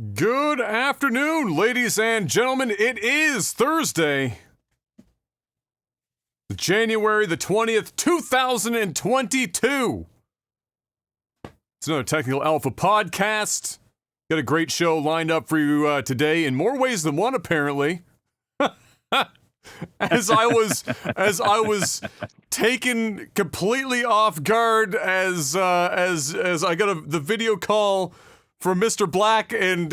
Good afternoon, ladies and gentlemen. It is Thursday, January the 20th, 2022. It's another Technical Alpha podcast. Got a great show lined up for you today in more ways than one, apparently. As I was taken completely off guard as I got the video call from Mr. Black and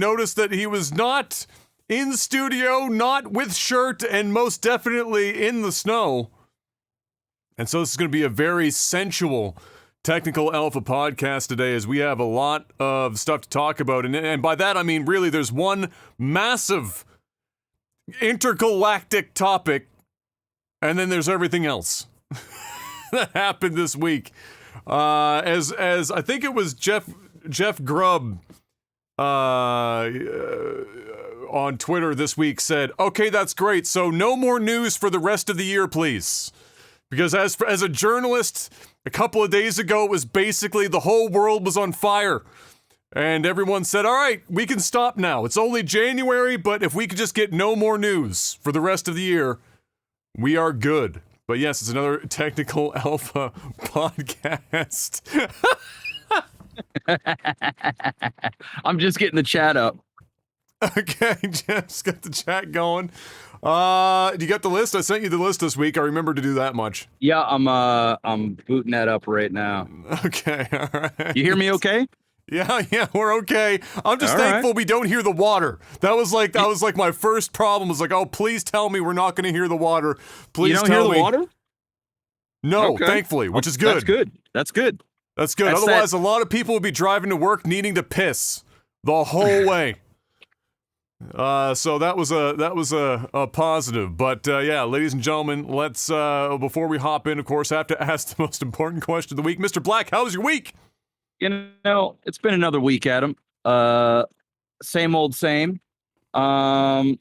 noticed that he was not in studio, not with shirt, and most definitely in the snow. And so this is going to be a very sensual Technical Alpha podcast today, as we have a lot of stuff to talk about. And by that I mean really there's one massive intergalactic topic, and then there's everything else that happened this week. As I think it was Jeff Grubb on Twitter this week said, "Okay, that's great. So no more news for the rest of the year, please." Because as a journalist, a couple of days ago, it was basically the whole world was on fire. And everyone said, all right, we can stop now. It's only January, but if we could just get no more news for the rest of the year, we are good. But yes, it's another Technical Alpha podcast. I'm just getting the chat up. Okay, Jeff's got the chat going. Do you got the list? I sent you the list this week. I remember to do that much. Yeah, I'm booting that up right now. Okay, all right. You hear me okay? Yeah, we're okay. I'm just All thankful right. we don't hear the water. That was like my first problem. Was like, oh, please tell me we're not going to hear the water. Please You don't tell hear me. the water? No, Okay. thankfully, which is good. That's good. That's good. That's good. That's Otherwise, a lot of people would be driving to work needing to piss the whole way. So that was a positive. But yeah, ladies and gentlemen, let's before we hop in, of course, have to ask the most important question of the week. Mr. Black, how was your week? You know, it's been another week, Adam. Same old same. Went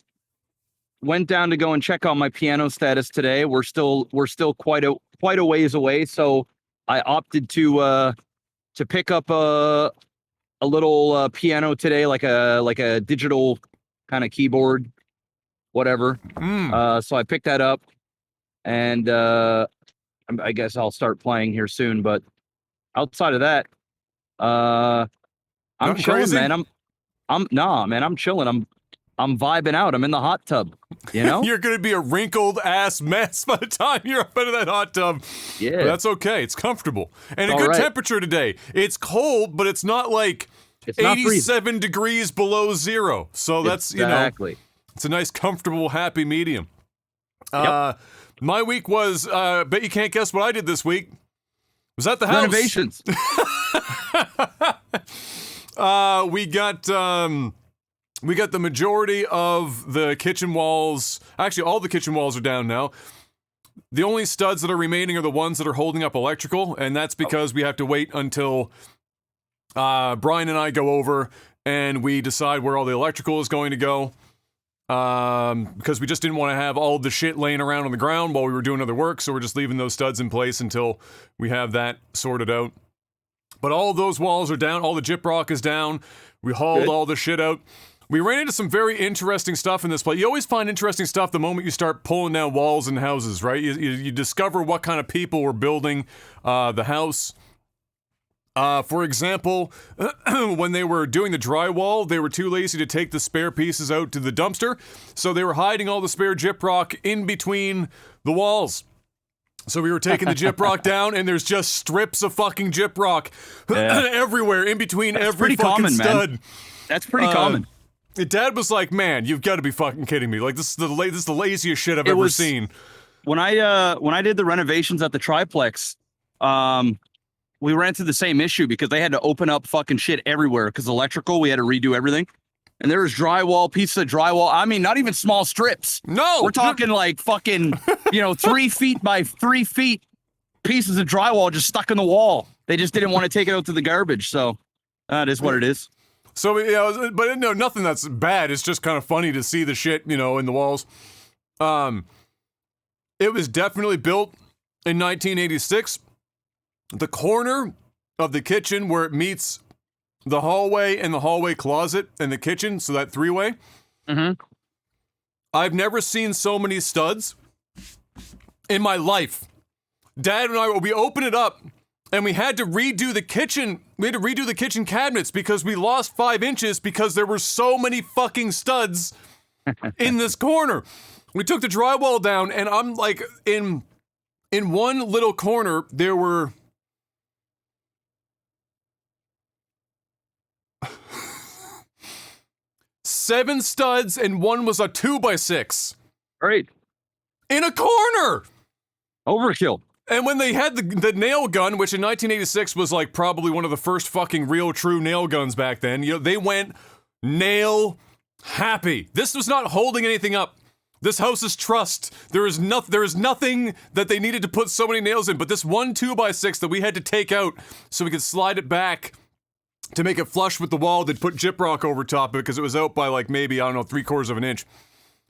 down to go and check on my piano status today. We're still quite a ways away, so I opted to pick up a little piano today, like a digital kind of keyboard, whatever. So I picked that up, and I guess I'll start playing here soon. But outside of that, I'm Nothing chilling, crazy? man. I'm chilling. I'm vibing out. I'm in the hot tub, you know? You're gonna be a wrinkled ass mess by the time you're up into that hot tub. Yeah. But that's okay. It's comfortable and a All good right. temperature today. It's cold, but it's not like It's not freezing. 87 degrees below zero. So that's Exactly. it's a nice, comfortable, happy medium. Yep. My week was. Bet you can't guess what I did this week. Was at the house. Renovations. We got the majority of the kitchen walls. Actually, all the kitchen walls are down now. The only studs that are remaining are the ones that are holding up electrical, and that's because we have to wait until Brian and I go over and we decide where all the electrical is going to go. Because we just didn't want to have all of the shit laying around on the ground while we were doing other work, so we're just leaving those studs in place until we have that sorted out. But all of those walls are down, all the gyprock is down, we hauled all the shit out. We ran into some very interesting stuff in this place. You always find interesting stuff the moment you start pulling down walls and houses, right? You discover what kind of people were building the house. For example, when they were doing the drywall, they were too lazy to take the spare pieces out to the dumpster, so they were hiding all the spare gyprock in between the walls. So we were taking the gyprock down, and there's just strips of fucking gyprock everywhere, in between That's every pretty fucking common, stud. man. That's pretty common. Dad was like, "Man, you've got to be fucking kidding me! Like this is the laziest shit I've ever seen." When I did the renovations at the triplex, we ran into the same issue because they had to open up fucking shit everywhere because electrical, we had to redo everything. And there was drywall, pieces of drywall. I mean, not even small strips. No, We're talking like fucking, 3 feet by 3 feet pieces of drywall just stuck in the wall. They just didn't want to take it out to the garbage. So that is what it is. So, but no, nothing that's bad. It's just kind of funny to see the shit, in the walls. It was definitely built in 1986. The corner of the kitchen where it meets the hallway and the hallway closet and the kitchen, so that three-way. Mm-hmm. I've never seen so many studs in my life. Dad and I, we opened it up, and we had to redo the kitchen. We had to redo the kitchen cabinets because we lost 5 inches because there were so many fucking studs in this corner. We took the drywall down, and I'm like, in one little corner, there were 7 studs, and one was a 2x6. Great. In a corner! Overkill. And when they had the nail gun, which in 1986 was like probably one of the first fucking real true nail guns back then, you know, they went nail happy. This was not holding anything up. This house is trust. There is nothing that they needed to put so many nails in, but this one 2x6 that we had to take out so we could slide it back to make it flush with the wall, they'd put gyprock over top of it because it was out by like maybe, I don't know, 3/4 of an inch.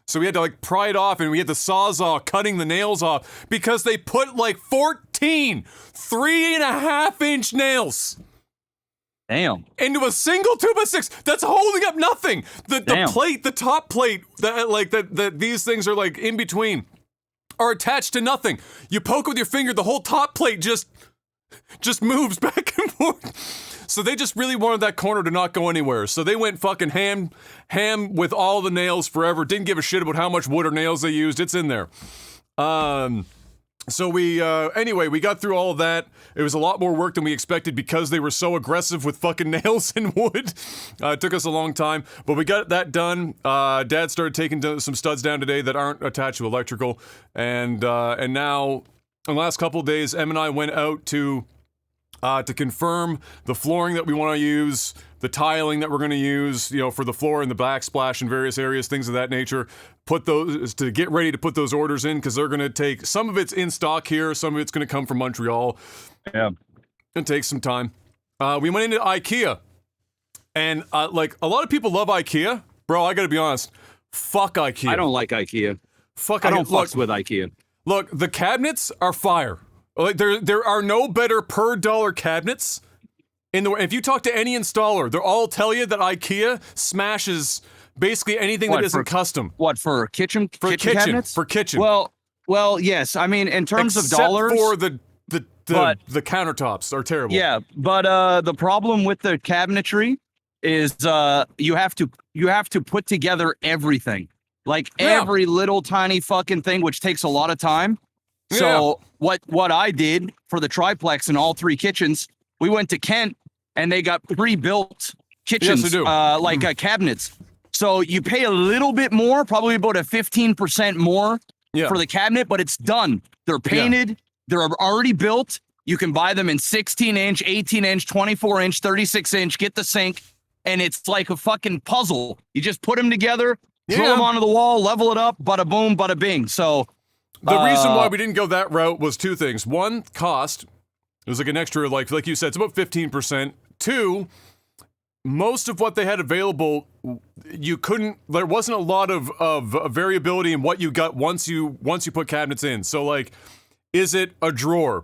So we had to like pry it off, and we had the sawzall cutting the nails off because they put like 14 3.5-inch nails. Damn. Into a single 2x6 that's holding up nothing. The plate, the top plate, that these things are like in between, are attached to nothing. You poke with your finger, the whole top plate just moves back and forth. So they just really wanted that corner to not go anywhere. So they went fucking ham with all the nails forever. Didn't give a shit about how much wood or nails they used. It's in there. So we got through all of that. It was a lot more work than we expected because they were so aggressive with fucking nails and wood. It took us a long time, but we got that done. Dad started taking some studs down today that aren't attached to electrical. And now, in the last couple of days, Em and I went out to confirm the flooring that we want to use, the tiling that we're going to use, you know, for the floor and the backsplash in various areas, things of that nature. To get ready to put those orders in, because they're going to take, some of it's in stock here, some of it's going to come from Montreal. Yeah. It takes some time. We went into IKEA, and like, a lot of people love IKEA. Bro, I got to be honest. Fuck IKEA. I don't like IKEA. Fuck I don't fucks with IKEA. Look, the cabinets are fire. Like, there are no better per dollar cabinets in the world. If you talk to any installer, they'll all tell you that IKEA smashes basically anything that isn't custom. What, for kitchen cabinets? For kitchen. Well, yes. I mean, in terms of dollars, for the countertops are terrible. Yeah, but the problem with the cabinetry is you have to put together everything. Like every little tiny fucking thing, which takes a lot of time. So what I did for the triplex in all 3 kitchens, we went to Kent and they got pre-built kitchens, cabinets. So you pay a little bit more, probably about a 15% more for the cabinet, but it's done. They're painted. They're already built. You can buy them in 16-inch, 18-inch, 24-inch, 36-inch, get the sink, and it's like a fucking puzzle. You just put them together, throw them onto the wall, level it up, bada boom, bada bing. So the reason why we didn't go that route was 2 things. 1, cost. It was like an extra, like you said, it's about 15%. 2, most of what they had available, there wasn't a lot of variability in what you got once you put cabinets in. So, like, is it a drawer?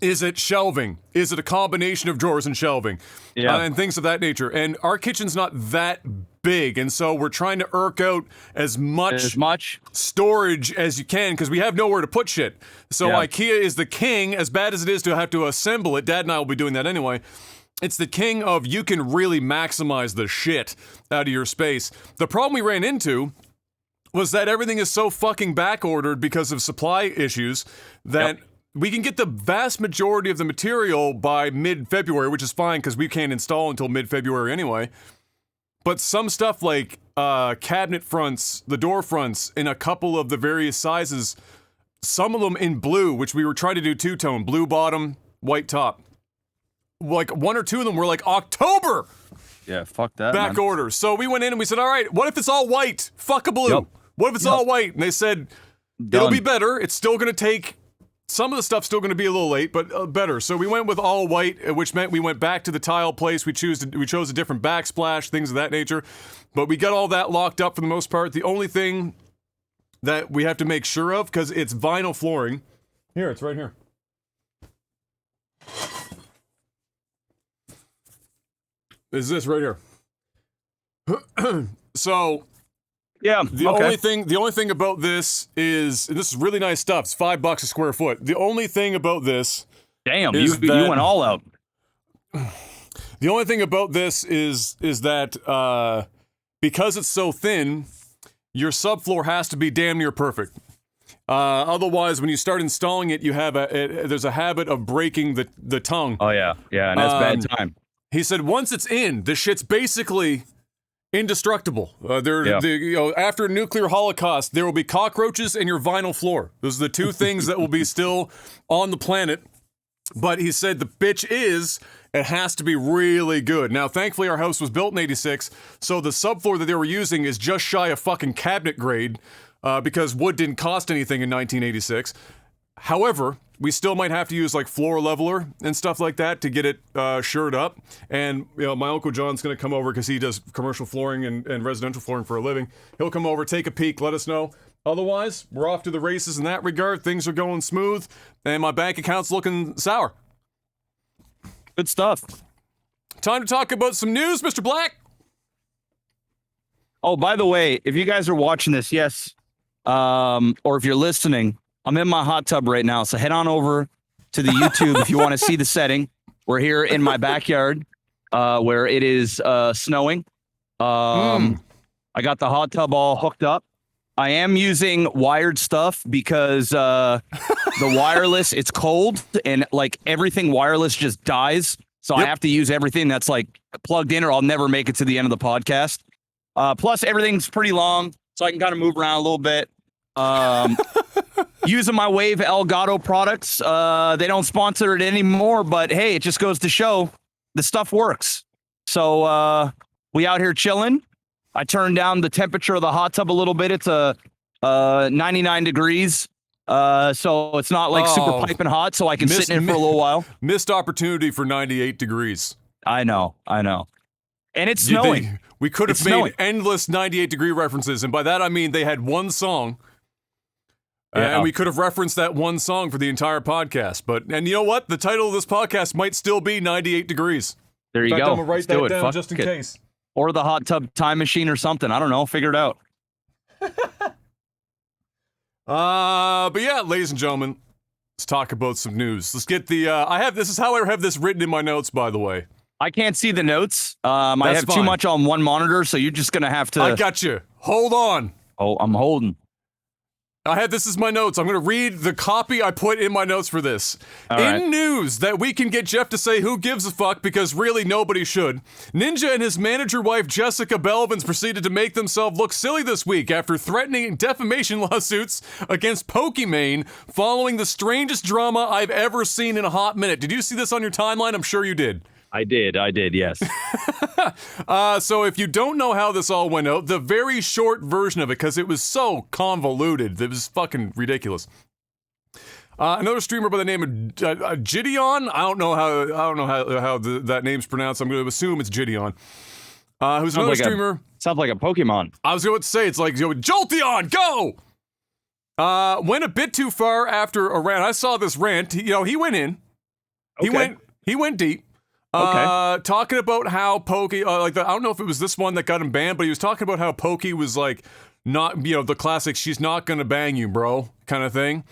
Is it shelving? Is it a combination of drawers and shelving? And things of that nature. And our kitchen's not that big, and so we're trying to irk out as much storage as you can, because we have nowhere to put shit. So IKEA is the king, as bad as it is to have to assemble it. Dad and I will be doing that anyway. It's the king of, you can really maximize the shit out of your space. The problem we ran into was that everything is so fucking back-ordered because of supply issues that we can get the vast majority of the material by mid-February, which is fine because we can't install until mid-February anyway. But some stuff like cabinet fronts, the door fronts in a couple of the various sizes, some of them in blue, which we were trying to do two-tone, blue bottom, white top. Like 1 or 2 of them were like October. Yeah, fuck that. Back order. So we went in and we said, all right, what if it's all white? Fuck a blue. What if it's all white? And they said, it'll be better. It's still going to take, some of the stuff's still going to be a little late, but better. So we went with all white, which meant we went back to the tile place. We chose a different backsplash, things of that nature. But we got all that locked up for the most part. The only thing that we have to make sure of, because it's vinyl flooring. Here, it's right here. is this right here. So Yeah. the only thing about this is, and this is really nice stuff. It's $5 a square foot. The only thing about this, Damn, you went all out. the only thing about this is that because it's so thin, your subfloor has to be damn near perfect. Otherwise, when you start installing it, you have there's a habit of breaking the tongue. Oh yeah, and that's bad time. He said once it's in, this shit's basically indestructible. After a nuclear holocaust, there will be cockroaches in your vinyl floor. Those are the two things that will be still on the planet. But he said the bitch it has to be really good. Now, thankfully, our house was built in 86, so the subfloor that they were using is just shy of fucking cabinet grade, because wood didn't cost anything in 1986. However, we still might have to use like floor leveler and stuff like that to get it shored up. And my Uncle John's gonna come over because he does commercial flooring and residential flooring for a living. He'll come over, take a peek, let us know. Otherwise, we're off to the races in that regard. Things are going smooth, and my bank account's looking sour. Good stuff. Time to talk about some news, Mr. Black. Oh, by the way, if you guys are watching this, yes, or if you're listening, I'm in my hot tub right now, so head on over to the YouTube if you want to see the setting. We're here in my backyard, where it is snowing. I got the hot tub all hooked up. I am using wired stuff because the wireless, it's cold, and like everything wireless just dies. So I have to use everything that's like plugged in, or I'll never make it to the end of the podcast. Plus, everything's pretty long, so I can kind of move around a little bit. Using my Wave Elgato products. They don't sponsor it anymore, but hey, it just goes to show the stuff works. So we out here chilling. I turned down the temperature of the hot tub a little bit. It's 99 degrees. So it's not like super piping hot, so I can sit in it for a little while. Missed opportunity for 98 degrees. I know. And it's snowing. We could have made endless 98 degree references, and by that I mean they had one song. And we could have referenced that one song for the entire podcast. And you know what? The title of this podcast might still be 98 degrees. There you go. I'm going to write that down Fuck just in case. Or the hot tub time machine or something. I don't know. Figure it out. But yeah, ladies and gentlemen, let's talk about some news. Let's get the, this is how I have this written in my notes, by the way. I can't see the notes. I have too much on one monitor, so you're just going to have to. I got you. Hold on. Oh, I'm holding. This is my notes. I'm going to read the copy I put in my notes for this. News that we can get Jeff to say who gives a fuck, because really nobody should. Ninja and his manager wife Jessica Belvins proceeded to make themselves look silly this week after threatening defamation lawsuits against Pokimane following the strangest drama I've ever seen in a hot minute. Did you see this on your timeline? I'm sure you did. I did, yes. So if you don't know how this all went out, the very short version of it, because it was so convoluted, it was fucking ridiculous. Another streamer by the name of Gideon, I don't know how that name's pronounced. I'm going to assume it's Gideon. Who's another streamer? Sounds like a Pokemon. I was going to say, it's like Jolteon, go! Went a bit too far after a rant. I saw this rant. He went in. Okay. He went deep. Talking about how Pokey, I don't know if it was this one that got him banned, but he was talking about how Pokey was like, not, the classic, she's not gonna bang you, bro, kind of thing.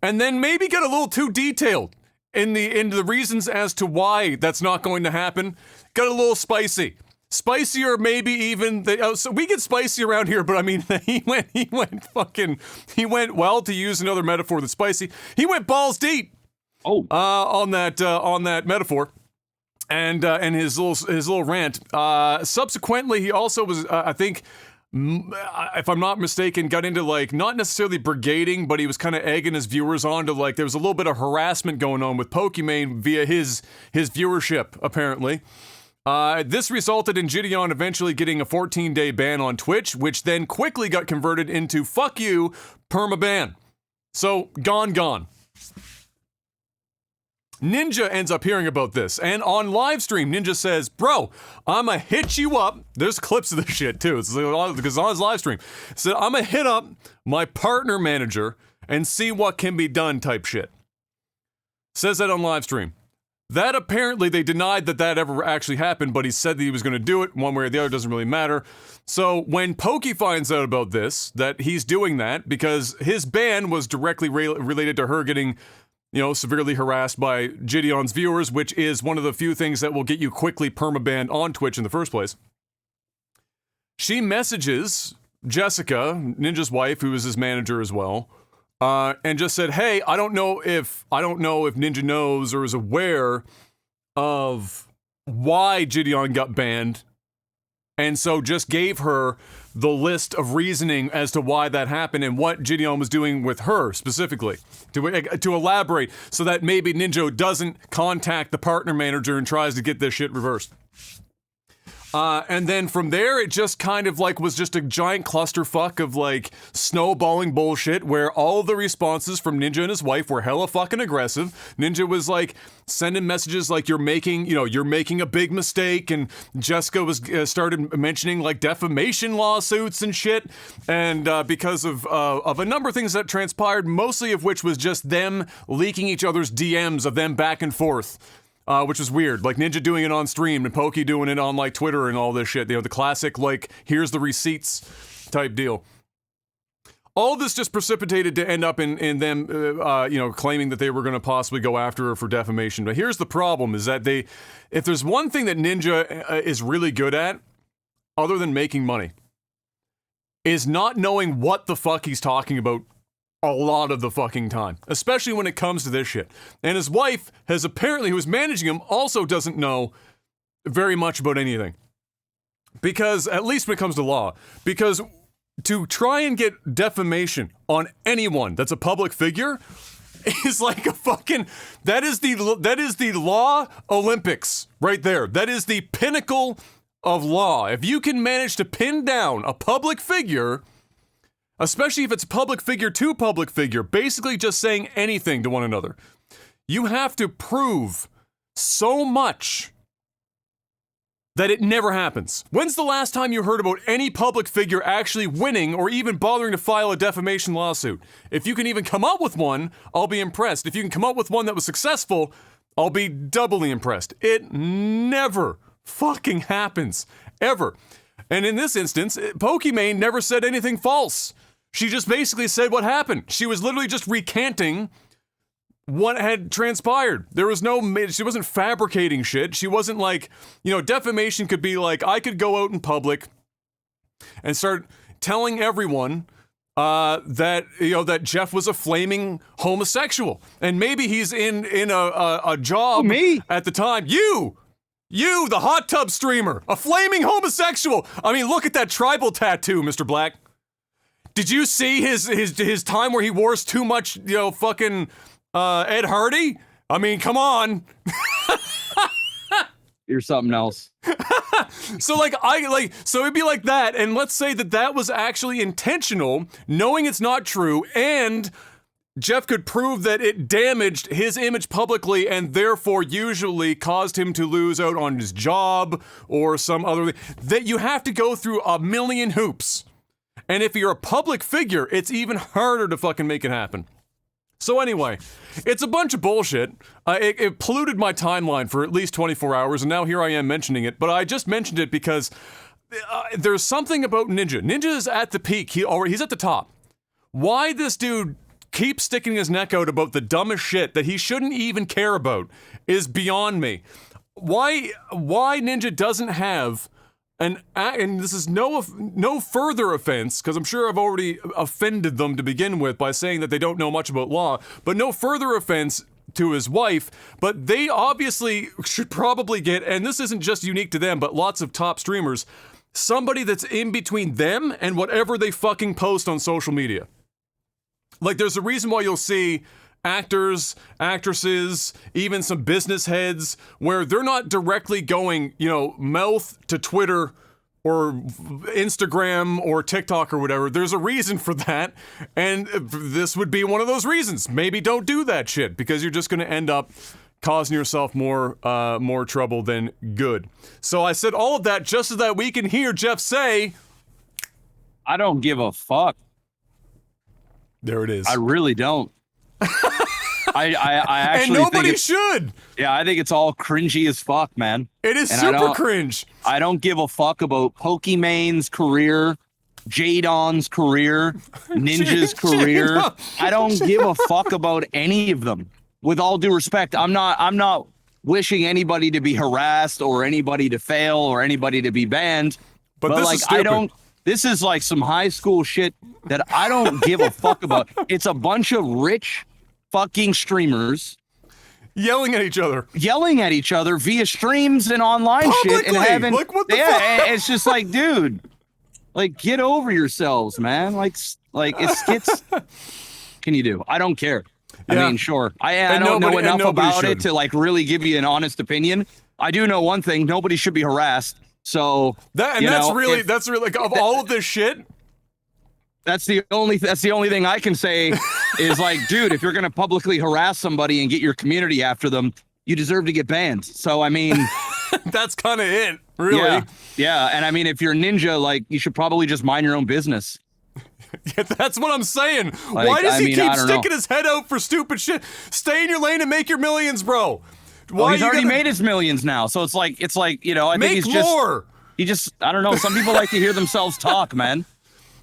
And then maybe get a little too detailed in the reasons as to why that's not going to happen. Got a little spicy. Spicier, maybe even, so we get spicy around here, but I mean, he went, well, to use another metaphor that's spicy, he went balls deep. On that metaphor. And his little rant. Subsequently, he also was, I think, if I'm not mistaken, got into like not necessarily brigading, but he was kind of egging his viewers on to like there was a little bit of harassment going on with Pokimane via his viewership. Apparently, this resulted in Gideon eventually getting a 14-day ban on Twitch, which then quickly got converted into "fuck you" permaban. So gone. Ninja ends up hearing about this, and on live stream, Ninja says, bro, I'ma hit you up. There's clips of this shit, too. It's because on his live stream. Said, I'ma hit up my partner manager and see what can be done type shit. Says that on live stream. That apparently they denied that ever actually happened, but he said that he was going to do it one way or the other, doesn't really matter. So when Pokey finds out about this, that he's doing that because his ban was directly related to her getting, severely harassed by Gideon's viewers, which is one of the few things that will get you quickly permabanned on Twitch in the first place. She messages Jessica, Ninja's wife, who is his manager as well, and just said, "Hey, I don't know if Ninja knows or is aware of why Gideon got banned," and so just gave her the list of reasoning as to why that happened and what Gideon was doing with her specifically to elaborate, so that maybe Ninja doesn't contact the partner manager and tries to get this shit reversed. And then from there, it just kind of was just a giant clusterfuck of snowballing bullshit where all the responses from Ninja and his wife were hella fucking aggressive. Ninja was sending messages you're making a big mistake, and Jessica was started mentioning defamation lawsuits and shit, and because of a number of things that transpired, mostly of which was just them leaking each other's DMs of them back and forth. Which is weird, Ninja doing it on stream and Pokey doing it on Twitter and all this shit. The classic here's the receipts type deal. All this just precipitated to end up in them, claiming that they were going to possibly go after her for defamation. But here's the problem: is that if there's one thing that Ninja is really good at, other than making money, is not knowing what the fuck he's talking about a lot of the fucking time, especially when it comes to this shit. And his wife has apparently, who is managing him, also doesn't know very much about anything. Because, at least when it comes to law, because to try and get defamation on anyone that's a public figure is a fucking, that is the law Olympics right there. That is the pinnacle of law. If you can manage to pin down a public figure, especially if it's public figure to public figure, basically just saying anything to one another, you have to prove so much that it never happens. When's the last time you heard about any public figure actually winning or even bothering to file a defamation lawsuit? If you can even come up with one, I'll be impressed. If you can come up with one that was successful, I'll be doubly impressed. It never fucking happens. Ever. And in this instance, Pokimane never said anything false. She just basically said what happened. She was literally just recanting what had transpired. There was she wasn't fabricating shit. She wasn't defamation could be I could go out in public and start telling everyone that Jeff was a flaming homosexual. And maybe he's in a job at the time. You, the hot tub streamer, a flaming homosexual. I mean, look at that tribal tattoo, Mr. Black. Did you see his time where he wore too much, fucking Ed Hardy? I mean, come on. You're something else. So so it'd be like that, and let's say that was actually intentional, knowing it's not true, and Jeff could prove that it damaged his image publicly and therefore usually caused him to lose out on his job or some other thing. That you have to go through a million hoops. And if you're a public figure, it's even harder to fucking make it happen. So anyway, it's a bunch of bullshit. It polluted my timeline for at least 24 hours, and now here I am mentioning it. But I just mentioned it because there's something about Ninja. Ninja is at the peak. He's at the top. Why this dude keeps sticking his neck out about the dumbest shit that he shouldn't even care about is beyond me. Why Ninja doesn't have and this is no further offense, because I'm sure I've already offended them to begin with by saying that they don't know much about law, but no further offense to his wife, but they obviously should probably get, and this isn't just unique to them, but lots of top streamers, somebody that's in between them and whatever they fucking post on social media. There's a reason why you'll see actors, actresses, even some business heads, where they're not directly going, mouth to Twitter or Instagram or TikTok or whatever. There's a reason for that, and this would be one of those reasons. Maybe don't do that shit, because you're just going to end up causing yourself more trouble than good. So I said all of that just so that we can hear Jeff say, I don't give a fuck. There it is. I really don't. I actually and think nobody it's, should. yeah, I think it's all cringy as fuck, man. It is And super cringe. I don't give a fuck about Pokimane's career, Jadon's career, Ninja's career. I don't give a fuck about any of them. With all due respect, I'm not wishing anybody to be harassed or anybody to fail or anybody to be banned. But this like is stupid. This is like some high school shit that I don't give a fuck about. It's a bunch of rich fucking streamers Yelling at each other via streams and online shit and having like, what the fuck? It's just like, dude, like, get over yourselves, man. Like it's can you do? I don't care. Yeah. I mean, sure. I don't know enough about it to like really give you an honest opinion. I do know one thing: nobody should be harassed. So that's really like of all of this shit. That's the only thing I can say is like, dude, if you're gonna publicly harass somebody and get your community after them, you deserve to get banned. So I mean, that's kind of it, really. Yeah. And I mean, if you're Ninja, like, you should probably just mind your own business. Yeah, that's what I'm saying. Like, Why does he keep sticking know. his head out for stupid shit? Stay in your lane and make your millions, bro. Well, he's already made his millions now, so it's like you know, I think he's just more. I don't know. Some people like to hear themselves talk, man.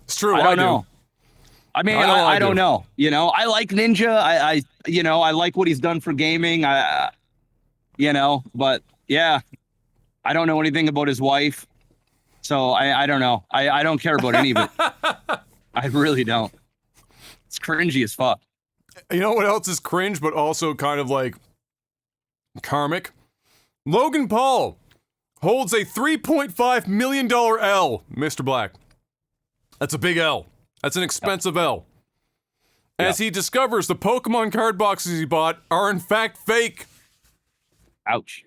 It's true. I don't know. I mean, I don't know. You know, I like Ninja. I you know, I like what he's done for gaming. You know, but yeah, I don't know anything about his wife, so I don't know. I don't care about any of it. I really don't. It's cringy as fuck. You know what else is cringe, but also kind of like karmic? Logan Paul holds a $3.5 million L, Mr. Black. That's a big L. That's an expensive L. As he discovers the Pokemon card boxes he bought are in fact fake. Ouch.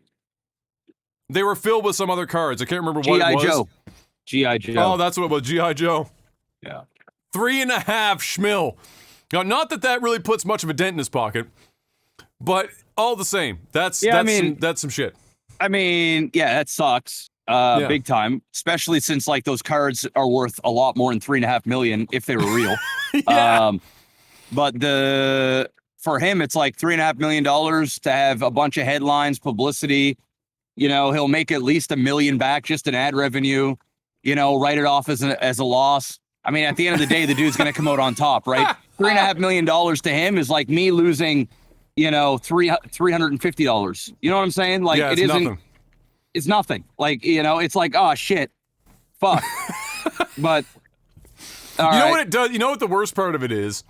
They were filled with some other cards. I can't remember what it was. G.I. Joe. Oh, that's what it was. G.I. Joe. Yeah. 3.5 schmil. Now, not that really puts much of a dent in his pocket, but all the same, that's some shit. I mean, yeah, that sucks. Big time, especially since like those cards are worth a lot more than 3.5 million if they were real. Yeah. But for him, it's like $3.5 million to have a bunch of headlines, publicity. You know, he'll make at least $1 million back just in ad revenue. You know, write it off as a loss. I mean, at the end of the day, the dude's going to come out on top, right? $3.5 million to him is like me losing, you know, $350. You know what I'm saying? Like, yeah, it isn't. Nothing. It's nothing. Like, you know, it's like, oh shit, fuck. But you know what it does? You know what the worst part of it is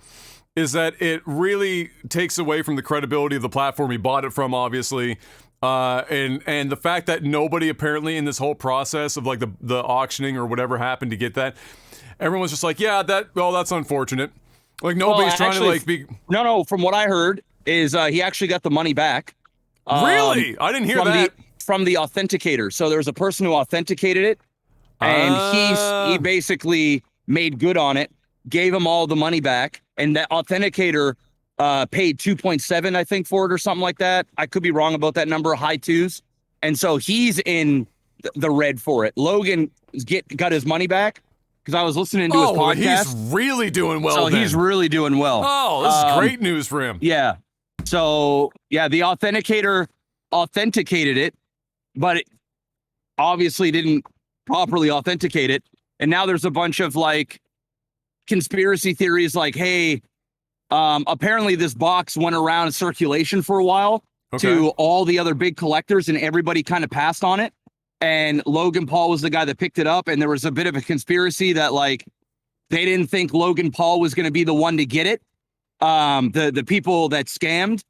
that it really takes away from the credibility of the platform he bought it from, obviously. And the fact that nobody apparently in this whole process of like the auctioning or whatever happened to get that, everyone's just like, yeah, that's unfortunate. Like nobody's trying to like be. No. From what I heard is he actually got the money back. Really? I didn't hear that. From the authenticator. So there's a person who authenticated it, and he basically made good on it, gave him all the money back, and that authenticator paid 2.7, I think, for it or something like that. I could be wrong about that number, high twos. And so he's in the red for it. Logan got his money back because I was listening to his podcast. He's really doing well. So he's really doing well. Oh, this is great news for him. Yeah. So yeah, the authenticator authenticated it, but it obviously didn't properly authenticate it. And now there's a bunch of like conspiracy theories like, hey, apparently this box went around in circulation for a while to all the other big collectors and everybody kind of passed on it. And Logan Paul was the guy that picked it up. And there was a bit of a conspiracy that like, they didn't think Logan Paul was going to be the one to get it. The people that scammed,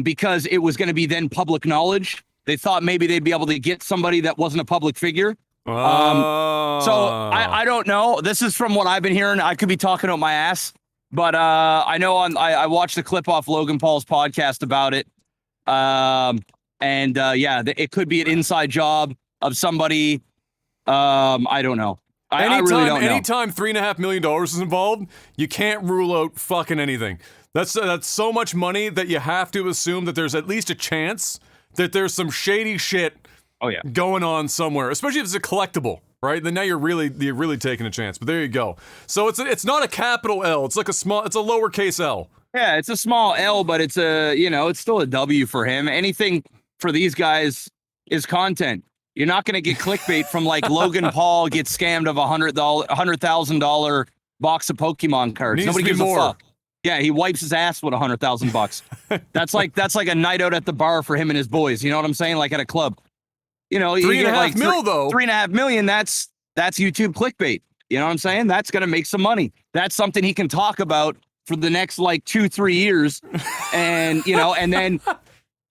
because it was going to be then public knowledge. They thought maybe they'd be able to get somebody that wasn't a public figure. So I don't know. This is from what I've been hearing. I could be talking out my ass, but I know I watched the clip off Logan Paul's podcast about it. It could be an inside job of somebody. I don't know. I really don't know. Anytime $3.5 million is involved, you can't rule out fucking anything. That's so much money that you have to assume that there's at least a chance that there's some shady shit going on somewhere, especially if it's a collectible, right? Then now you're really taking a chance. But there you go. So it's not a capital L. It's like it's a lowercase L. Yeah, it's a small L, but it's it's still a W for him. Anything for these guys is content. You're not going to get clickbait from like Logan Paul gets scammed of $100,000 box of Pokemon cards. Nobody gives a fuck. Yeah, he wipes his ass with $100,000. That's like a night out at the bar for him and his boys. You know what I'm saying? Like at a club. You know, you get like $3.5 million. That's YouTube clickbait. You know what I'm saying? That's going to make some money. That's something he can talk about for the next like 2-3 years. And, and then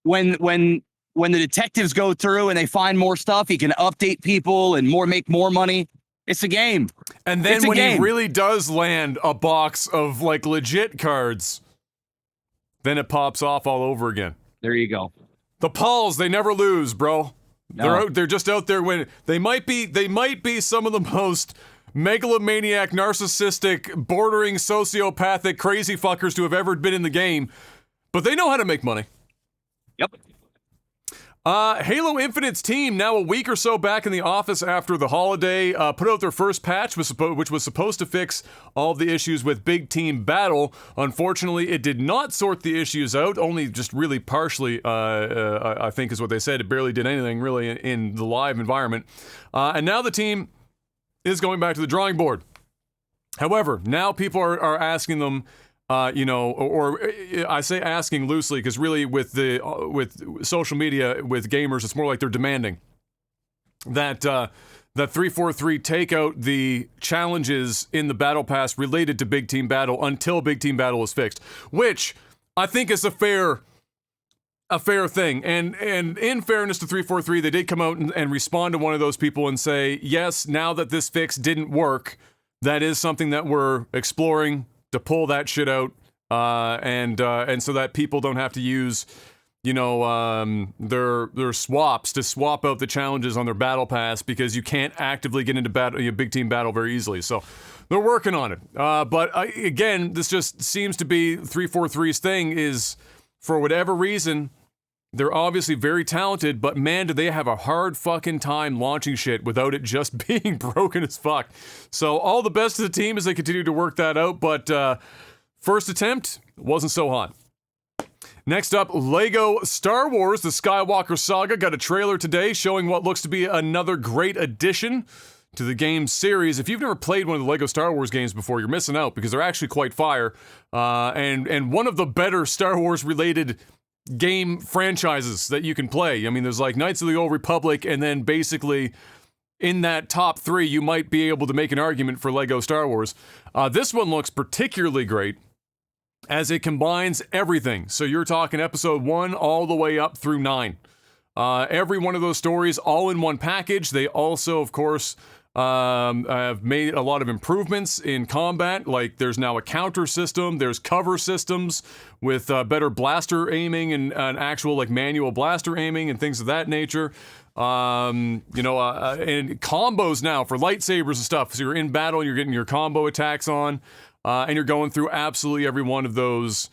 when the detectives go through and they find more stuff, he can update people and make more money. It's a game. And then when he really does land a box of like legit cards, then it pops off all over again. There you go. The Pauls, they never lose, bro. No. They're just out there winning. They might be some of the most megalomaniac, narcissistic, bordering sociopathic, crazy fuckers to have ever been in the game, but they know how to make money. Yep. Halo Infinite's team, now a week or so back in the office after the holiday, put out their first patch, which was supposed to fix all the issues with Big Team Battle. Unfortunately, it did not sort the issues out, only just really partially, I think is what they said. It barely did anything, really, in the live environment. And now the team is going back to the drawing board. However, now people are asking them, or I say asking loosely because really with social media, with gamers, it's more like they're demanding that 343 take out the challenges in the Battle Pass related to Big Team Battle until Big Team Battle is fixed, which I think is a fair thing. And in fairness to 343, they did come out and respond to one of those people and say, yes, now that this fix didn't work, that is something that we're exploring to pull that shit out, and so that people don't have to use, their swaps to swap out the challenges on their battle pass because you can't actively get into battle, big team battle very easily. So they're working on it. But again, this just seems to be 343's thing is, for whatever reason, they're obviously very talented, but man, do they have a hard fucking time launching shit without it just being broken as fuck. So all the best to the team as they continue to work that out, but first attempt wasn't so hot. Next up, Lego Star Wars The Skywalker Saga got a trailer today showing what looks to be another great addition to the game series. If you've never played one of the Lego Star Wars games before, you're missing out because they're actually quite fire. And one of the better Star Wars related game franchises that you can play. I mean, there's like Knights of the Old Republic, and then basically in that top 3, you might be able to make an argument for Lego Star Wars. This one looks particularly great as it combines everything. So you're talking episode 1 all the way up through 9. Every one of those stories all in one package. They also, of course, have made a lot of improvements in combat. Like there's now a counter system, there's cover systems with better blaster aiming and an actual like manual blaster aiming and things of that nature. And combos now for lightsabers and stuff. So you're in battle, you're getting your combo attacks on, and you're going through absolutely every one of those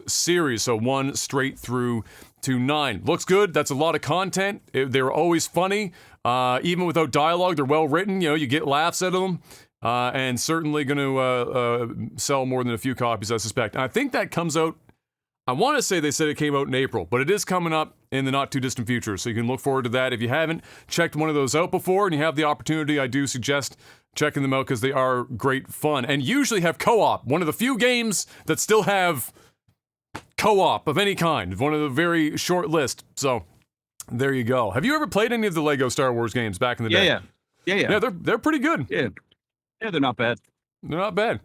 series. So 1 straight through to 9. Looks good. That's a lot of content. They're always funny. Even without dialogue, they're well written. You get laughs out of them, and certainly going to sell more than a few copies, I suspect. And I think that comes out, I want to say they said it came out in April, but it is coming up in the not too distant future, so you can look forward to that. If you haven't checked one of those out before and you have the opportunity, I do suggest checking them out because they are great fun and usually have co-op. One of the few games that still have co-op of any kind, one of the very short list. So there you go. Have you ever played any of the Lego Star Wars games back in the day? Yeah. They're pretty good. Yeah, they're not bad. They're not bad.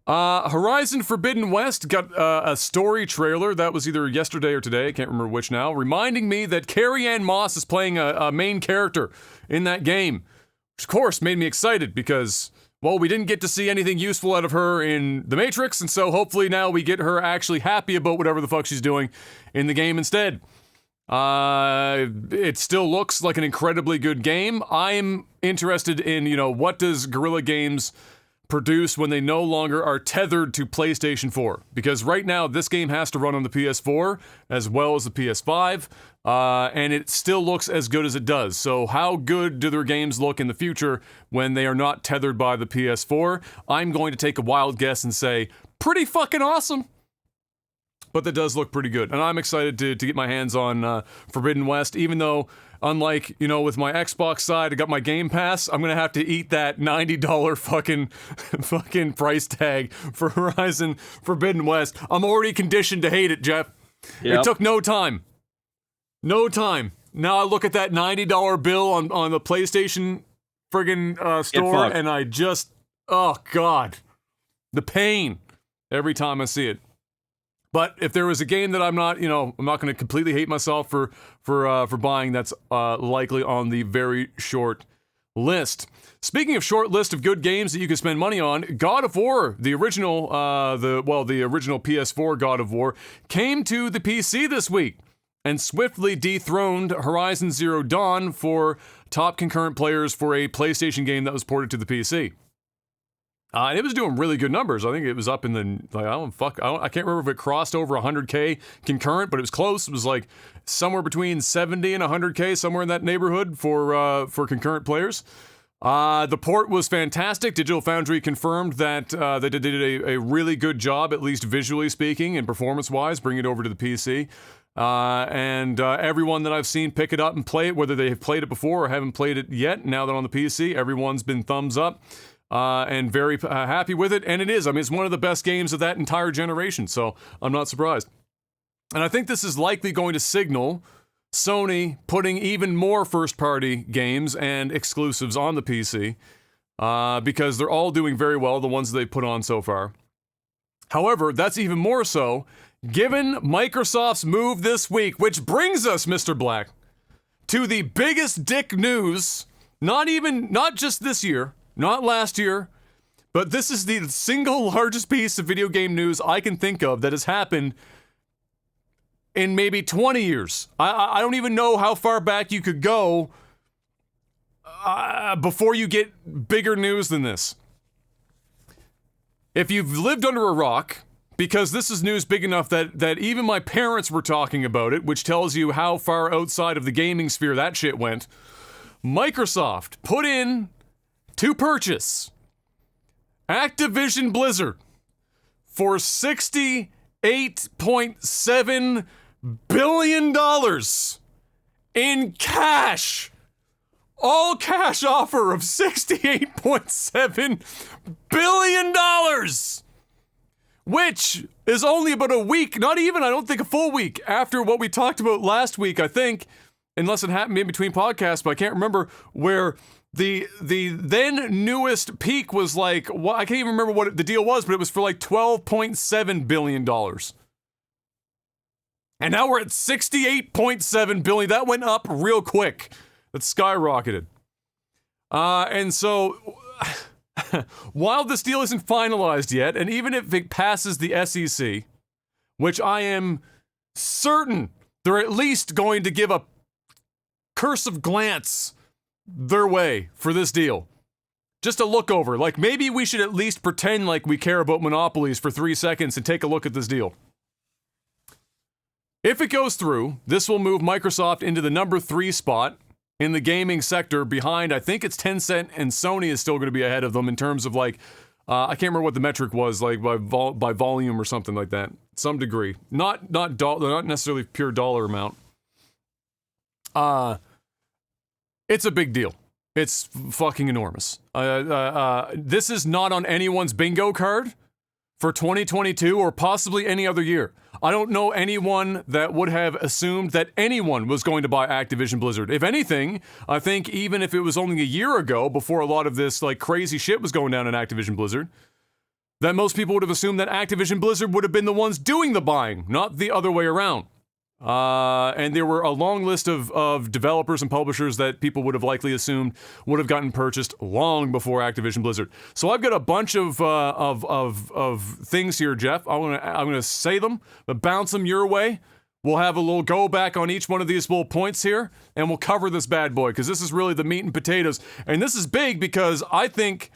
Horizon Forbidden West got a story trailer that was either yesterday or today, I can't remember which now, reminding me that Carrie-Anne Moss is playing a main character in that game, which of course made me excited because, well, we didn't get to see anything useful out of her in The Matrix, and so hopefully now we get her actually happy about whatever the fuck she's doing in the game instead. It still looks like an incredibly good game. I'm interested in, what does Guerrilla Games produce when they no longer are tethered to PlayStation 4? Because right now, this game has to run on the PS4 as well as the PS5, and it still looks as good as it does. So how good do their games look in the future when they are not tethered by the PS4? I'm going to take a wild guess and say pretty fucking awesome. But that does look pretty good. And I'm excited to get my hands on Forbidden West, even though, unlike, with my Xbox side, I got my Game Pass, I'm going to have to eat that $90 fucking price tag for Horizon Forbidden West. I'm already conditioned to hate it, Jeff. Yep. It took no time. No time. Now I look at that $90 bill on the PlayStation friggin' store, and I just, oh God, the pain every time I see it. But if there was a game that I'm not going to completely hate myself for buying, that's likely on the very short list. Speaking of short list of good games that you can spend money on, God of War, the original PS4 God of War, came to the PC this week and swiftly dethroned Horizon Zero Dawn for top concurrent players for a PlayStation game that was ported to the PC. And it was doing really good numbers. I think it was up in the, I can't remember if it crossed over 100K concurrent, but it was close. It was like somewhere between 70 and 100K, somewhere in that neighborhood for concurrent players. The port was fantastic. Digital Foundry confirmed that they did a really good job, at least visually speaking and performance-wise, bringing it over to the PC. And everyone that I've seen pick it up and play it, whether they have played it before or haven't played it yet, now that on the PC, everyone's been thumbs up. And very happy with it, and it is. I mean, it's one of the best games of that entire generation, so I'm not surprised. And I think this is likely going to signal Sony putting even more first-party games and exclusives on the PC, because they're all doing very well, the ones that they've put on so far. However, that's even more so given Microsoft's move this week, which brings us, Mr. Black, to the biggest dick news, not just this year, not last year, but this is the single largest piece of video game news I can think of that has happened in maybe 20 years. I don't even know how far back you could go before you get bigger news than this. If you've lived under a rock, because this is news big enough that even my parents were talking about it, which tells you how far outside of the gaming sphere that shit went, Microsoft put in to purchase Activision Blizzard for $68.7 billion in cash. All cash offer of $68.7 billion, which is only about a week, not even, I don't think a full week, after what we talked about last week, I think, unless it happened in between podcasts, but I can't remember, where the then newest peak was like, well, I can't even remember what the deal was, but it was for like $12.7 billion. And now we're at $68.7 billion. That went up real quick. That skyrocketed. And so, while this deal isn't finalized yet, and even if it passes the SEC, which I am certain they're at least going to give a cursive glance their way for this deal. Just a look over. Like, maybe we should at least pretend like we care about monopolies for 3 seconds and take a look at this deal. If it goes through, this will move Microsoft into the number 3 spot in the gaming sector behind, I think it's Tencent, and Sony is still going to be ahead of them in terms of like, I can't remember what the metric was, like by volume or something like that. Some degree. Not necessarily pure dollar amount. It's a big deal. It's fucking enormous. This is not on anyone's bingo card for 2022 or possibly any other year. I don't know anyone that would have assumed that anyone was going to buy Activision Blizzard. If anything, I think even if it was only a year ago, before a lot of this like crazy shit was going down in Activision Blizzard, that most people would have assumed that Activision Blizzard would have been the ones doing the buying, not the other way around. And there were a long list of developers and publishers that people would have likely assumed would have gotten purchased long before Activision Blizzard. So I've got a bunch of things here, Jeff. I'm gonna say them, but bounce them your way. We'll have a little go back on each one of these little points here, and we'll cover this bad boy because this is really the meat and potatoes. And this is big because I think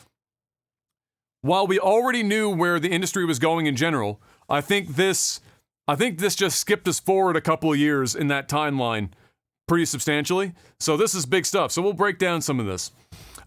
while we already knew where the industry was going in general, I think this just skipped us forward a couple of years in that timeline pretty substantially. So this is big stuff. So we'll break down some of this.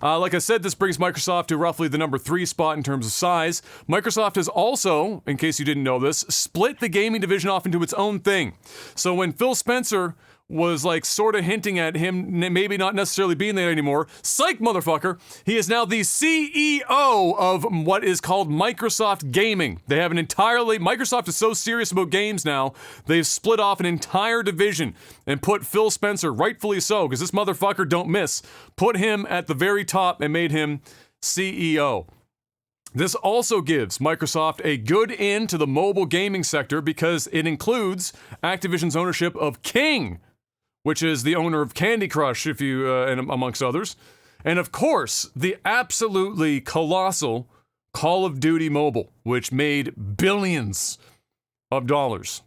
Like I said, this brings Microsoft to roughly the number 3 spot in terms of size. Microsoft has also, in case you didn't know this, split the gaming division off into its own thing. So when Phil Spencer was like sort of hinting at him maybe not necessarily being there anymore, psych motherfucker, he is now the CEO of what is called Microsoft Gaming. They have an entirely, Microsoft is so serious about games now, they've split off an entire division and put Phil Spencer, rightfully so, because this motherfucker don't miss, put him at the very top and made him CEO. This also gives Microsoft a good in to the mobile gaming sector because it includes Activision's ownership of King, which is the owner of Candy Crush, if you and amongst others, and of course the absolutely colossal Call of Duty Mobile, which made billions of dollars.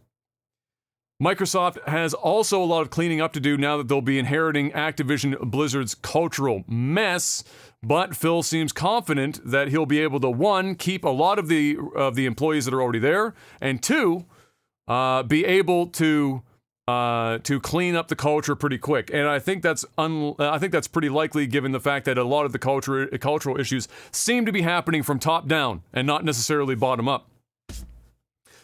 Microsoft has also a lot of cleaning up to do now that they'll be inheriting Activision Blizzard's cultural mess, but Phil seems confident that he'll be able to, one, keep a lot of the employees that are already there, and two, be able to clean up the culture pretty quick. And I think that's pretty likely given the fact that a lot of the cultural issues seem to be happening from top down and not necessarily bottom up.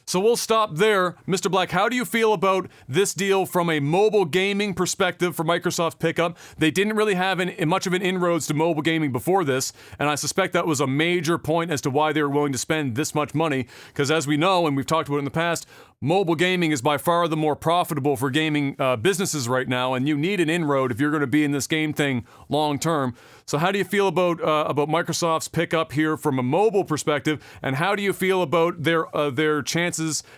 So we'll stop there. Mr. Black, how do you feel about this deal from a mobile gaming perspective for Microsoft's pickup? They didn't really have much of an inroads to mobile gaming before this, and I suspect that was a major point as to why they were willing to spend this much money, because as we know, and we've talked about in the past, mobile gaming is by far the more profitable for gaming businesses right now, and you need an inroad if you're going to be in this game thing long term. So how do you feel about Microsoft's pickup here from a mobile perspective, and how do you feel about their chances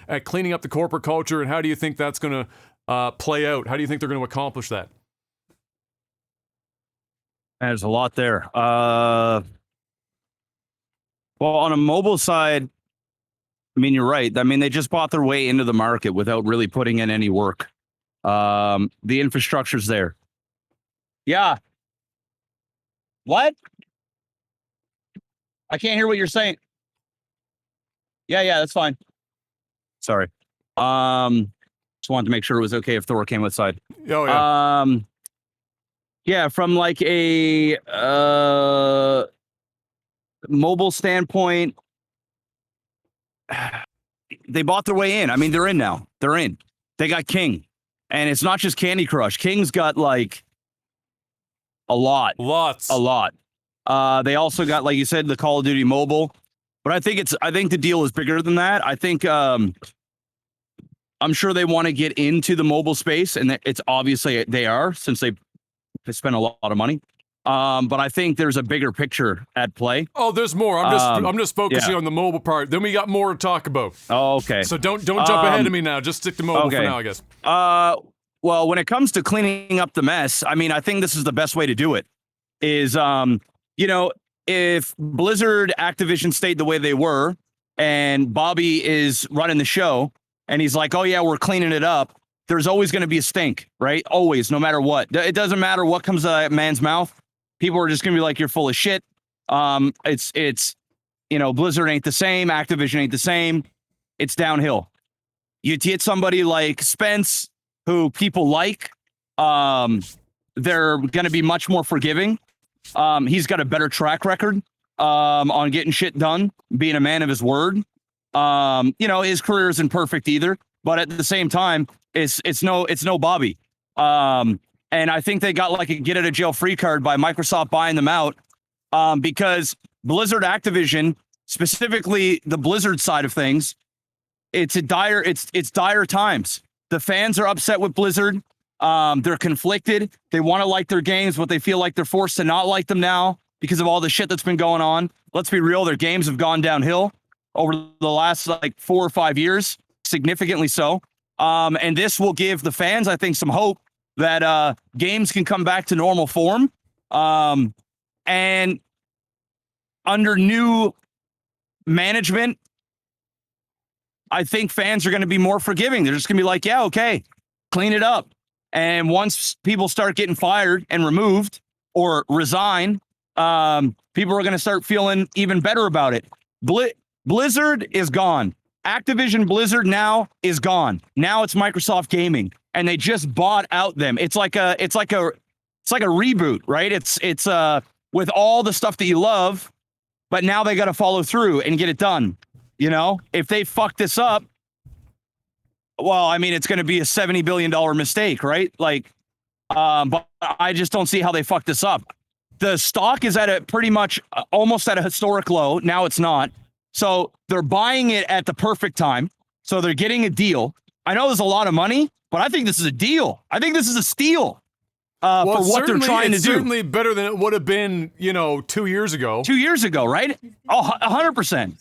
at cleaning up the corporate culture, and how do you think that's going to play out? How do you think they're going to accomplish that? There's a lot there. Well, on a mobile side, I mean, you're right. I mean, they just bought their way into the market without really putting in any work. The infrastructure's there. Yeah. What? I can't hear what you're saying. Yeah, that's fine. Sorry. Just wanted to make sure it was okay if Thor came outside. Oh yeah. Yeah, from like a mobile standpoint, they bought their way in. I mean, they're in now. They're in. They got King. And it's not just Candy Crush. King's got like a lot. A lot. They also got, like you said, the Call of Duty Mobile. But I think the deal is bigger than that. I think I'm sure they want to get into the mobile space, and it's obviously they are, since they spend a lot of money. But I think there's a bigger picture at play. Oh, there's more. I'm just focusing on the mobile part. Then we got more to talk about. Oh, okay. So don't jump ahead of me now. Just stick to mobile for now, I guess. Well, when it comes to cleaning up the mess, I mean, I think this is the best way to do it. Is if Blizzard, Activision stayed the way they were, and Bobby is running the show, and he's like, "Oh yeah, we're cleaning it up." There's always going to be a stink, right? Always, no matter what. It doesn't matter what comes out of that man's mouth. People are just going to be like, "You're full of shit." It's Blizzard ain't the same. Activision ain't the same. It's downhill. You get somebody like Spence, who people like. They're going to be much more forgiving. He's got a better track record on getting shit done, being a man of his word. His career isn't perfect either, but at the same time, it's no Bobby. And I think they got like a get out of jail free card by Microsoft buying them out, because Blizzard, Activision, specifically the Blizzard side of things, it's dire times. The fans are upset with Blizzard. They're conflicted. They want to like their games, but they feel like they're forced to not like them now because of all the shit that's been going on. Let's be real. Their games have gone downhill over the last 4 or 5 years, significantly so. And this will give the fans, I think, some hope that games can come back to normal form. And under new management, I think fans are going to be more forgiving. They're just going to be like, yeah, okay, clean it up. And once people start getting fired and removed or resign, people are going to start feeling even better about it. Blizzard is gone. Activision Blizzard now is gone. Now it's Microsoft Gaming, and they just bought out them. It's like a reboot, right? It's with all the stuff that you love, but now they got to follow through and get it done. You know, if they fuck this up, well, I mean, it's going to be a $70 billion mistake, right? Like, but I just don't see how they fuck this up. The stock is at a pretty much almost at a historic low. Now it's not. So they're buying it at the perfect time. So they're getting a deal. I know there's a lot of money, but I think this is a deal. I think this is a steal for what they're trying to do. Certainly better than it would have been, 2 years ago. 2 years ago, right? Oh, 100%.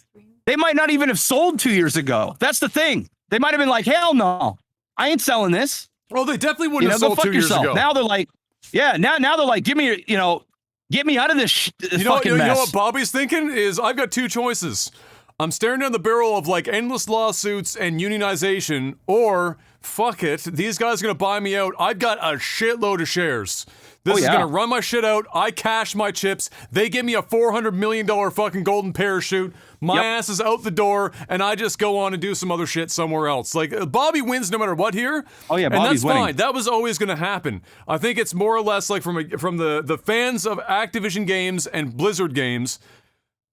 They might not even have sold 2 years ago. That's the thing. They might have been like, hell no, I ain't selling this. Well, they definitely wouldn't have sold 2 years ago. Now they're like, yeah, now they're like, get me out of this fucking mess. You know what Bobby's thinking is, I've got two choices. I'm staring down the barrel of like endless lawsuits and unionization, or fuck it, these guys are gonna buy me out. I've got a shitload of shares. This is gonna run my shit out. I cash my chips. They give me a $400 million fucking golden parachute. My ass is out the door, and I just go on and do some other shit somewhere else. Like, Bobby wins no matter what here. Oh yeah, and Bobby's that's winning. fine. That was always gonna happen. I think it's more or less like from the fans of Activision games and Blizzard games.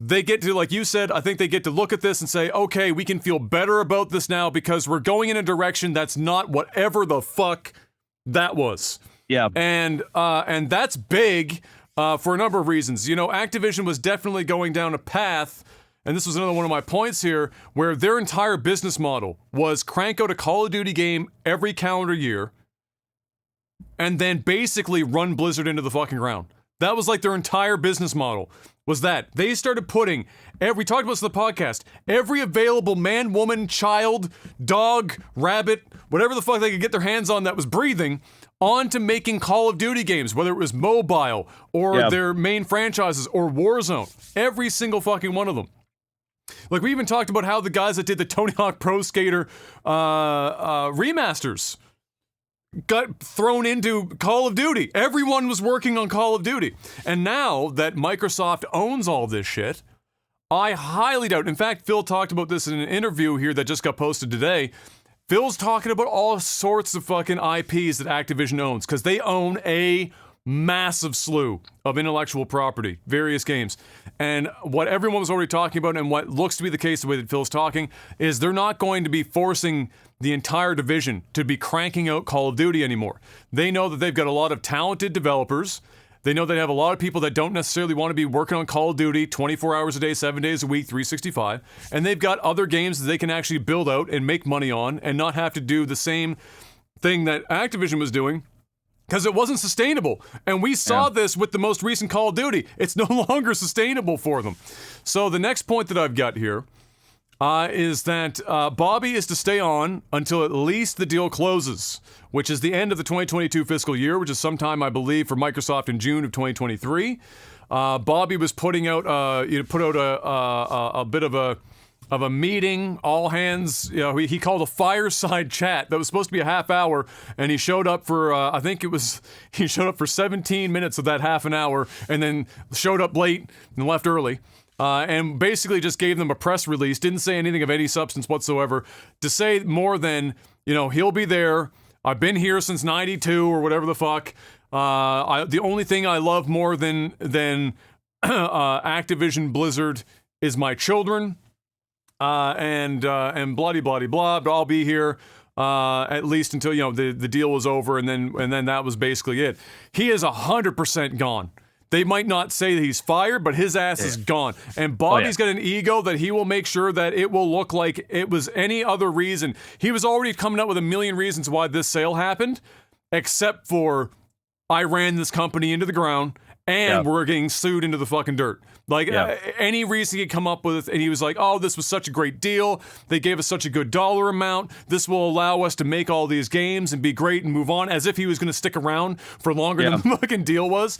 They get to, like you said, I think they get to look at this and say, okay, we can feel better about this now because we're going in a direction that's not whatever the fuck that was. Yeah. And that's big for a number of reasons. Activision was definitely going down a path, and this was another one of my points here, where their entire business model was crank out a Call of Duty game every calendar year and then basically run Blizzard into the fucking ground. That was like their entire business model, was that. They started putting, we talked about this in the podcast, every available man, woman, child, dog, rabbit, whatever the fuck they could get their hands on that was breathing, onto making Call of Duty games, whether it was mobile or their main franchises or Warzone. Every single fucking one of them. Like, we even talked about how the guys that did the Tony Hawk Pro Skater remasters got thrown into Call of Duty. Everyone was working on Call of Duty. And now that Microsoft owns all this shit, I highly doubt, in fact, Phil talked about this in an interview here that just got posted today. Phil's talking about all sorts of fucking IPs that Activision owns, because they own a massive slew of intellectual property, various games. And what everyone was already talking about, and what looks to be the case the way that Phil's talking, is they're not going to be forcing the entire division to be cranking out Call of Duty anymore. They know that they've got a lot of talented developers. They know they have a lot of people that don't necessarily want to be working on Call of Duty 24 hours a day, 7 days a week, 365. And they've got other games that they can actually build out and make money on and not have to do the same thing that Activision was doing, because it wasn't sustainable. And we saw this with the most recent Call of Duty. It's no longer sustainable for them. So the next point that I've got here is that Bobby is to stay on until at least the deal closes, which is the end of the 2022 fiscal year, which is sometime, I believe, for Microsoft in June of 2023. Bobby was putting out, put out a bit of a meeting, all hands. He called a fireside chat that was supposed to be a half hour, and he showed up for he showed up for 17 minutes of that half an hour, and then showed up late and left early. And basically just gave them a press release, didn't say anything of any substance whatsoever, to say more than, he'll be there. I've been here since 92 or whatever the fuck. The only thing I love more than Activision Blizzard is my children. And bloody blah, but I'll be here at least until, the deal was over, and then that was basically it. He is 100% gone. They might not say that he's fired, but his ass is gone. And Bobby's got an ego that he will make sure that it will look like it was any other reason. He was already coming up with a million reasons why this sale happened, except for I ran this company into the ground and we're getting sued into the fucking dirt. Like, any reason he could come up with, and he was like, oh, this was such a great deal. They gave us such a good dollar amount. This will allow us to make all these games and be great and move on, as if he was going to stick around for longer than the fucking deal was.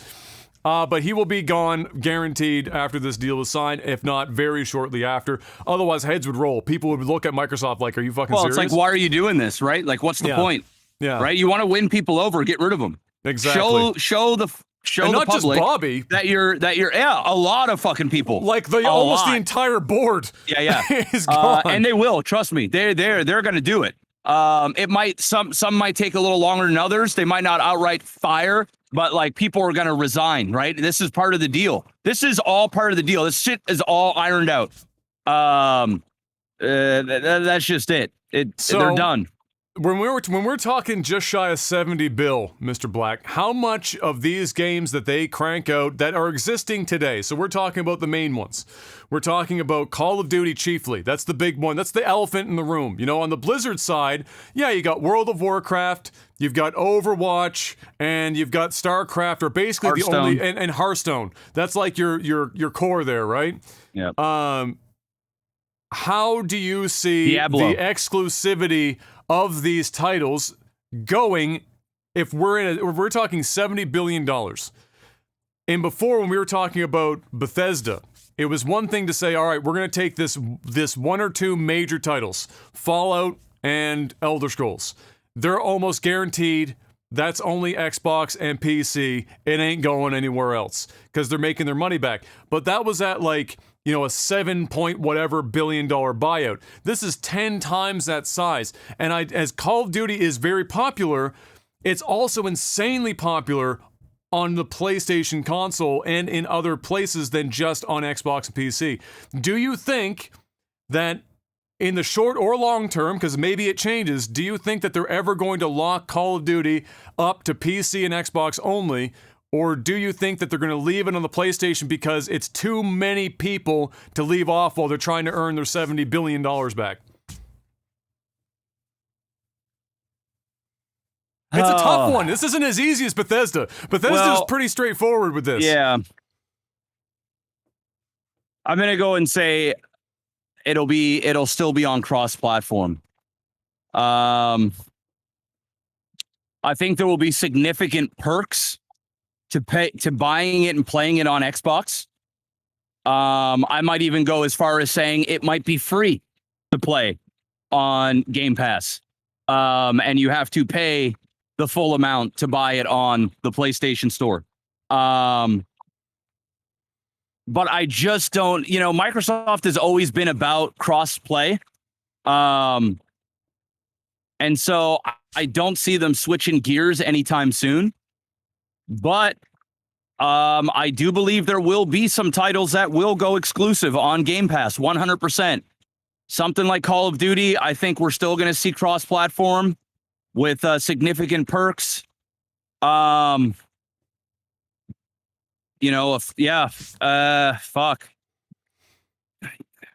But he will be gone, guaranteed, after this deal is signed, if not very shortly after. Otherwise, heads would roll. People would look at Microsoft like, are you fucking serious? Well, it's like, why are you doing this, right? Like, what's the point? Yeah. Right? You want to win people over, get rid of them. Exactly. Show the not public just Bobby. that you're a lot of fucking people. Like, almost the entire board is gone. And they will, trust me. They're going to do it. It might, some might take a little longer than others. They might not outright fire but like people are going to resign, right? This is part of the deal. This is all part of the deal. This shit is all ironed out. That's just it. They're done. When we're talking just shy of 70 bill, Mr. Black, how much of these games that they crank out that are existing today? So we're talking about the main ones. We're talking about Call of Duty chiefly. That's the big one. That's the elephant in the room. You know, on the Blizzard side, yeah, you got World of Warcraft, you've got Overwatch, and you've got StarCraft, or basically Hearthstone. the only and Hearthstone. That's like your core there, right? Yeah. How do you see Diablo. the exclusivity of these titles going if we're talking $70 billion? And before, when we were talking about Bethesda, it was one thing to say, all right, we're going to take this one or two major titles, Fallout and Elder Scrolls. They're almost guaranteed that's only Xbox and PC. It ain't going anywhere else because they're making their money back. But that was at like, you know, a 7 point whatever billion dollar buyout. This is 10 times that size. And as Call of Duty is very popular, it's also insanely popular on the PlayStation console and in other places than just on Xbox and PC. Do you think that in the short or long term, because maybe it changes, do you think that they're ever going to lock Call of Duty up to PC and Xbox only? Or do you think that they're going to leave it on the PlayStation because it's too many people to leave off while they're trying to earn their $70 billion back? It's a tough one. This isn't as easy as Bethesda. Bethesda is pretty straightforward with this. Yeah. I'm going to go and say it'll still be on cross-platform. I think there will be significant perks to buying it and playing it on Xbox. I might even go as far as saying it might be free to play on Game Pass. And you have to pay the full amount to buy it on the PlayStation Store. But I just don't, Microsoft has always been about cross-play. And so I don't see them switching gears anytime soon. But I do believe there will be some titles that will go exclusive on Game Pass, 100%. Something like Call of Duty, I think we're still going to see cross-platform with significant perks. Fuck.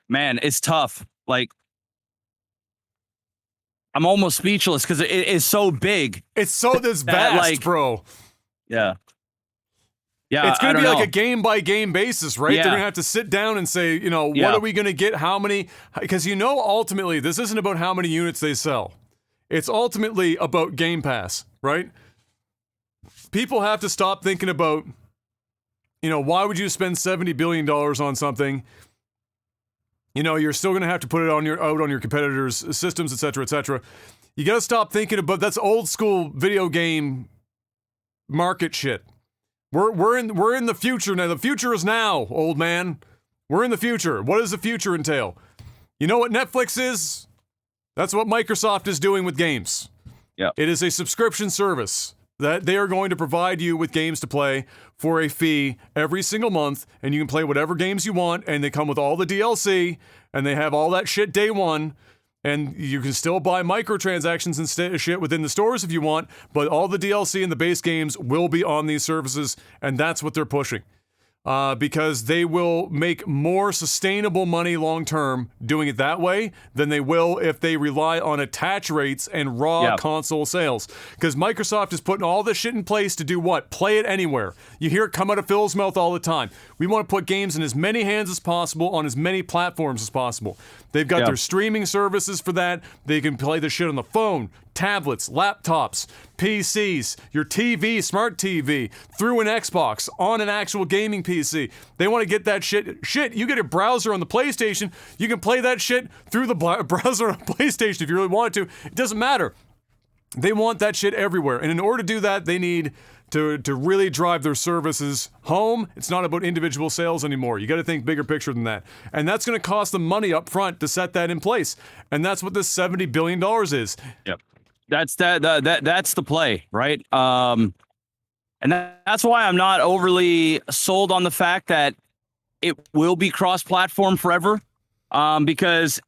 Man, it's tough. Like, I'm almost speechless because it is so big. It's so this vast, bro. Yeah. Yeah. It's going to be like a game-by-game basis, right? Yeah. They're going to have to sit down and say, what are we going to get? How many? Because ultimately, this isn't about how many units they sell. It's ultimately about Game Pass, right? People have to stop thinking about, why would you spend $70 billion on something? You're still going to have to put it out on your competitors' systems, et cetera, et cetera. You got to stop thinking about that's old school video game market shit. We're in the future now. The future is now, old man. We're in the future. What does the future entail? You know what Netflix is? That's what Microsoft is doing with games. Yeah. It is a subscription service that they are going to provide you with games to play for a fee every single month, and you can play whatever games you want, and they come with all the DLC, and they have all that shit day one, and you can still buy microtransactions and shit within the stores if you want, but all the DLC and the base games will be on these services, and that's what they're pushing. Because they will make more sustainable money long term doing it that way than they will if they rely on attach rates and raw console sales. Because Microsoft is putting all this shit in place to do what? Play it anywhere. You hear it come out of Phil's mouth all the time. We want to put games in as many hands as possible on as many platforms as possible. They've got their streaming services for that. They can play the shit on the phone, tablets, laptops, PCs, your TV, smart TV, through an Xbox, on an actual gaming PC. They want to get that shit. You get a browser on the PlayStation, you can play that shit through the browser on PlayStation if you really want to. It doesn't matter. They want that shit everywhere. And in order to do that, they need to really drive their services home. It's not about individual sales anymore. You got to think bigger picture than that. And that's going to cost them money up front to set that in place. And that's what this $70 billion is. Yep. That's the play, right? And that's why I'm not overly sold on the fact that it will be cross-platform forever, because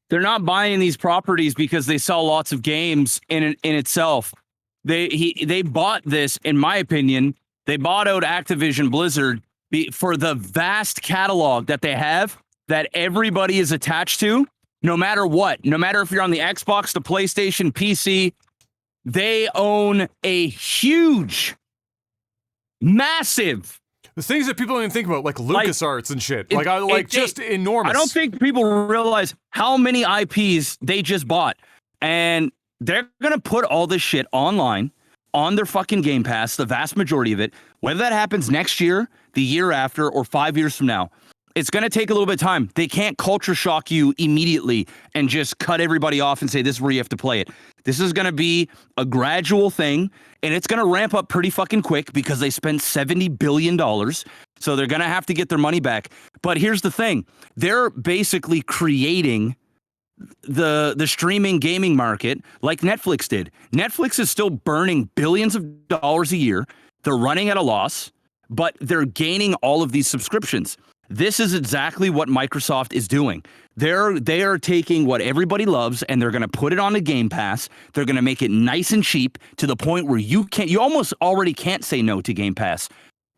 they're not buying these properties because they sell lots of games in itself. They bought this, in my opinion, they bought out Activision Blizzard for the vast catalog that they have that everybody is attached to, no matter what. No matter if you're on the Xbox, the PlayStation, PC, they own a huge, massive. The things that people don't even think about, like LucasArts and shit. Just enormous. I don't think people realize how many IPs they just bought. And they're going to put all this shit online on their fucking Game Pass, the vast majority of it. Whether that happens next year, the year after, or 5 years from now, it's going to take a little bit of time. They can't culture shock you immediately and just cut everybody off and say, this is where you have to play it. This is going to be a gradual thing, and it's going to ramp up pretty fucking quick because they spent $70 billion. So they're going to have to get their money back. But here's the thing. They're basically creating the streaming gaming market like Netflix did. Netflix is still burning billions of dollars a year. They're running at a loss, but they're gaining all of these subscriptions. This is exactly what Microsoft is doing. They are taking what everybody loves and they're going to put it on the Game Pass. They're going to make it nice and cheap to the point where you almost already can't say no to Game Pass.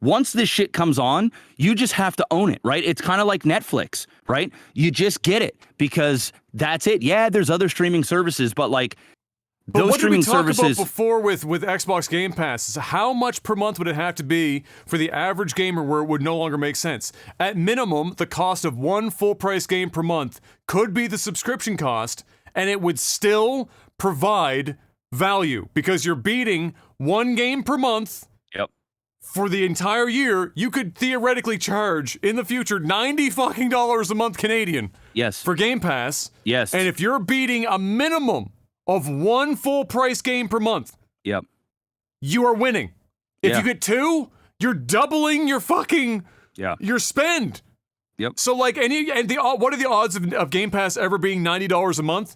Once this shit comes on, you just have to own it, right? It's kind of like Netflix, right? You just get it because that's it. Yeah, there's other streaming services, but like those streaming services. What did we talk about before with Xbox Game Pass? Is how much per month would it have to be for the average gamer where it would no longer make sense? At minimum, the cost of one full price game per month could be the subscription cost, and it would still provide value because you're beating one game per month. Yep. For the entire year, you could theoretically charge in the future $90 fucking a month Canadian. Yes. For Game Pass. Yes. And if you're beating a minimum of one full price game per month, yep, you are winning. If you get two, you're doubling your fucking your spend. Yep. So like what are the odds of Game Pass ever being $90 a month?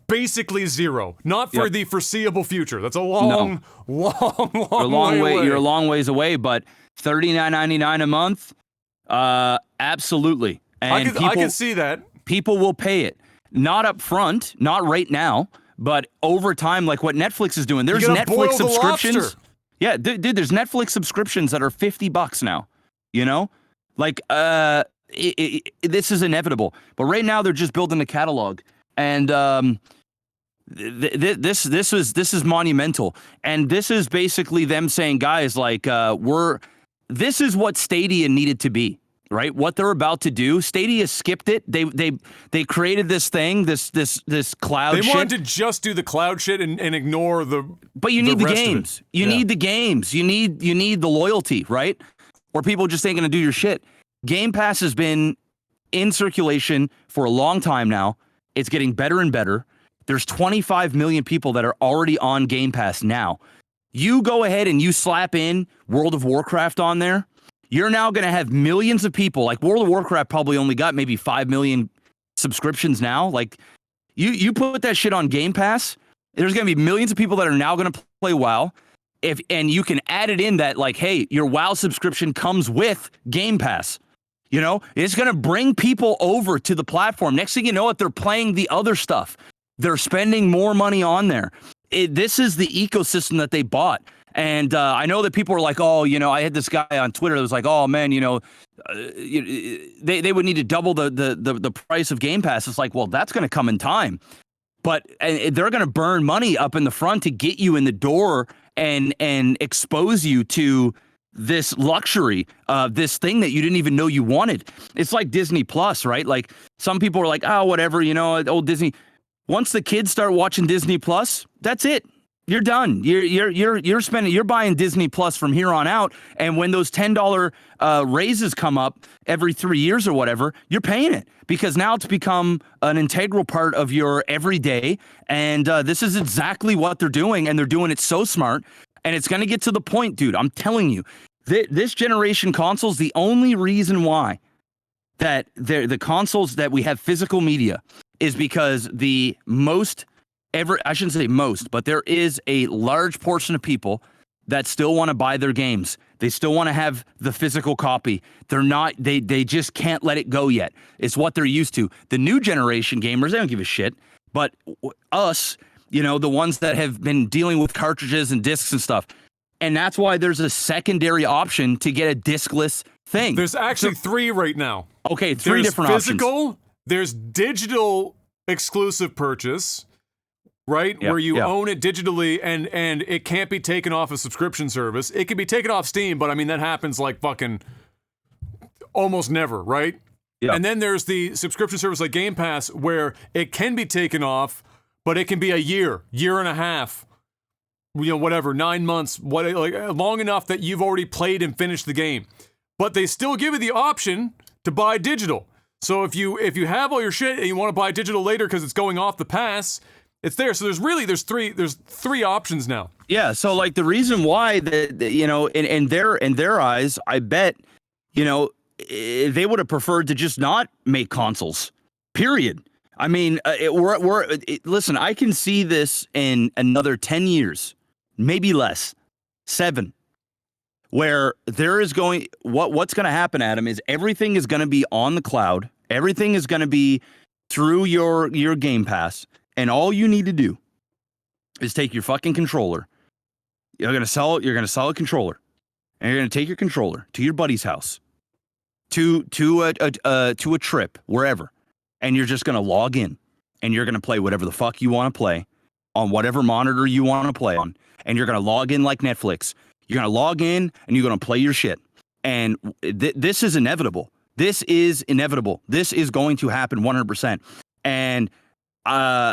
Basically zero. Not for the foreseeable future. That's a long way away. You're a long ways away, but $39.99 a month, absolutely. And I can see that. People will pay it. Not up front, not right now, but over time, like what Netflix is doing. There's Netflix subscriptions. Yeah, dude, there's Netflix subscriptions that are $50 now. You know? Like, this is inevitable. But right now, they're just building a catalog. And this is monumental, and this is basically them saying, guys, like this is what Stadia needed to be, right? What they're about to do. Stadia skipped it. They created this thing, this cloud. They wanted to just do the cloud shit and ignore the. But you need the games. You need the games. You need the loyalty, right? Or people just ain't gonna do your shit. Game Pass has been in circulation for a long time now. It's getting better and better. There's 25 million people that are already on Game Pass now. You go ahead and you slap in World of Warcraft on there. You're now going to have millions of people. Like World of Warcraft probably only got maybe 5 million subscriptions now. Like you put that shit on Game Pass, there's going to be millions of people that are now going to play WoW. And you can add it in that like, hey, your WoW subscription comes with Game Pass. You know, it's going to bring people over to the platform. Next thing you know, they're playing the other stuff. They're spending more money on there. This is the ecosystem that they bought. And I know that people are like, oh, you know, I had this guy on Twitter that was like, oh, man, you know, they would need to double the price of Game Pass. It's like, well, that's going to come in time. But they're going to burn money up in the front to get you in the door and expose you to this luxury, this thing that you didn't even know you wanted. It's like Disney Plus, right? Like some people are like, oh, whatever, you know, old Disney. Once the kids start watching Disney Plus, that's it. You're done. You're buying Disney Plus from here on out. And when those $10 raises come up every 3 years or whatever, you're paying it because now it's become an integral part of your everyday. And this is exactly what they're doing. And they're doing it so smart. And it's going to get to the point, dude, I'm telling you, this generation consoles, the only reason why that the consoles that we have physical media is because I shouldn't say most, but there is a large portion of people that still want to buy their games. They still want to have the physical copy. They just can't let it go yet. It's what they're used to. The new generation gamers, they don't give a shit. But us, the ones that have been dealing with cartridges and discs and stuff. And that's why there's a secondary option to get a discless thing. There's actually three right now. Okay, three different physical, options. There's digital exclusive purchase, right? Yep, where you yep. own it digitally and it can't be taken off a subscription service. It can be taken off Steam, but I mean, that happens like fucking almost never, right? Yep. And then there's the subscription service like Game Pass where it can be taken off, but it can be a year and a half, whatever, 9 months, long enough that you've already played and finished the game. But they still give you the option to buy digital. So if you have all your shit and you want to buy digital later because it's going off the pass, it's there. So there's three options now. Yeah. So like the reason why in their eyes, I bet, they would have preferred to just not make consoles. Period. I mean, listen. I can see this in another 10 years, maybe less, 7. Where there is what's going to happen, Adam, is everything is going to be on the cloud. Everything is going to be through your Game Pass. And all you need to do is take your fucking controller. You're going to sell a controller. And you're going to take your controller to your buddy's house, to a trip, wherever. And you're just going to log in. And you're going to play whatever the fuck you want to play on whatever monitor you want to play on. And you're going to log in like Netflix. You're going to log in and you're going to play your shit. And this is inevitable. This is inevitable. This is going to happen 100%. And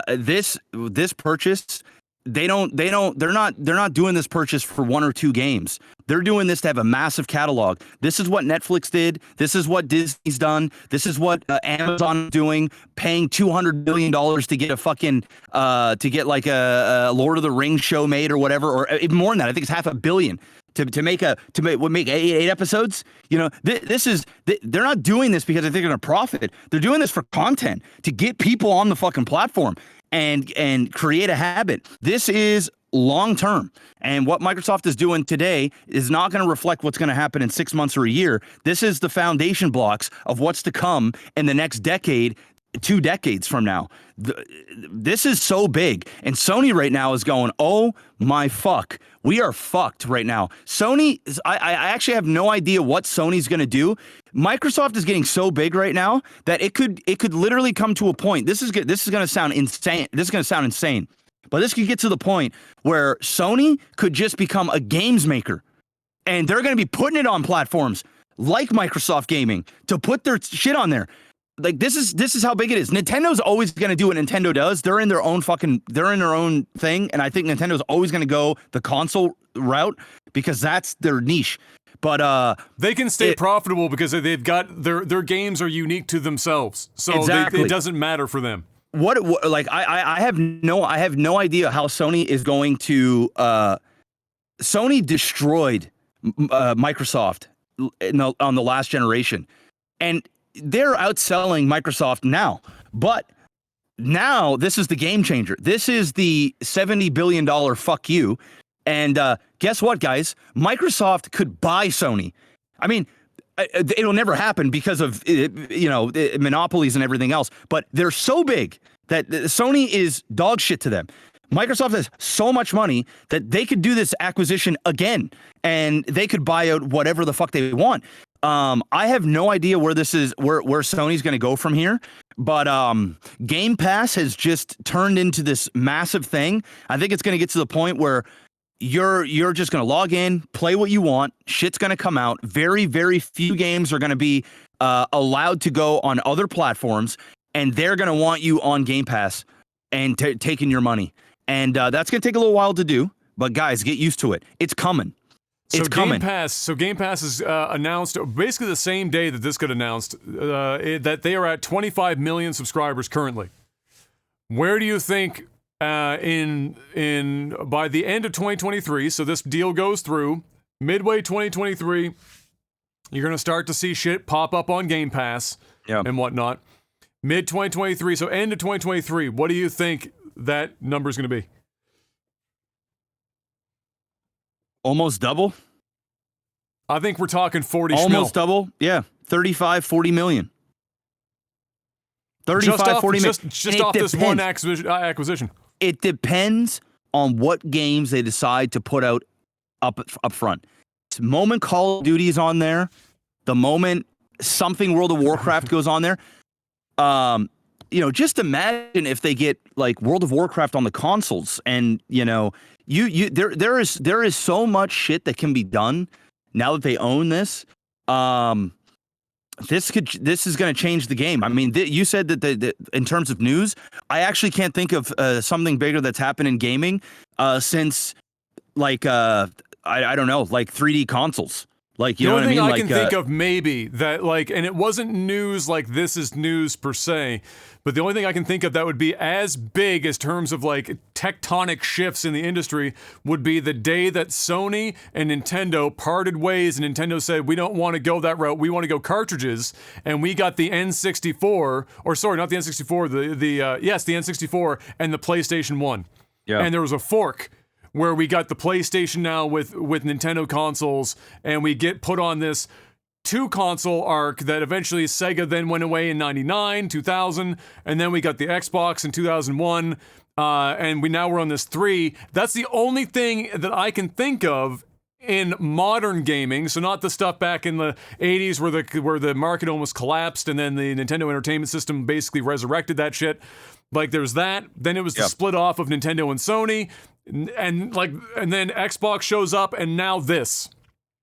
this purchase, they're not doing this purchase for 1 or 2 games. They're doing this to have a massive catalog. This is what Netflix did. This is what Disney's done. This is what Amazon is doing, paying $200 billion to get a fucking to get like a Lord of the Rings show made or whatever, or even more than that. I think it's $500 million to make 8 episodes. They're not doing this because they're going to profit. They're doing this for content, to get people on the fucking platform and create a habit. This is long term. And what Microsoft is doing today is not going to reflect what's going to happen in 6 months or a year. This is the foundation blocks of what's to come in the next decade, 2 decades from now. This is so big. And Sony right now is going, oh my fuck. We are fucked right now. Sony, I actually have no idea what Sony's going to do. Microsoft is getting so big right now that it could literally come to a point. This is going to sound insane. But this could get to the point where Sony could just become a games maker. And they're going to be putting it on platforms like Microsoft Gaming to put their shit on there. Like this is how big it is. Nintendo's always going to do what Nintendo does. They're in their own thing, and I think Nintendo's always going to go the console route because that's their niche. But they can stay profitable because they've got their games are unique to themselves. So exactly. It doesn't matter for them. I have no idea how Sony is going to Sony destroyed Microsoft on the last generation, and they're outselling Microsoft now. But now this is the game changer. This is the $70 billion fuck you. And guess what, guys? Microsoft could buy Sony. I mean, it'll never happen because of monopolies and everything else. But they're so big that Sony is dog shit to them. Microsoft has so much money that they could do this acquisition again, and they could buy out whatever the fuck they want. I have no idea where Sony's going to go from here, but Game Pass has just turned into this massive thing. I think it's going to get to the point where you're just going to log in, play what you want. Shit's going to come out. Very, very few games are going to be allowed to go on other platforms, and they're going to want you on Game Pass and taking your money. And that's going to take a little while to do, but guys, get used to it. It's coming. It's coming. Game Pass is announced basically the same day that this got announced that they are at 25 million subscribers currently. Where do you think by the end of 2023, so this deal goes through midway 2023, you're going to start to see shit pop up on Game Pass and whatnot. Mid 2023, so end of 2023, what do you think that number is going to be? Almost double. I think we're talking 40 Almost schmil. double. Yeah. 35, 40 million. 35, 40 million. Just off this one acquisition. It depends on what games they decide to put out up front. The moment Call of Duty is on there, the moment something World of Warcraft goes on there, just imagine if they get like World of Warcraft on the consoles, and there is so much shit that can be done now that they own this. This is going to change the game. I mean, you said that in terms of news, I actually can't think of something bigger that's happened in gaming since like I don't know, like 3D consoles. Like, you know what I mean? The only thing I can think of maybe that and it wasn't news like this is news per se, but the only thing I can think of that would be as big as terms of like tectonic shifts in the industry would be the day that Sony and Nintendo parted ways, and Nintendo said, we don't want to go that route, we want to go cartridges, and we got the N64, or sorry, not the N64, the N64 and the PlayStation 1. Yeah. And there was a fork where we got the PlayStation now with Nintendo consoles, and we get put on this 2-console arc that eventually Sega then went away in 99, 2000, and then we got the Xbox in 2001, and we're on this 3. That's the only thing that I can think of in modern gaming, so not the stuff back in the 80s where the market almost collapsed, and then the Nintendo Entertainment System basically resurrected that shit. Like, there's that. Then it was the split off of Nintendo and Sony, and then Xbox shows up, and now this.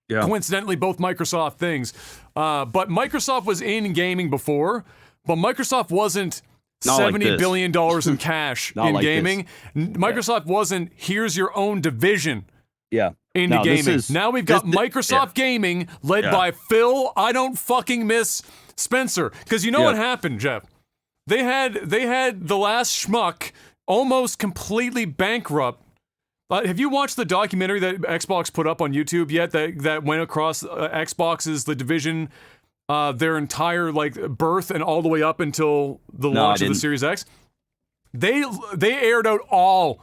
Yeah. Coincidentally, both Microsoft things. But Microsoft was in gaming before, but Microsoft wasn't $70 billion in cash in like gaming. Microsoft wasn't, here's your own division into gaming. Now we've got Microsoft Gaming led by Phil, I don't fucking miss Spencer. Because you know what happened, Jeff? They had the last schmuck almost completely bankrupt. Have you watched the documentary that Xbox put up on YouTube yet? That went across Xbox's the division, their entire birth and all the way up until the launch of the Series X. They aired out all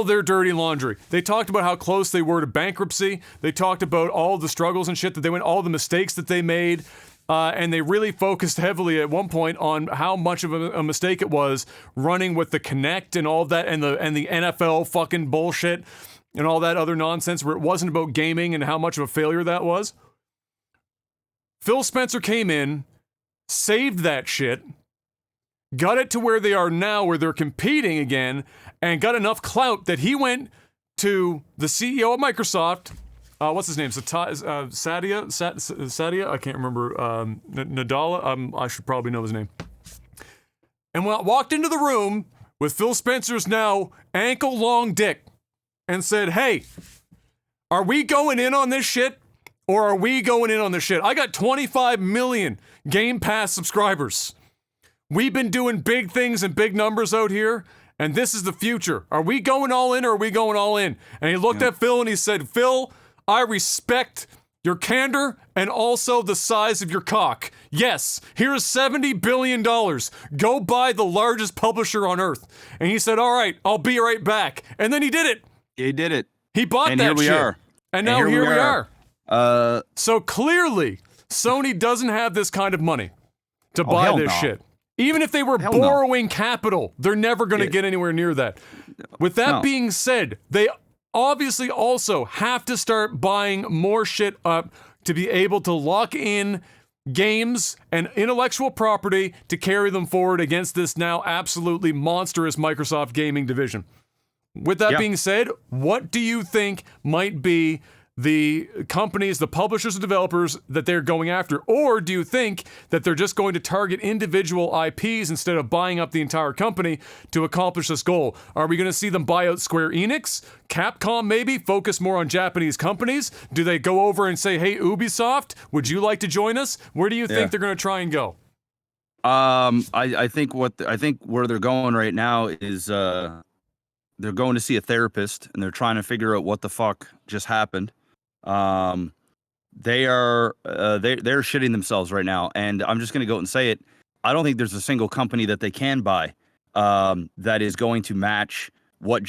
their dirty laundry. They talked about how close they were to bankruptcy. They talked about all the struggles and shit that they went, all the mistakes that they made. And they really focused heavily at one point on how much of a mistake it was running with the Kinect and all of that, and the NFL fucking bullshit and all that other nonsense where it wasn't about gaming and how much of a failure that was. Phil Spencer came in, saved that shit, got it to where they are now, where they're competing again, and got enough clout that he went to the CEO of Microsoft. What's his name? Satya? I can't remember. Nadella? I should probably know his name. And walked into the room with Phil Spencer's now ankle-long dick and said, hey, are we going in on this shit? Or are we going in on this shit? I got 25 million Game Pass subscribers. We've been doing big things and big numbers out here, and this is the future. Are we going all in, or are we going all in? And he looked at Phil and he said, Phil, I respect your candor and also the size of your cock. Yes, here's $70 billion. Go buy the largest publisher on earth. And he said, all right, I'll be right back. And then he did it. He did it. He bought that shit. And here we are. And now here we are. So clearly, Sony doesn't have this kind of money to buy this shit. Even if they were borrowing capital, they're never going to get anywhere near that. With that being said, they obviously also have to start buying more shit up to be able to lock in games and intellectual property to carry them forward against this now absolutely monstrous Microsoft gaming division. With that being said, what do you think might be the companies, the publishers and developers that they're going after? Or do you think that they're just going to target individual IPs instead of buying up the entire company to accomplish this goal? Are we going to see them buy out Square Enix? Capcom maybe? Focus more on Japanese companies? Do they go over and say, hey, Ubisoft, would you like to join us? Where do you think they're going to try and go? I think where they're going right now is they're going to see a therapist, and they're trying to figure out what the fuck just happened. They're shitting themselves right now, and I'm just going to go out and say it. I don't think there's a single company that they can buy that is going to match Well,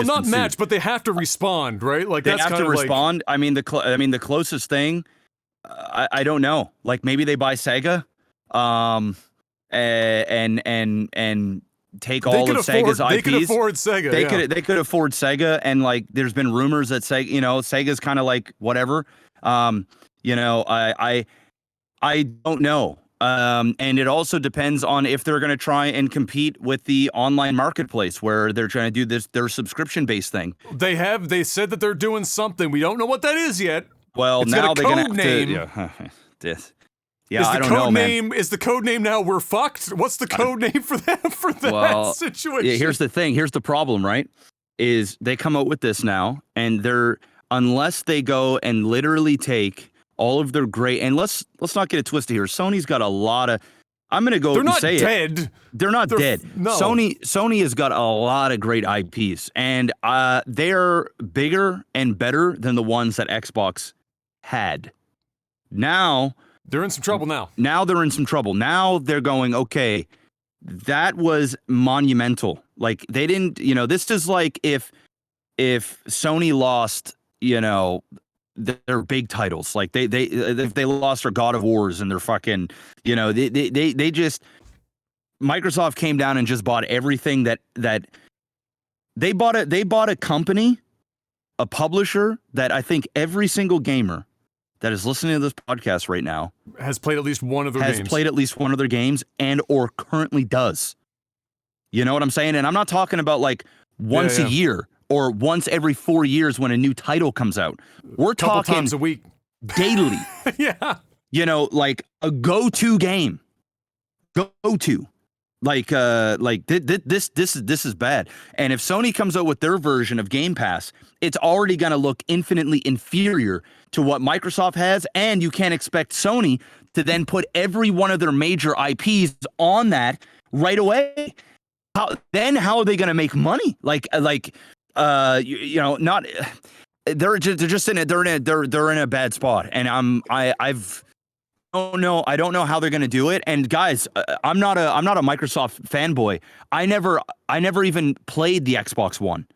not ensued. match, but they have to respond, right? Like They that's have kind to of respond. I mean, the closest thing, I don't know. Like maybe they buy Sega, and take all of Sega's IPs. They could afford Sega. They could afford Sega, and like there's been rumors that Sega's kind of like whatever. I don't know. And it also depends on if they're going to try and compete with the online marketplace where they're trying to do their subscription-based thing. They said that they're doing something. We don't know what that is yet. Well, now they're going to I don't know, man. Is the code name now we're fucked? What's the code name for that situation? Yeah, here's the thing. Here's the problem, right? Is they come out with this now, and unless they go and literally take all of their great, and let's not get it twisted here. Sony's got a lot of. I'm gonna go. They're not say dead. It. They're not dead. No. Sony has got a lot of great IPs, and they're bigger and better than the ones that Xbox had. Now they're in some trouble. Now they're in some trouble. Now they're going, okay, that was monumental. Like they didn't. This is like if Sony lost. Their big titles, like if they lost their God of Wars and their fucking, they just Microsoft came down and just bought everything that they bought a company, a publisher that I think every single gamer that is listening to this podcast right now has played at least one of their games and or currently does. You know what I'm saying? And I'm not talking about like once a year. Or once every 4 years when a new title comes out. We're talking times a week. Daily. Yeah. Like a go-to game. Go-to. This is bad. And if Sony comes out with their version of Game Pass, it's already going to look infinitely inferior to what Microsoft has, and you can't expect Sony to then put every one of their major IPs on that right away. How are they going to make money? Not they're just in a bad spot, and I don't know how they're gonna do it. And guys, I'm not a Microsoft fanboy. I never even played the Xbox One.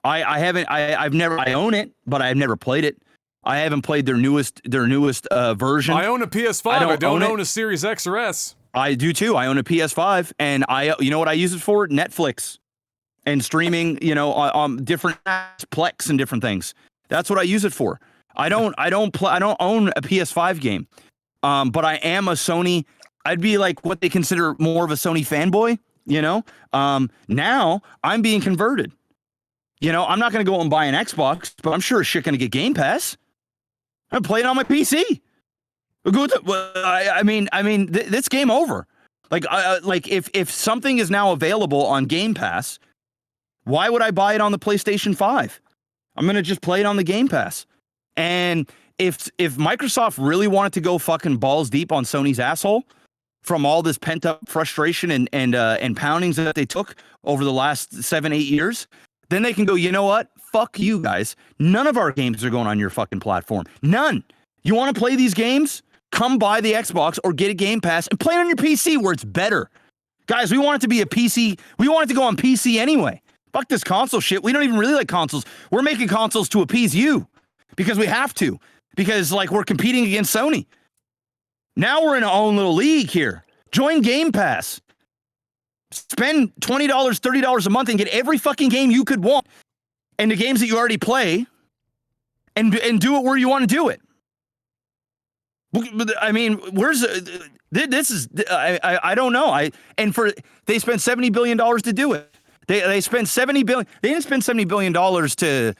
I own it, but I've never played it. I haven't played their newest version. I own a PS5. I don't own a Series X or S. I do too. I own a PS5, and you know what I use it for? Netflix. And streaming, on different apps, Plex and different things. That's what I use it for. I don't own a PS5 game, but I am a Sony. I'd be like what they consider more of a Sony fanboy. Now I'm being converted. I'm not going to go and buy an Xbox, but I'm sure as shit going to get Game Pass. I'm playing on my PC. This game over. Like if something is now available on Game Pass. Why would I buy it on the PlayStation 5? I'm going to just play it on the Game Pass. And if Microsoft really wanted to go fucking balls deep on Sony's asshole from all this pent-up frustration and poundings that they took over the last 7-8 years, then they can go, you know what? Fuck you guys. None of our games are going on your fucking platform. None. You want to play these games? Come buy the Xbox or get a Game Pass and play it on your PC where it's better. Guys, we want it to be a PC. We want it to go on PC anyway. Fuck this console shit. We don't even really like consoles. We're making consoles to appease you because we have to. Because, we're competing against Sony. Now we're in our own little league here. Join Game Pass. Spend $20, $30 a month and get every fucking game you could want. And the games that you already play. And do it where you want to do it. I mean, this is... I don't know. They spent $70 billion to do it. They spent $70 billion. They didn't spend $70 billion to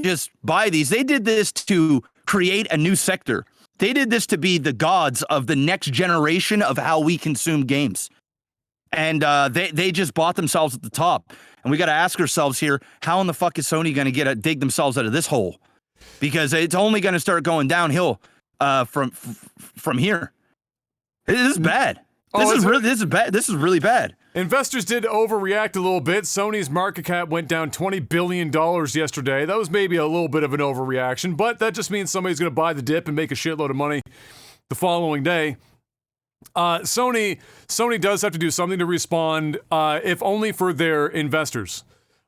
just buy these. They did this to create a new sector. They did this to be the gods of the next generation of how we consume games. And they just bought themselves at the top. And we got to ask ourselves here, how in the fuck is Sony going to dig themselves out of this hole? Because it's only going to start going downhill from here. This is bad. This is really bad. Investors did overreact a little bit. Sony's market cap went down $20 billion yesterday. That was maybe a little bit of an overreaction, but that just means somebody's going to buy the dip and make a shitload of money the following day. Sony does have to do something to respond, if only for their investors.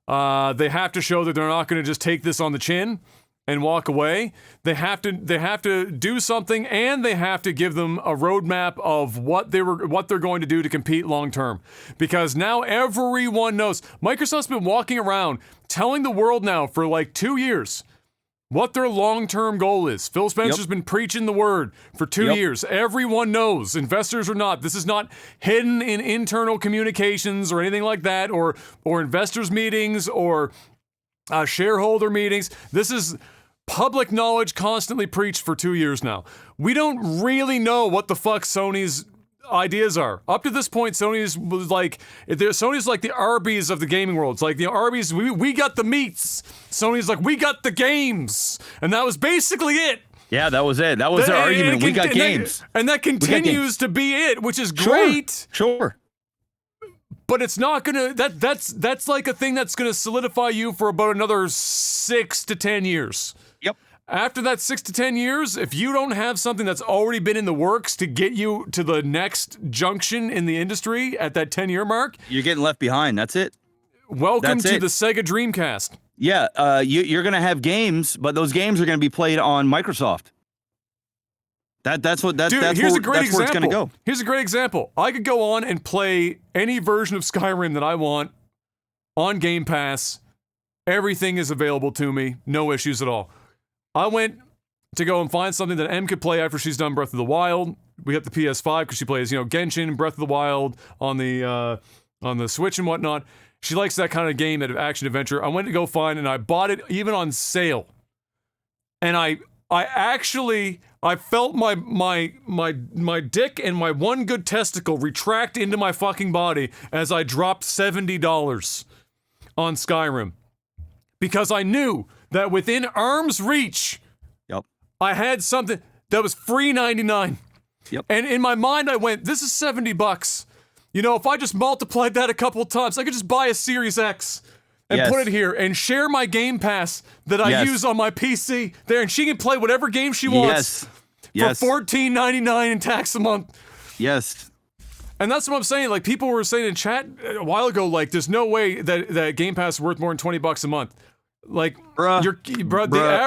They have to show that they're not going to just take this on the chin and walk away. They have to do something, and they have to give them a roadmap of what they're going to do to compete long term. Because now everyone knows. Microsoft's been walking around telling the world now for like 2 years what their long-term goal is. Phil Spencer's been preaching the word for 2 years. Everyone knows, investors or not. This is not hidden in internal communications or anything like that, or investors meetings or shareholder meetings. This is public knowledge constantly preached for 2 years now. We don't really know what the fuck Sony's ideas are. Up to this point, Sony's like the Arby's of the gaming world. It's like the Arby's, we got the meats. Sony's like, we got the games. And that was basically it. Yeah, that was it. That was their argument. We got games. And that continues to be it, which is great. Sure. But it's not gonna, that's like a thing that's gonna solidify you for about another 6 to 10 years. Yep. After that 6 to 10 years, if you don't have something that's already been in the works to get you to the next junction in the industry at that 10-year mark, you're getting left behind. That's it. Welcome to the Sega Dreamcast. Yeah, you're going to have games, but those games are going to be played on Microsoft. That's where it's going to go. Here's a great example. I could go on and play any version of Skyrim that I want on Game Pass. Everything is available to me. No issues at all. I went to go and find something that Em could play after she's done Breath of the Wild. We got the PS5 because she plays, Genshin, Breath of the Wild on the Switch and whatnot. She likes that kind of game, action adventure. I went to go find, and I bought it even on sale. And I felt my dick and my one good testicle retract into my fucking body as I dropped $70 on Skyrim. Because I knew that within arm's reach, I had something that was free 99. Yep. And in my mind, I went, this is $70. If I just multiplied that a couple of times, I could just buy a Series X and put it here and share my Game Pass that I use on my PC there, and she can play whatever game she wants for $14.99 in tax a month. Yes. And that's what I'm saying. Like, people were saying in chat a while ago, like, there's no way that Game Pass is worth more than $20 a month. Like, the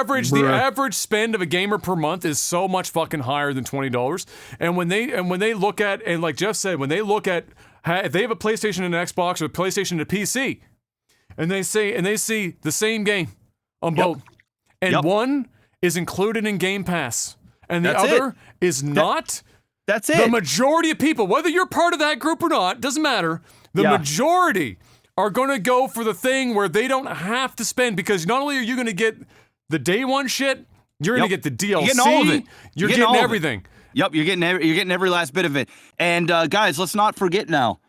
average spend of a gamer per month is so much fucking higher than $20. And when they look at, and like Jeff said, when they look at, if they have a PlayStation and an Xbox or a PlayStation and a PC, and they see the same game on both, and one is included in Game Pass, and the other is not. That's it. The majority of people, whether you're part of that group or not, doesn't matter. The majority are going to go for the thing where they don't have to spend, because not only are you going to get the day one shit, you're going to get the DLC. You're getting all of it. You're getting everything. Yep, you're getting every last bit of it. And guys, let's not forget now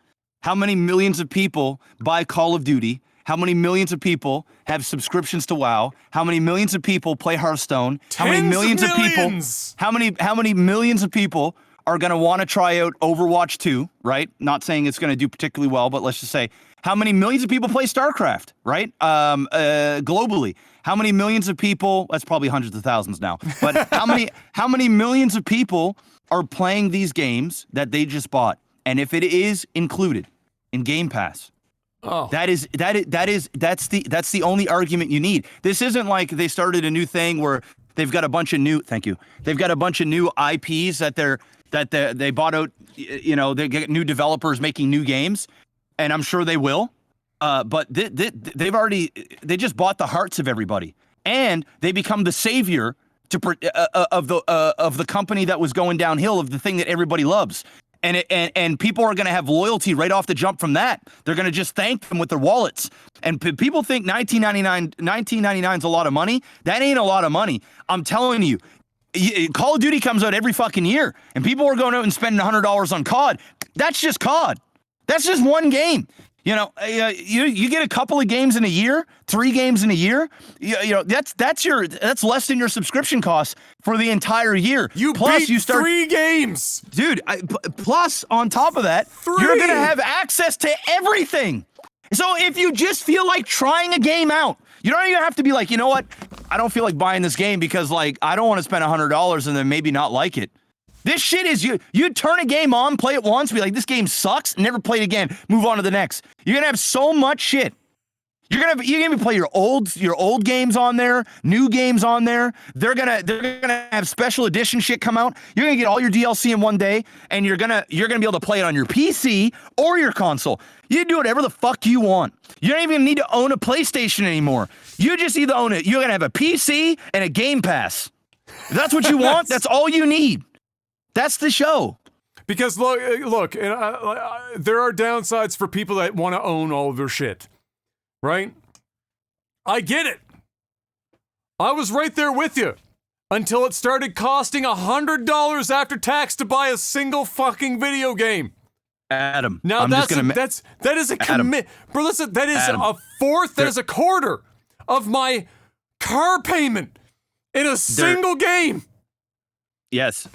how many millions of people buy Call of Duty, how many millions of people have subscriptions to WoW, how many millions of people play Hearthstone, how many millions of people, how many millions of people are going to want to try out Overwatch 2, right? Not saying it's going to do particularly well, but let's just say how many millions of people play StarCraft, right? Globally, how many millions of people? That's probably hundreds of thousands now. But how many millions of people are playing these games that they just bought? And if it is included in Game Pass, that's the only argument you need. This isn't like they started a new thing where they've got a bunch of new. Thank you. They've got a bunch of new IPs that they bought out. They get new developers making new games. And I'm sure they will, but they just bought the hearts of everybody, and they become the savior of the company that was going downhill, of the thing that everybody loves, and people are going to have loyalty right off the jump from that. They're going to just thank them with their wallets. And people think $19.99 is a lot of money. That ain't a lot of money. I'm telling you. Call of Duty comes out every fucking year, and people are going out and spending $100 on COD. That's just COD. That's just one game. You get a couple of games in a year, 3 games in a year. That's less than your subscription costs for the entire year. You start 3 games, dude. Plus, on top of that, you're gonna have access to everything. So if you just feel like trying a game out, you don't even have to be like, you know what? I don't feel like buying this game because I don't want to spend $100 and then maybe not like it. This shit is you turn a game on, play it once, be like, this game sucks, never play it again, move on to the next. You're gonna have so much shit. You're gonna play your old games on there, new games on there. They're gonna have special edition shit come out. You're gonna get all your DLC in one day, and you're gonna be able to play it on your PC or your console. You can do whatever the fuck you want. You don't even need to own a PlayStation anymore. You just need to own it. You're gonna have a PC and a Game Pass. If that's what you want, that's all you need. That's the show. Because look, and there are downsides for people that want to own all of their shit. Right? I get it. I was right there with you until it started costing $100 after tax to buy a single fucking video game. Adam, now that is a commit, bro. Listen, that is a fourth, that is a quarter of my car payment in a single game. Yes.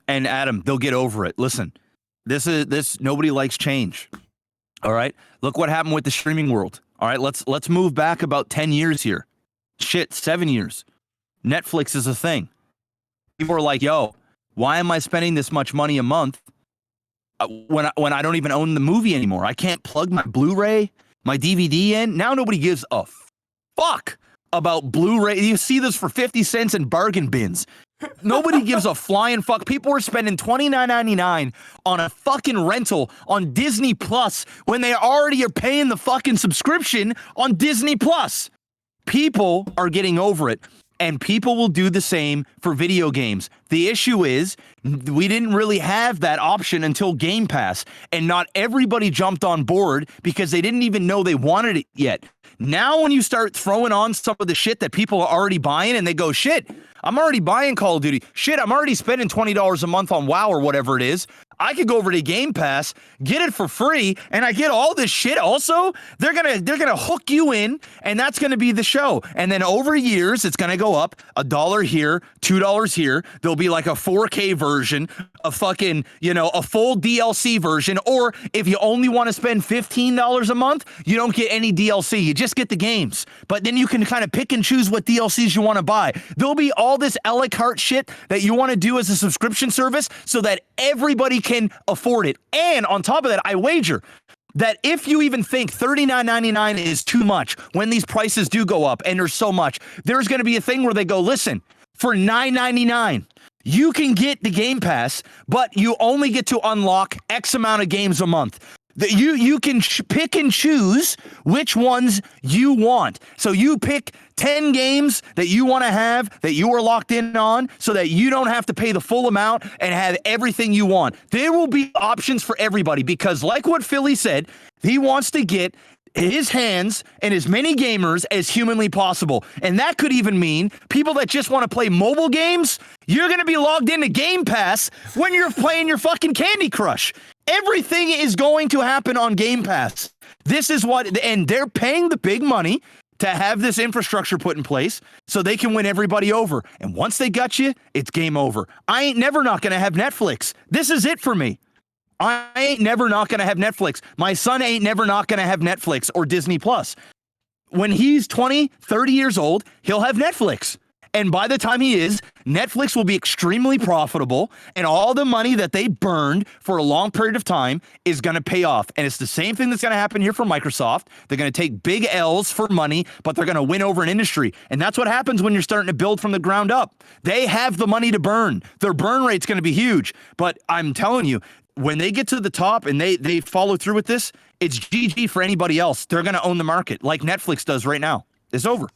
And Adam, they'll get over it. Listen, this nobody likes change. All right. Look what happened with the streaming world. All right. Let's move back about 10 years here. Shit, 7 years. Netflix is a thing. People are like, yo, why am I spending this much money a month when I don't even own the movie anymore? I can't plug my Blu-ray, my DVD in. Now nobody gives a fuck about Blu-ray. You see this for 50 cents in bargain bins. Nobody gives a flying fuck. People are spending $29.99 on a fucking rental on Disney Plus when they already are paying the fucking subscription on Disney Plus. People are getting over it, and people will do the same for video games. The issue is we didn't really have that option until Game Pass, and not everybody jumped on board because they didn't even know they wanted it yet. Now when you start throwing on some of the shit that people are already buying and they go, shit, I'm already buying Call of Duty. Shit, I'm already spending $20 a month on WoW or whatever it is. I could go over to Game Pass, get it for free, and I get all this shit also. They're gonna hook you in, and that's gonna be the show. And then over years, it's gonna go up $1 here, $2 here. There'll be like a 4K version, a fucking, a full DLC version. Or if you only want to spend $15 a month, you don't get any DLC. You just get the games. But then you can kind of pick and choose what DLCs you want to buy. There'll be all this a la carte shit that you want to do as a subscription service so that everybody can afford it. And on top of that, I wager that if you even think $39.99 is too much when these prices do go up and there's so much, there's going to be a thing where they go, listen, for $9.99, you can get the Game Pass, but you only get to unlock X amount of games a month. You can pick and choose which ones you want. So you pick 10 games that you want to have, that you are locked in on, so that you don't have to pay the full amount and have everything you want. There will be options for everybody because, like what Philly said, he wants to get his hands and as many gamers as humanly possible. And that could even mean people that just want to play mobile games. You're going to be logged into Game Pass when you're playing your fucking Candy Crush. Everything is going to happen on Game Pass. This is what, and they're paying the big money to have this infrastructure put in place so they can win everybody over. And once they got you, it's game over. I ain't never not going to have Netflix. This is it for me. I ain't never not going to have Netflix. My son ain't never not going to have Netflix or Disney Plus. When he's 20, 30 years old, he'll have Netflix. And by the time he is, Netflix will be extremely profitable, and all the money that they burned for a long period of time is going to pay off. And it's the same thing that's going to happen here for Microsoft. They're going to take big L's for money, but they're going to win over an industry. And that's what happens when you're starting to build from the ground up. They have the money to burn. Their burn rate's going to be huge. But I'm telling you, when they get to the top and they follow through with this, it's GG for anybody else. They're going to own the market like Netflix does right now. It's over.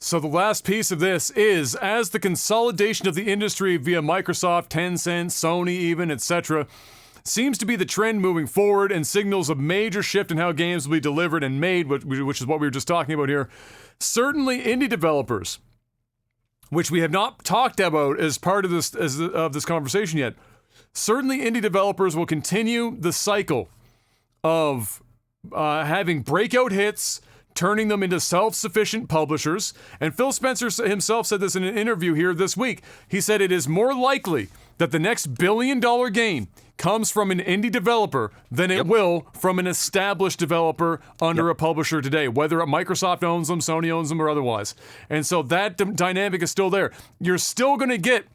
So the last piece of this is, as the consolidation of the industry via Microsoft, Tencent, Sony even, etc., seems to be the trend moving forward and signals a major shift in how games will be delivered and made, which is what we were just talking about here, certainly indie developers, which we have not talked about as part of this conversation yet, certainly indie developers will continue the cycle of having breakout hits, turning them into self-sufficient publishers. And Phil Spencer himself said this in an interview here this week. He said it is more likely that the next billion-dollar game comes from an indie developer than it will from an established developer under a publisher today, whether Microsoft owns them, Sony owns them, or otherwise. And so that dynamic is still there. You're still going to get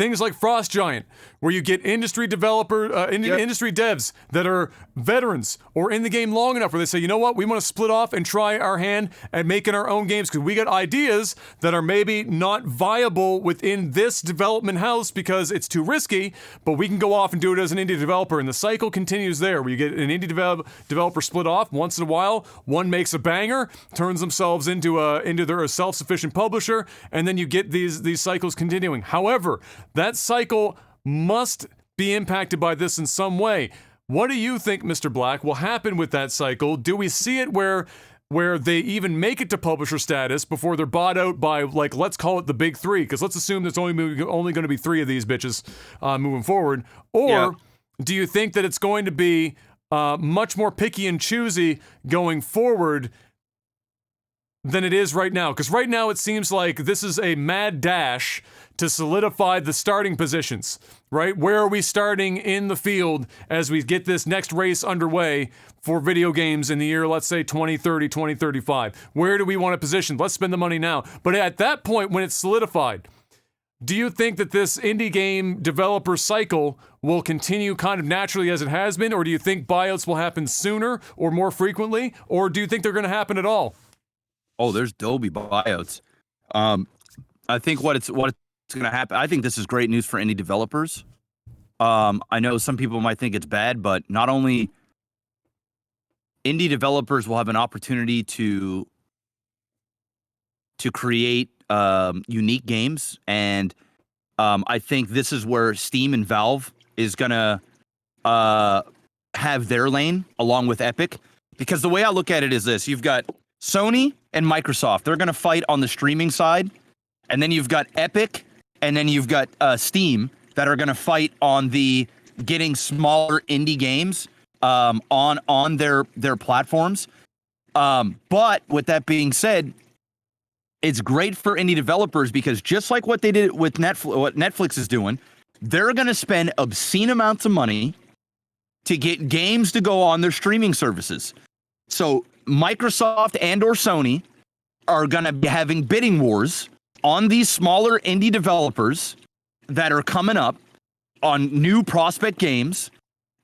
Things like Frost Giant, where you get industry industry devs that are veterans or in the game long enough where they say, you know what, we want to split off and try our hand at making our own games because we got ideas that are maybe not viable within this development house because it's too risky, but we can go off and do it as an indie developer. And the cycle continues there, where you get an indie developer split off. Once in a while, one makes a banger, turns themselves into their self-sufficient publisher, and then you get these cycles continuing. However, that cycle must be impacted by this in some way. What do you think, Mr. Black, will happen with that cycle? Do we see it where they even make it to publisher status before they're bought out by, like, let's call it the big three, because let's assume there's only going to be 3 of these bitches moving forward? Or do you think that it's going to be much more picky and choosy going forward than it is right now? Because right now it seems like this is a mad dash to solidify the starting positions, right? Where are we starting in the field as we get this next race underway for video games in the year, let's say 2030, 2035? Where do we want to position? Let's spend the money now. But at that point, when it's solidified, do you think that this indie game developer cycle will continue kind of naturally as it has been? Or do you think buyouts will happen sooner or more frequently? Or do you think they're going to happen at all? Oh, there's Dolby buyouts. I think what's going to happen. I think this is great news for indie developers. I know some people might think it's bad, but not only indie developers will have an opportunity to create unique games, and I think this is where Steam and Valve is going to have their lane along with Epic, because the way I look at it is this: you've got Sony and Microsoft. They're going to fight on the streaming side. And then you've got Epic, and then you've got Steam that are going to fight on the getting smaller indie games on their platforms. But with that being said, it's great for indie developers because just like what they did with Netflix, what Netflix is doing, they're going to spend obscene amounts of money to get games to go on their streaming services. So Microsoft and or Sony are going to be having bidding wars on these smaller indie developers that are coming up on new prospect games,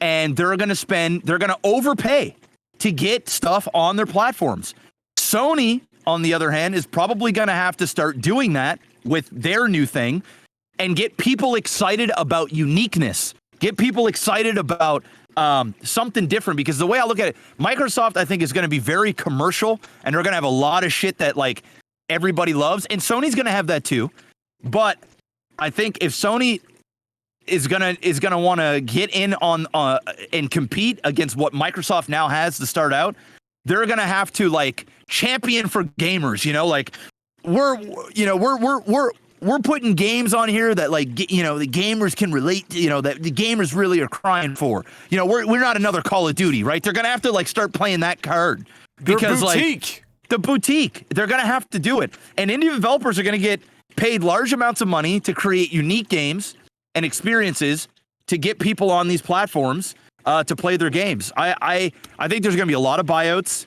and they're going to overpay to get stuff on their platforms. Sony, on the other hand, is probably going to have to start doing that with their new thing and get people excited about uniqueness, get people excited about something different, because the way I look at it, Microsoft, I think, is going to be very commercial, and they're going to have a lot of shit that like everybody loves, and Sony's going to have that too. But I think if Sony is gonna want to get in on and compete against what Microsoft now has to start out, they're going to have to like champion for gamers, you know, like we're putting games on here that, like, you know, the gamers can relate to, you know, that the gamers really are crying for. You know, we're not another Call of Duty, right? They're going to have to like start playing that card because like the boutique, they're going to have to do it. And indie developers are going to get paid large amounts of money to create unique games and experiences to get people on these platforms to play their games. I think there's going to be a lot of buyouts.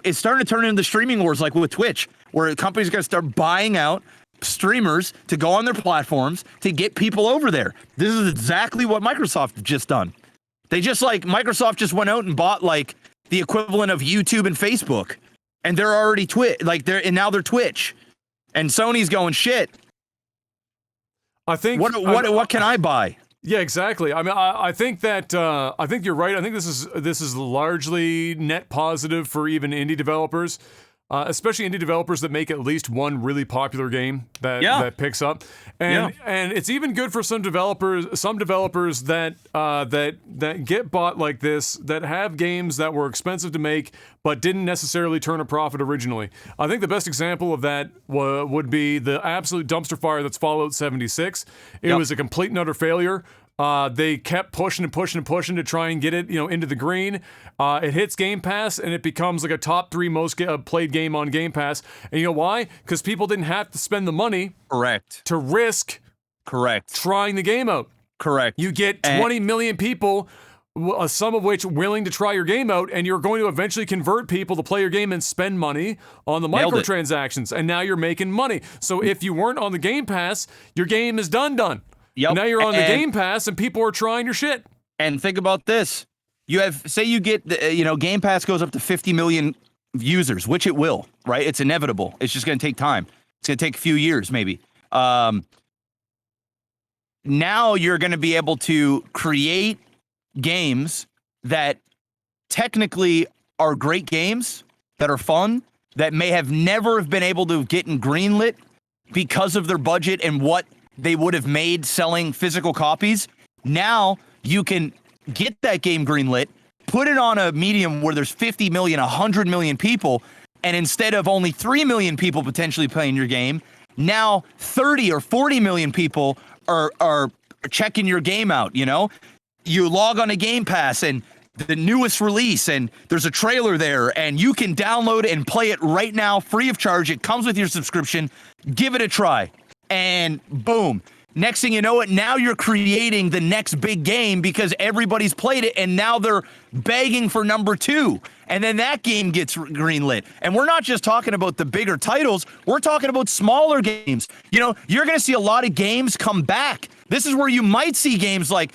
It's starting to turn into the streaming wars, like with Twitch, where companies are going to start buying out streamers to go on their platforms to get people over there. This is exactly what Microsoft just done. They just like Microsoft just went out and bought like the equivalent of YouTube and Facebook, and they're already now they're Twitch, and Sony's going shit. I think what can I buy? Yeah, exactly. I mean, I think that I think you're right. I think this is largely net positive for even indie developers, especially indie developers that make at least one really popular game that picks up, and it's even good for some developers that get bought like this, that have games that were expensive to make but didn't necessarily turn a profit originally. I think the best example of that would be the absolute dumpster fire that's Fallout 76. It was a complete and utter failure. They kept pushing and pushing and pushing to try and get it, you know, into the green. It hits Game Pass and it becomes like a top 3 most played game on Game Pass. And you know why? Because people didn't have to spend the money to risk trying the game out. You get 20 million people, some of which willing to try your game out, and you're going to eventually convert people to play your game and spend money on the microtransactions, and now you're making money. So if you weren't on the Game Pass, your game is done. Yep. And now you're on the And- Game Pass, and people are trying your shit. And think about this. You have, say you get, Game Pass goes up to 50 million users, which it will, right? It's inevitable. It's just going to take time. It's going to take a few years, maybe. Now you're going to be able to create games that technically are great games, that are fun, that may have never have been able to get in greenlit because of their budget and what they would have made selling physical copies. Now you can get that game greenlit, put it on a medium where there's 50 million, 100 million people, and instead of only 3 million people potentially playing your game, now 30 or 40 million people are checking your game out, you know? You log on a Game Pass and the newest release, and there's a trailer there, and you can download and play it right now free of charge. It comes with your subscription. Give it a try. And boom. Next thing you know it, now you're creating the next big game because everybody's played it, and now they're begging for number 2. And then that game gets greenlit. And we're not just talking about the bigger titles. We're talking about smaller games. You know, you're going to see a lot of games come back. This is where you might see games like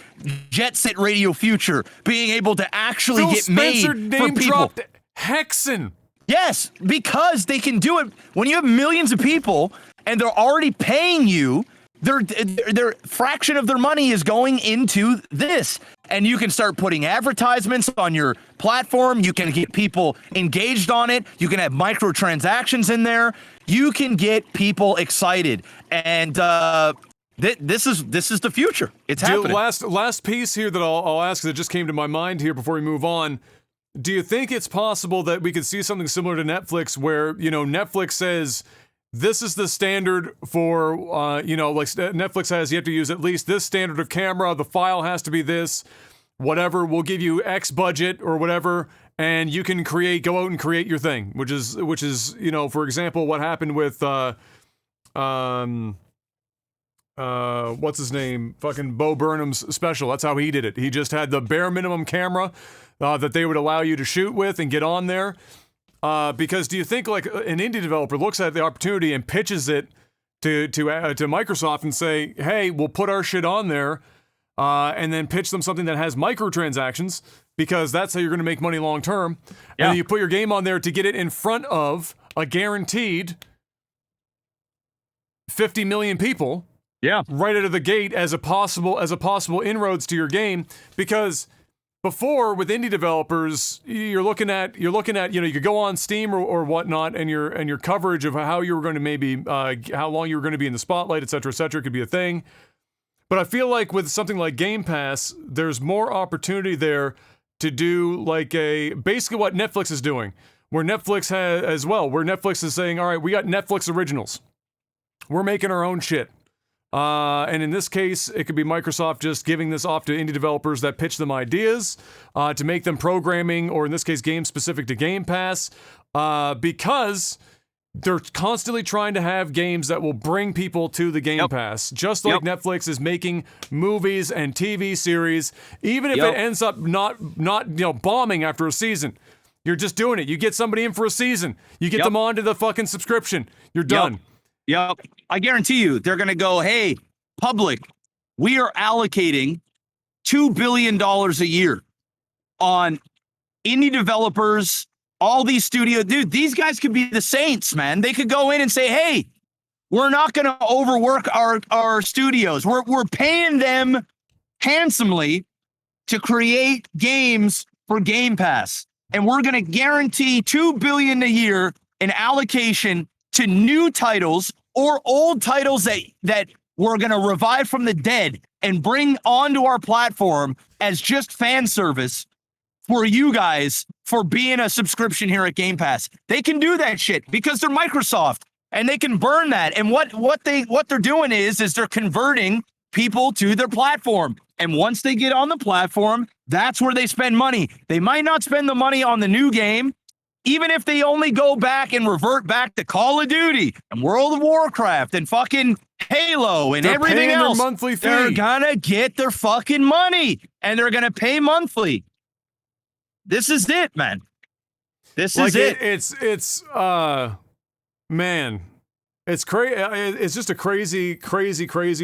Jet Set Radio Future being able to actually Phil get Spencer made for name people. dropped Hexen. Yes, because they can do it. When you have millions of people and they're already paying you, their fraction of their money is going into this. And you can start putting advertisements on your platform. You can get people engaged on it. You can have microtransactions in there. You can get people excited. And this is the future. It's happening. Last piece here that I'll ask that just came to my mind here before we move on. Do you think it's possible that we could see something similar to Netflix where, Netflix says, this is the standard for, like Netflix has, you have to use at least this standard of camera, the file has to be this, whatever, we'll give you X budget or whatever, and you can go out and create your thing, which is, for example, what happened with, what's his name? Fucking Bo Burnham's special. That's how he did it. He just had the bare minimum camera that they would allow you to shoot with and get on there. Because do you think like an indie developer looks at the opportunity and pitches it to Microsoft and say, hey, we'll put our shit on there, and then pitch them something that has microtransactions because that's how you're going to make money long term. Yeah. And then you put your game on there to get it in front of a guaranteed 50 million people. Yeah. Right out of the gate as a possible inroads to your game, because before with indie developers you're looking at you could go on Steam or whatnot, and your coverage of how you were going to maybe how long you were going to be in the spotlight, etc., could be a thing. But I feel like with something like Game Pass, there's more opportunity there to do like basically what Netflix is doing, where Netflix has as well, where Netflix is saying, all right, we got Netflix originals, we're making our own shit. And in this case, it could be Microsoft just giving this off to indie developers that pitch them ideas to make them programming, or in this case, games specific to Game Pass, because they're constantly trying to have games that will bring people to the Game Pass, just like Netflix is making movies and TV series, even if it ends up not bombing after a season. You're just doing it. You get somebody in for a season, you get them onto the fucking subscription, you're done. Yep. I guarantee you they're going to go, hey, public, we are allocating $2 billion a year on indie developers, all these studios. Dude, these guys could be the saints, man. They could go in and say, hey, we're not going to overwork our studios. We're paying them handsomely to create games for Game Pass. And we're going to guarantee $2 billion a year in allocation to new titles or old titles that we're going to revive from the dead and bring onto our platform as just fan service for you guys for being a subscription here at Game Pass. They can do that shit because they're Microsoft, and they can burn that. And what they're doing is they're converting people to their platform. And once they get on the platform, that's where they spend money. They might not spend the money on the new game, even if they only go back and revert back to Call of Duty and World of Warcraft and fucking Halo and everything else. Their monthly fee. They're gonna get their fucking money, and they're gonna pay monthly. This is it, man. This is it. It's man, it's crazy. It's just a crazy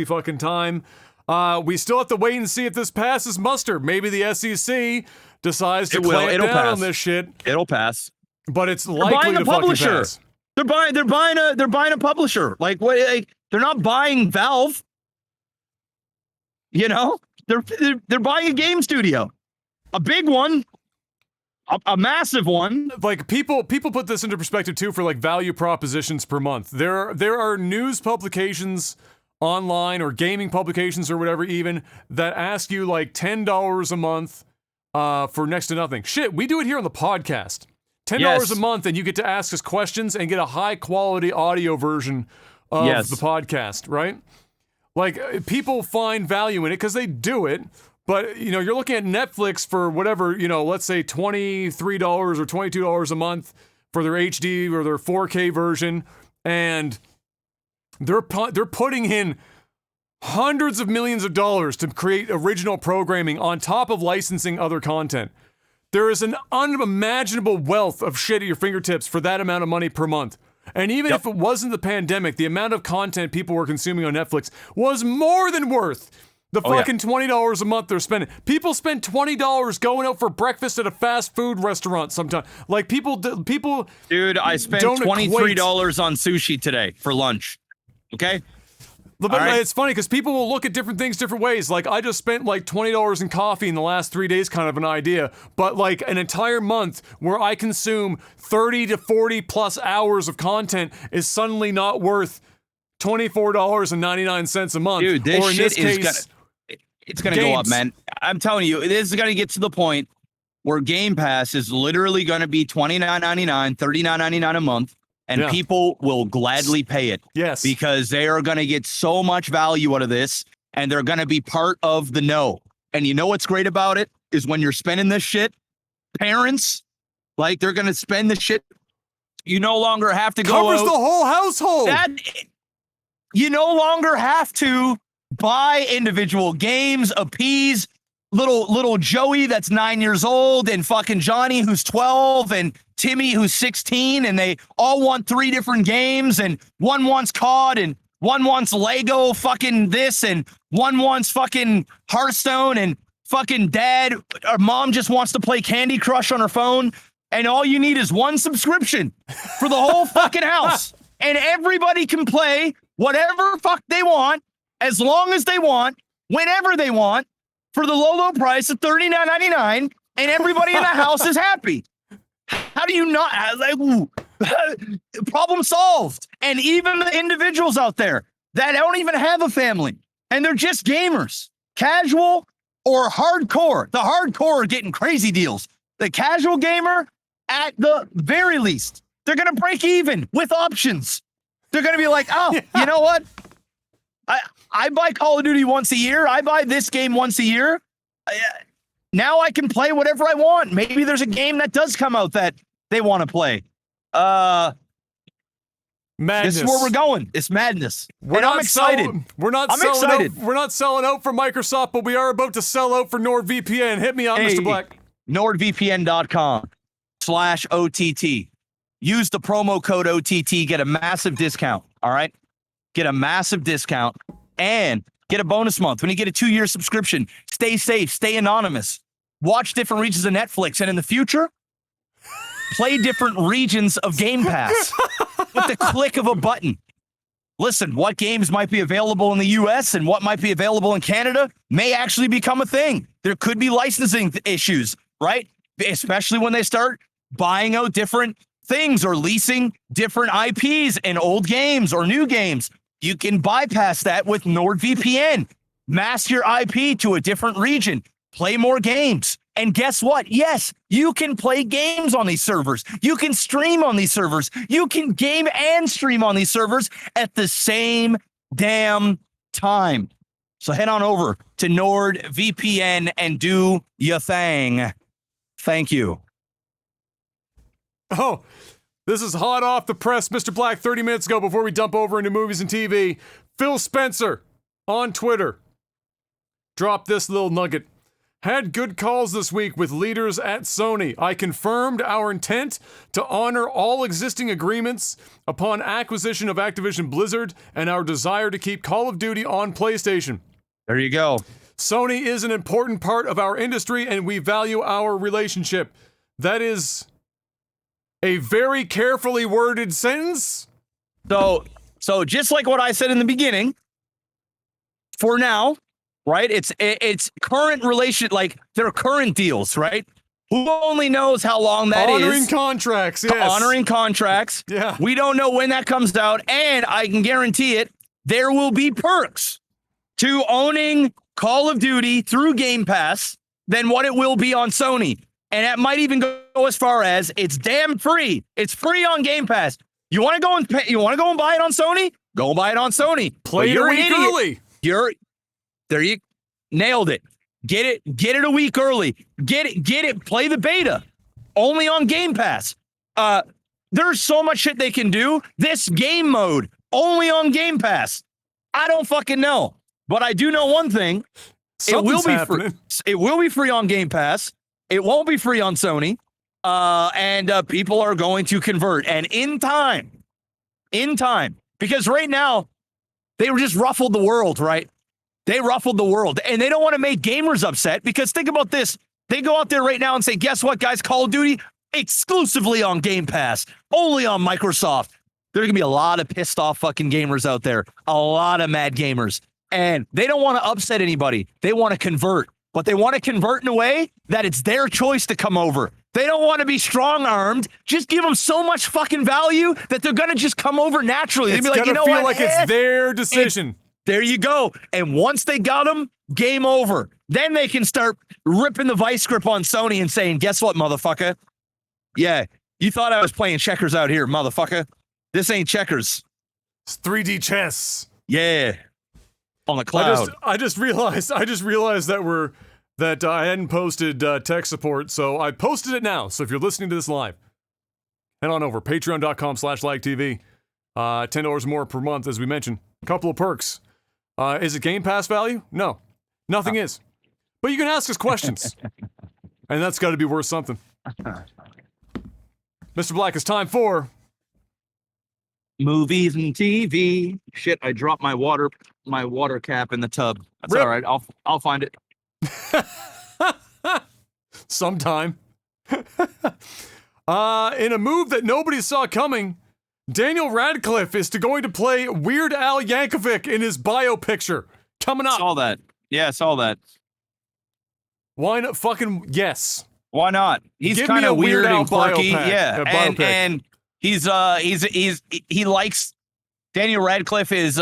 fucking time. We still have to wait and see if this passes muster. Maybe the SEC decides to clamp It'll down pass. on this shit. It'll pass. But it's They're likely buying a to fucking publisher. pass. They're buying a publisher. Like what? Like, they're not buying Valve. You know, they're buying a game studio, a big one, a massive one. Like people put this into perspective too for like value propositions per month. There are news publications online or gaming publications or whatever even that ask you like $10 a month for next to nothing. Shit, we do it here on the podcast. $10 Yes. a month and you get to ask us questions and get a high quality audio version of Yes. the podcast, right? Like people find value in it because they do it. But, you know, you're looking at Netflix for whatever, you know, let's say $23 or $22 a month for their HD or their 4K version. And they're putting in hundreds of millions of dollars to create original programming on top of licensing other content. There is an unimaginable wealth of shit at your fingertips for that amount of money per month. And even if it wasn't the pandemic, the amount of content people were consuming on Netflix was more than worth the fucking $20 a month they're spending. People spend $20 going out for breakfast at a fast food restaurant sometimes. Like people. Dude, I spent don't $23 on sushi today for lunch. Okay. But right. it's funny because people will look at different things different ways. Like I just spent like $20 in coffee in the last 3 days, kind of an idea. But like an entire month where I consume 30 to 40 plus hours of content is suddenly not worth $24.99 a month. Dude, this or in shit this case, it's gonna go up, games. man. I'm telling you, this is gonna get to the point where Game Pass is literally gonna be $29.99, $39.99 a month, and Yeah. people will gladly pay it. Yes. Because they are gonna get so much value out of this, and they're gonna be part of the know. And you know what's great about it is when you're spending this shit, parents, like they're gonna spend the shit. You no longer have to go covers out. the whole household. You no longer have to buy individual games, appease little Joey that's 9 years old and fucking Johnny who's 12 and Timmy who's 16, and they all want 3 different games, and one wants COD and one wants Lego fucking this and one wants fucking Hearthstone, and fucking dad or mom just wants to play Candy Crush on her phone, and all you need is one subscription for the whole fucking house, and everybody can play whatever fuck they want, as long as they want, whenever they want, for the low price of $39.99, and everybody in the house is happy. How do you not? Like, problem solved. And even the individuals out there that don't even have a family, and they're just gamers, casual or hardcore. The hardcore are getting crazy deals. The casual gamer, at the very least, they're going to break even with options. They're going to be like, oh, you know what? I buy Call of Duty once a year. I buy this game once a year. Now I can play whatever I want. Maybe there's a game that does come out that they want to play. Madness. This is where we're going. It's madness. I'm excited. I'm excited. We're not selling out for Microsoft, but we are about to sell out for NordVPN. Hit me out, Hey, Mr. Black. NordVPN.com/OTT. Use the promo code OTT. Get a massive discount. All right. Get a massive discount and get a bonus month when you get a 2-year subscription. Stay safe. Stay anonymous. Watch different regions of Netflix. And in the future, play different regions of Game Pass with the click of a button. Listen, what games might be available in the US and what might be available in Canada may actually become a thing. There could be licensing issues, right? Especially when they start buying out different things or leasing different IPs and old games or new games. You can bypass that with NordVPN. Mask your IP to a different region. Play more games. And guess what? Yes, you can play games on these servers. You can stream on these servers. You can game and stream on these servers at the same damn time. So head on over to NordVPN and do your thing. Thank you. Oh, this is hot off the press, Mr. Black, 30 minutes ago before we dump over into movies and TV. Phil Spencer on Twitter dropped this little nugget. Had good calls this week with leaders at Sony. I confirmed our intent to honor all existing agreements upon acquisition of Activision Blizzard and our desire to keep Call of Duty on PlayStation. There you go. Sony is an important part of our industry, and we value our relationship. That is a very carefully worded sentence. So just like what I said in the beginning, for now, right? It's current relation, like their current deals, right? Who only knows how long that is? Honoring contracts, yes. Honoring contracts. Yeah. We don't know when that comes out, and I can guarantee it, there will be perks to owning Call of Duty through Game Pass than what it will be on Sony. And that might even go as far as it's damn free. It's free on Game Pass. You want to go and pay, you want to go and buy it on Sony? Go buy it on Sony. Play it a week early. You nailed it. Get it a week early. Get it. Play the beta. Only on Game Pass. There's so much shit they can do. This game mode only on Game Pass. I don't fucking know, but I do know one thing. Something's happening. It will be free on Game Pass. It won't be free on Sony. And people are going to convert. And in time, because right now they were just ruffled the world, right? They ruffled the world, and they don't want to make gamers upset, because think about this. They go out there right now and say, guess what, guys? Call of Duty exclusively on Game Pass, only on Microsoft. There's going to be a lot of pissed off fucking gamers out there, a lot of mad gamers, and they don't want to upset anybody. They want to convert, but they want to convert in a way that it's their choice to come over. They don't want to be strong-armed. Just give them so much fucking value that they're going to just come over naturally. They'll be like, you know what? Like it's their decision. There you go. And once they got them, game over. Then they can start ripping the vice grip on Sony and saying, guess what, motherfucker? Yeah, you thought I was playing checkers out here, motherfucker. This ain't checkers. It's 3D chess. Yeah. On the cloud. I just realized that I hadn't posted tech support, so I posted it now. So if you're listening to this live, head on over, patreon.com/LikeTV. $10 more per month, as we mentioned. A couple of perks. Is it Game Pass value? No. Nothing is. But you can ask us questions. And that's got to be worth something. Mr. Black, it's time for... Movies and TV. Shit, I dropped my water cap in the tub. That's Rip. all right. I'll find it. Sometime. In a move that nobody saw coming, Daniel Radcliffe is going to play Weird Al Yankovic in his bio picture. Coming up. Saw that. Yeah, saw that. Why not? Fucking yes. Why not? He's Give kind me a of weird Weird Al and quirky. biopic. Yeah, Biopic. and he likes Daniel Radcliffe is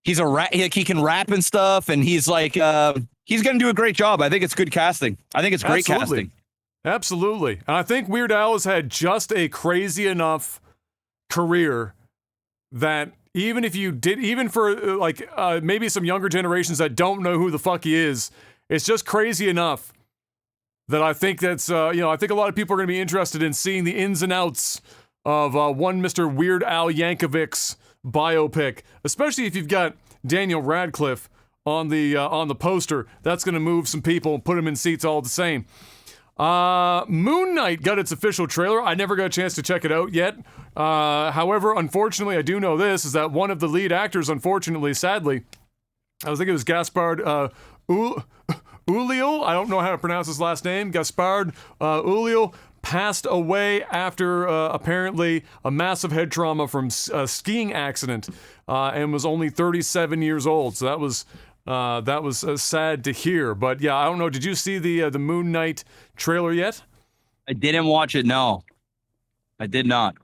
he's a rap. He can rap and stuff, and he's like he's gonna do a great job. I think it's good casting. I think it's great casting. Absolutely. And I think Weird Al has had just a crazy enough career that even if you did, even for maybe some younger generations that don't know who the fuck he is, it's just crazy enough that I think that's, I think a lot of people are going to be interested in seeing the ins and outs of one Mr. Weird Al Yankovic's biopic, especially if you've got Daniel Radcliffe on the poster. That's going to move some people and put them in seats all the same. Moon Knight got its official trailer. I never got a chance to check it out yet. However, unfortunately, I do know this, is that one of the lead actors, unfortunately, sadly, I think it was Gaspard Ulliel. I don't know how to pronounce his last name. Gaspard Ulliel passed away after apparently a massive head trauma from a skiing accident, and was only 37 years old. So that was sad to hear. But yeah, I don't know. Did you see the Moon Knight trailer yet? I didn't watch it. No, I did not.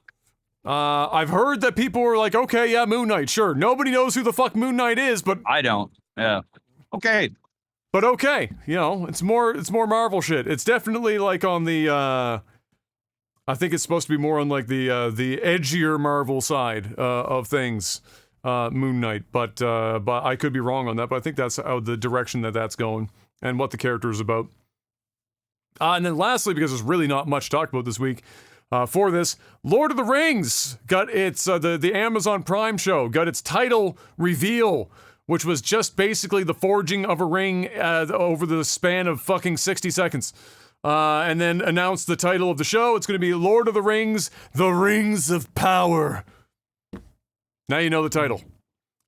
I've heard that people were like, okay, yeah, Moon Knight, sure. Nobody knows who the fuck Moon Knight is, but I don't. Yeah. Okay. But okay, it's more Marvel shit. It's definitely like on the I think it's supposed to be more on like the edgier Marvel side of things, Moon Knight. But I could be wrong on that. But I think that's the direction that's going and what the character is about. And then lastly, because there's really not much to talk about this week, for this, Lord of the Rings got its the Amazon Prime show got its title reveal, which was just basically the forging of a ring over the span of fucking 60 seconds. And then announced the title of the show. It's going to be Lord of the Rings, The Rings of Power. Now you know the title.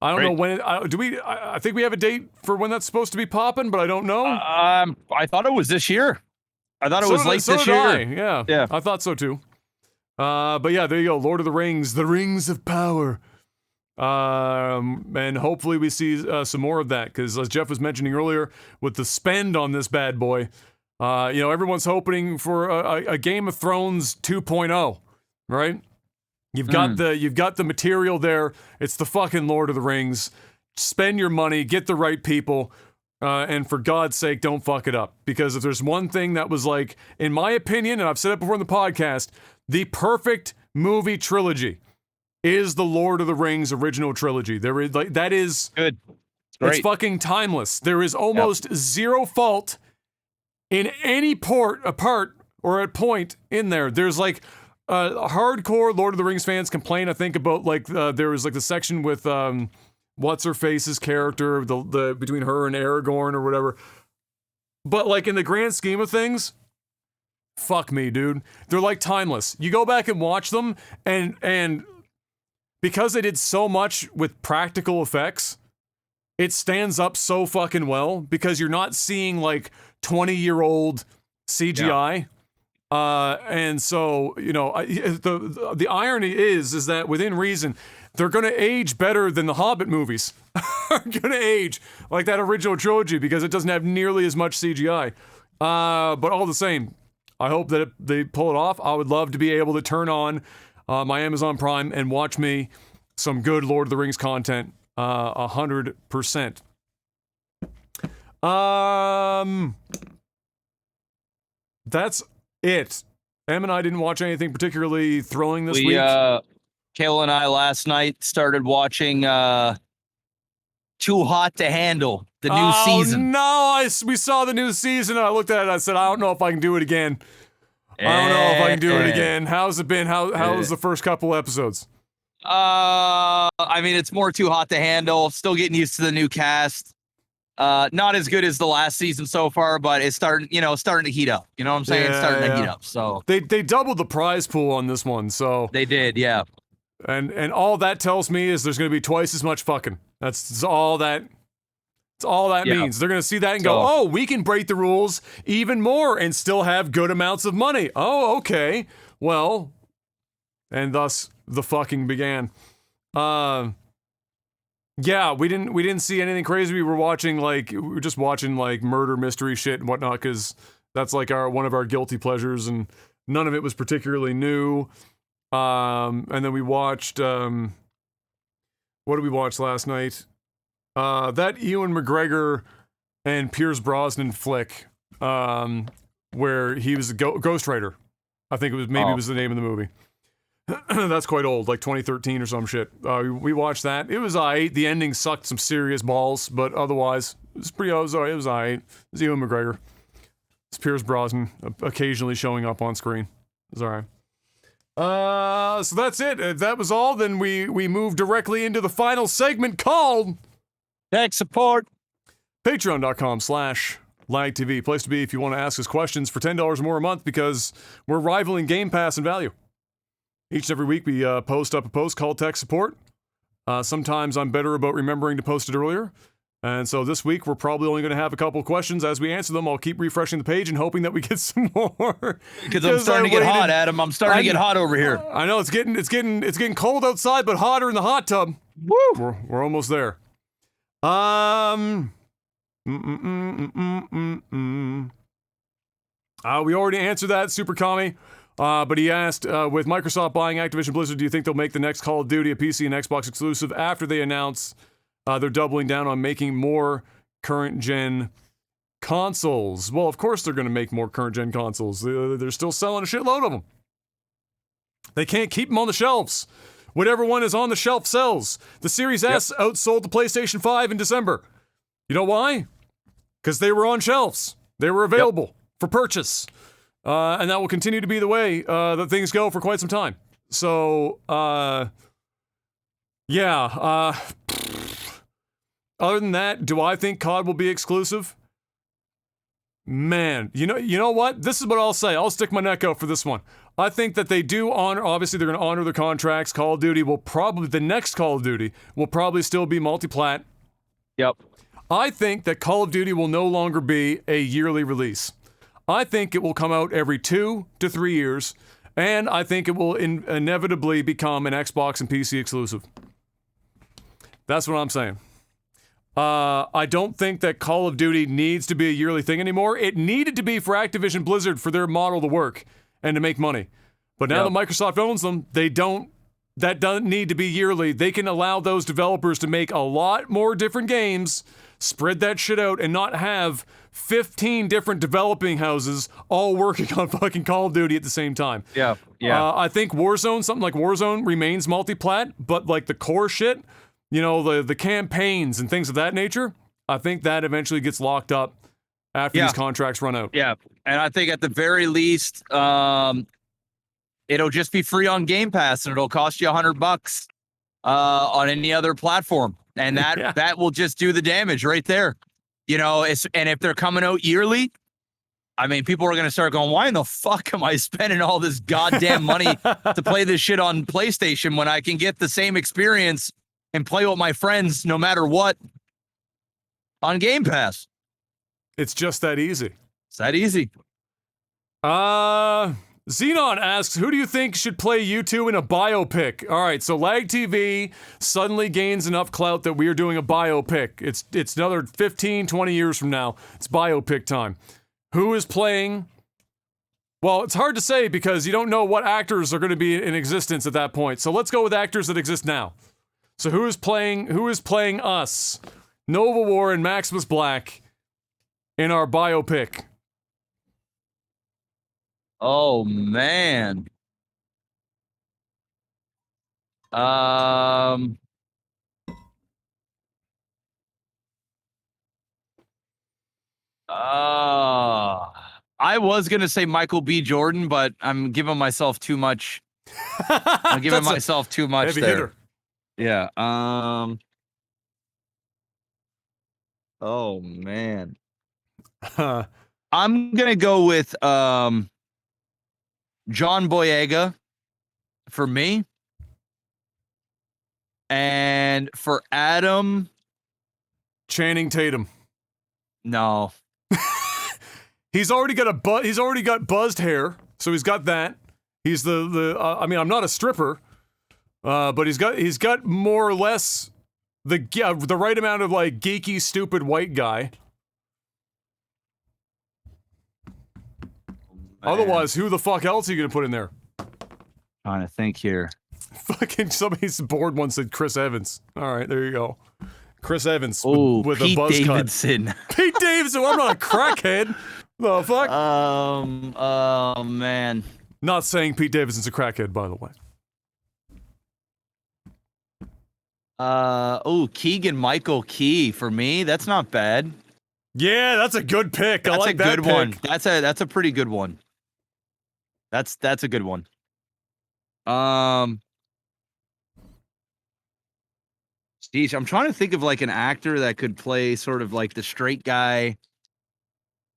I don't Great. know when. I think we have a date for when that's supposed to be popping, but I don't know. I thought it was this year. I thought it was late so this did year. I. Yeah, Yeah. I thought so too. But yeah, there you go. Lord of the Rings, the Rings of Power. And hopefully we see some more of that, because as Jeff was mentioning earlier, with the spend on this bad boy, everyone's hoping for a Game of Thrones 2.0, right? You've got the material there. It's the fucking Lord of the Rings. Spend your money, get the right people, and for God's sake, don't fuck it up. Because if there's one thing that was, like, in my opinion, and I've said it before in the podcast, the perfect movie trilogy is the Lord of the Rings original trilogy. There is, like, that is Good. Great. It's fucking timeless. There is almost zero fault in any part or a point in there. There's like hardcore Lord of the Rings fans complain, I think, about like there was like the section with what's her face's character, the between her and Aragorn or whatever. But like in the grand scheme of things, fuck me, dude. They're like timeless. You go back and watch them, and because they did so much with practical effects, it stands up so fucking well, because you're not seeing like 20-year-old CGI. And so, the irony is that within reason, they're going to age better than the Hobbit movies are going to age, like that original trilogy, because it doesn't have nearly as much CGI. But all the same, I hope that they pull it off. I would love to be able to turn on my Amazon Prime and watch me some good Lord of the Rings content 100%. That's it. Em and I didn't watch anything particularly thrilling this week. Kayla and I last night started watching Too Hot to Handle, the new season. No, we saw the new season and I looked at it and I said, I don't know if I can do it again. I don't know if I can do it again. How's it been? How was the first couple episodes? I mean, it's more Too Hot to Handle. Still getting used to the new cast. Not as good as the last season so far, but it's starting to heat up. You know what I'm saying? It's starting to heat up. So they doubled the prize pool on this one. So they did, yeah. And all that tells me is there's going to be twice as much fucking. That's all that. That's all that means. They're going to see that and go, oh, we can break the rules even more and still have good amounts of money. Oh, okay. Well, and thus the fucking began. Yeah, we didn't see anything crazy. We were just watching like murder mystery shit and whatnot, because that's like one of our guilty pleasures, and none of it was particularly new. And then we watched what did we watch last night? That Ewan McGregor and Pierce Brosnan flick, where he was a ghostwriter. I think it was the name of the movie. That's quite old, like 2013 or some shit. We watched that. It was aight. The ending sucked some serious balls, but otherwise, it was aight. It was Ewan McGregor. It's Pierce Brosnan occasionally showing up on screen. It was alright. So that's it. If that was all, then we move directly into the final segment called Tech Support. Patreon.com/LagTV. Place to be if you want to ask us questions for $10 more a month, because we're rivaling Game Pass in value. Each and every week we post up a post called Tech Support. Sometimes I'm better about remembering to post it earlier. And so this week we're probably only going to have a couple of questions. As we answer them, I'll keep refreshing the page and hoping that we get some more. Because I'm starting to get hot, Adam. I'm starting to get hot over here. I know it's getting cold outside, but hotter in the hot tub. Woo! We're almost there. We already answered that, Super Kami. But he asked, with Microsoft buying Activision Blizzard, do you think they'll make the next Call of Duty a PC and Xbox exclusive after they announce they're doubling down on making more current-gen consoles? Well, of course they're going to make more current-gen consoles. They're still selling a shitload of them. They can't keep them on the shelves. Whatever one is on the shelf sells. The Series S outsold the PlayStation 5 in December. You know why? Because they were on shelves. They were available for purchase. And that will continue to be the way that things go for quite some time. So, other than that, do I think COD will be exclusive? Man, you know what? This is what I'll say. I'll stick my neck out for this one. I think that they do honor, obviously they're going to honor their contracts. Call of Duty will probably, the next Call of Duty will probably still be multi-plat. Yep. I think that Call of Duty will no longer be a yearly release. I think it will come out every 2 to 3 years, and I think it will inevitably become an Xbox and PC exclusive. That's what I'm saying. I don't think that Call of Duty needs to be a yearly thing anymore. It needed to be for Activision Blizzard for their model to work and to make money. But now that Microsoft owns them, that doesn't need to be yearly. They can allow those developers to make a lot more different games, spread that shit out, and not have 15 different developing houses all working on fucking Call of Duty at the same time. Yeah. I think Warzone, something like Warzone remains multi-plat, but like the core shit, you know, the campaigns and things of that nature, I think that eventually gets locked up after these contracts run out. Yeah. And I think at the very least, it'll just be free on Game Pass and it'll cost you $100 on any other platform. And that will just do the damage right there. You know, and if they're coming out yearly, I mean, people are going to start going, why in the fuck am I spending all this goddamn money to play this shit on PlayStation when I can get the same experience and play with my friends no matter what on Game Pass? It's just that easy. It's that easy. Xenon asks, who do you think should play you two in a biopic? All right, so Lag TV suddenly gains enough clout that we are doing a biopic. It's another 15, 20 years from now. It's biopic time. Who is playing? Well, it's hard to say because you don't know what actors are going to be in existence at that point. So let's go with actors that exist now. So who is playing us? Nova War and Maximus Black in our biopic. Oh man. I was gonna say Michael B. Jordan, but I'm giving myself too much. I'm giving myself too much heavy there. hitter. Yeah. Oh man. I'm gonna go with John Boyega for me, and for Adam, Channing Tatum. no. He's already got buzzed hair, so he's got that. He's the I mean, I'm not a stripper, but he's got more or less the right amount of like geeky, stupid white guy. Otherwise, who the fuck else are you gonna put in there? Trying to think here. Fucking somebody's bored one said Chris Evans. All right, there you go. Chris Evans with Pete a buzz Davidson. cut. Pete Davidson. Well, I'm not a crackhead. The fuck? Oh man. Not saying Pete Davidson's a crackhead, by the way. Keegan Michael Key for me. That's not bad. Yeah, that's a good pick. That's I like a good that one. pick. That's a pretty good one. That's a good one. Geez, I'm trying to think of like an actor that could play sort of like the straight guy,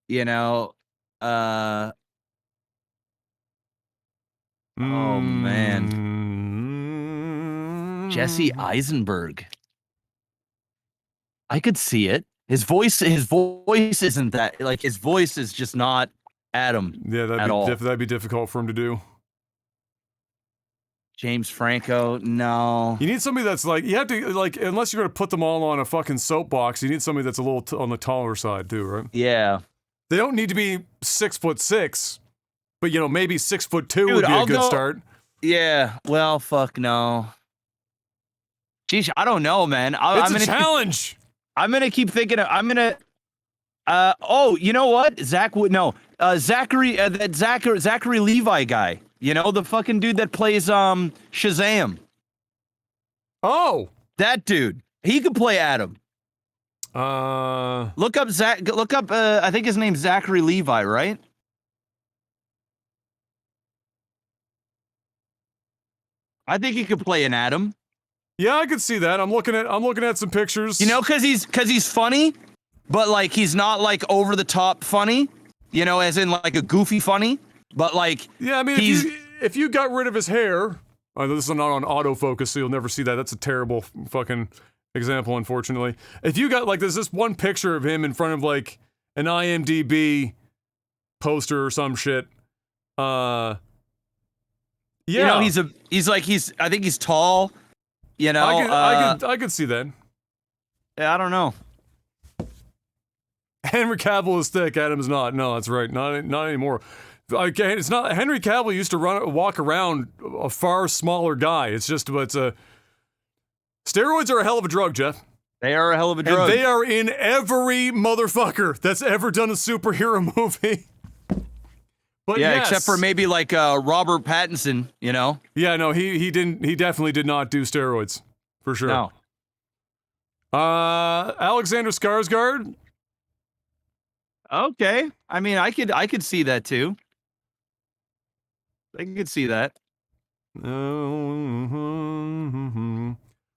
you know. Oh man. Jesse Eisenberg. I could see it. His voice isn't that, like, his voice is just not Adam. Yeah, that'd be difficult for him to do. James Franco, no. You need somebody that's like, you have to, like, unless you're going to put them all on a fucking soapbox, you need somebody that's a little on the taller side too, right? Yeah. They don't need to be 6'6", but you know, maybe 6'2" Dude, would be I'll a good go- start. Yeah. Well, fuck no. Geez, I don't know, man. It's a challenge. I'm gonna keep thinking. Oh, you know what? Zachary Levi guy. You know, the fucking dude that plays Shazam. Oh, that dude. He could play Adam. Look up I think his name's Zachary Levi, right? I think he could play an Adam. Yeah, I could see that. I'm looking at some pictures. You know, cause he's funny, but like he's not like over the top funny. you know, as in like a goofy funny, but like Yeah, I mean, if you got rid of his hair, this is not on autofocus, so you'll never see that. That's a terrible fucking example, unfortunately. If you got like, there's this one picture of him in front of like an IMDb poster or some shit. Yeah, you know, I think he's tall. You know, I could see that. Yeah, I don't know. Henry Cavill is thick. Adam's not. No, that's right. Not anymore. Again, it's not. Henry Cavill used to walk around a far smaller guy. Steroids are a hell of a drug, Jeff. They are a hell of a drug. And they are in every motherfucker that's ever done a superhero movie. But yeah, yes. except for maybe like Robert Pattinson, you know? Yeah, no, he didn't. He definitely did not do steroids, for sure. No. Alexander Skarsgård. Okay. I mean, I could see that too. I could see that.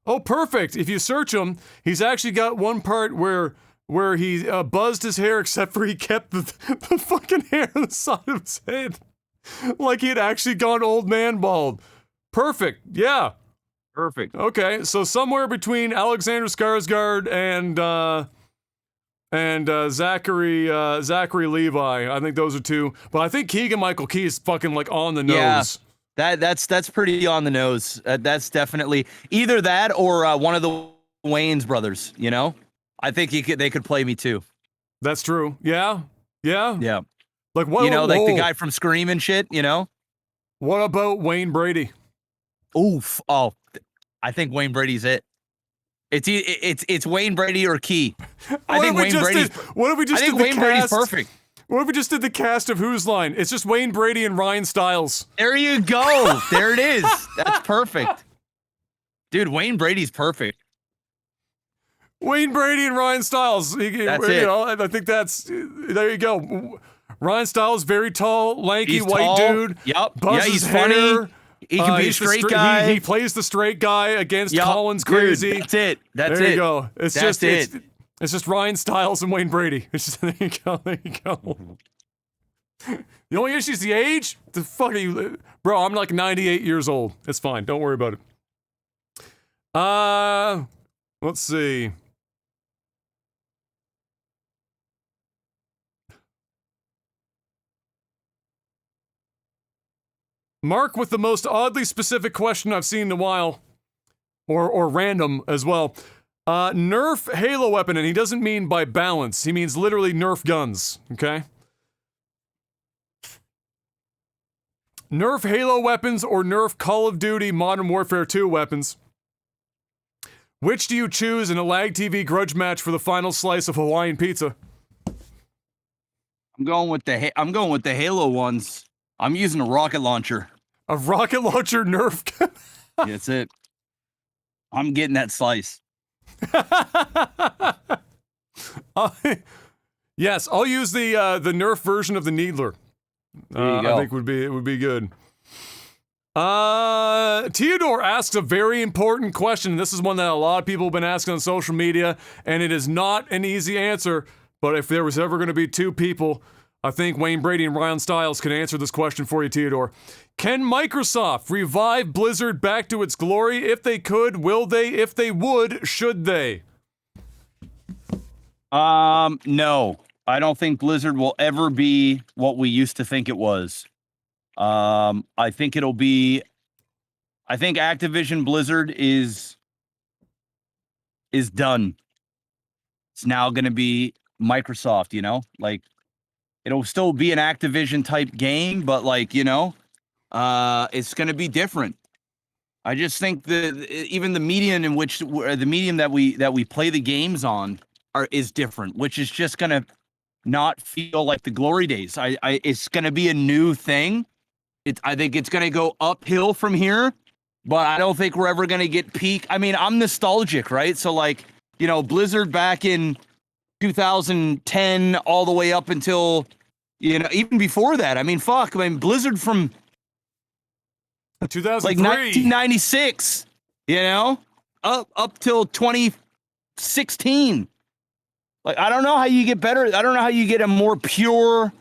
Oh, perfect. If you search him, he's actually got one part where he buzzed his hair, except for he kept the fucking hair on the side of his head. Like he had actually gone old man bald. Perfect. Yeah. Perfect. Okay, so somewhere between Alexander Skarsgård and Zachary Levi, I think those are two. But I think Keegan-Michael Key is fucking like on the nose. Yeah, that's pretty on the nose. That's definitely either that or one of the Wayans brothers. You know, I think they could play me too. That's true. Yeah. Like what? You know, like the guy from Scream and shit. You know. What about Wayne Brady? Oof. Oh, I think Wayne Brady's it. It's Wayne Brady or Key. I think Wayne Brady's perfect. What if we just did the cast of Whose Line? It's just Wayne Brady and Ryan Stiles. There you go. There it is. That's perfect. Dude, Wayne Brady's perfect. Wayne Brady and Ryan Stiles. That's it. Know, I think there you go. Ryan Stiles, very tall, lanky, white dude. Yep. Yeah, he's hair. Funny. He can be a straight guy. He plays the straight guy against Colin's crazy. Dude, that's it. There you go. It's just Ryan Stiles and Wayne Brady. It's just there you go. The only issue is the age. The fuck are you, bro? I'm like 98 years old. It's fine. Don't worry about it. Let's see. Mark with the most oddly specific question I've seen in a while, or random as well. Nerf Halo weapon, and he doesn't mean by balance. He means literally Nerf guns, okay? Nerf Halo weapons or Nerf Call of Duty Modern Warfare 2 weapons. Which do you choose in a Lag TV grudge match for the final slice of Hawaiian pizza? I'm going with the Halo ones. I'm using a rocket launcher. A rocket launcher Nerf gun? That's it. I'm getting that slice. Yes, I'll use the Nerf version of the Needler. I think it would be good. Theodore asks a very important question. This is one that a lot of people have been asking on social media, and it is not an easy answer. But if there was ever going to be two people, I think Wayne Brady and Ryan Stiles can answer this question for you, Theodore. Can Microsoft revive Blizzard back to its glory? If they could, will they? If they would, should they? No. I don't think Blizzard will ever be what we used to think it was. I think Activision Blizzard is done. It's now going to be Microsoft, you know? Like, it'll still be an Activision type game, but like, you know, it's going to be different. I just think even the medium in which the medium that we play the games on is different, which is just going to not feel like the glory days. It's going to be a new thing. I think it's going to go uphill from here, but I don't think we're ever going to get peak. I mean, I'm nostalgic, right? So like, you know, Blizzard back in 2010 all the way up until, you know, even before that. I mean, fuck. I mean, Blizzard from 2003, like 1996, you know, up till 2016. Like, I don't know how you get better. I don't know how you get a more pure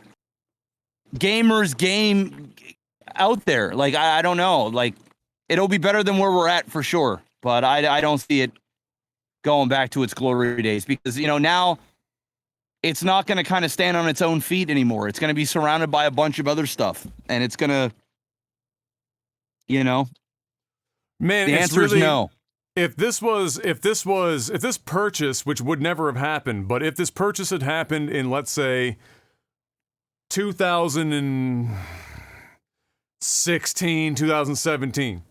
gamers game out there. Like, I don't know. Like, it'll be better than where we're at for sure. But I don't see it going back to its glory days because, now it's not going to kind of stand on its own feet anymore. It's going to be surrounded by a bunch of other stuff. And it's going to, Man, the answer is no. If this purchase, which would never have happened, but if this purchase had happened in, let's say, 2016, 2017,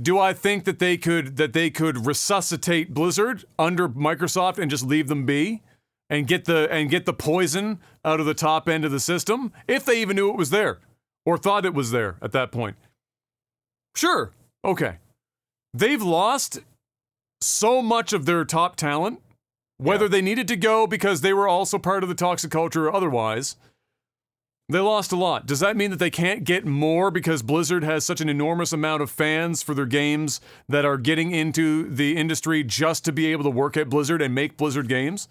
do I think that they could resuscitate Blizzard under Microsoft and just leave them be and get the poison out of the top end of the system if they even knew it was there or thought it was there at that point? Sure. Okay. They've lost so much of their top talent, whether they needed to go because they were also part of the toxic culture or otherwise. They lost a lot. Does that mean that they can't get more because Blizzard has such an enormous amount of fans for their games that are getting into the industry just to be able to work at Blizzard and make Blizzard games?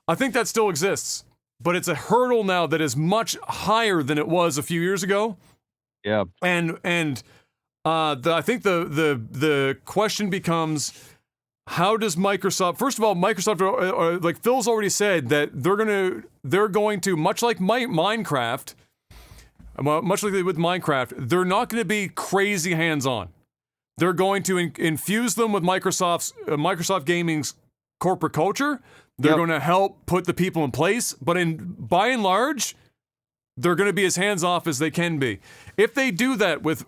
I think that still exists, but it's a hurdle now that is much higher than it was a few years ago. Yeah. And I think the question becomes, how does Microsoft? First of all, Microsoft, like Phil's already said, that they're going to much like Minecraft, much like they did with Minecraft, they're not going to be crazy hands-on. They're going to infuse them with Microsoft Gaming's corporate culture. They're going to help put the people in place, but by and large, they're going to be as hands-off as they can be. If they do that with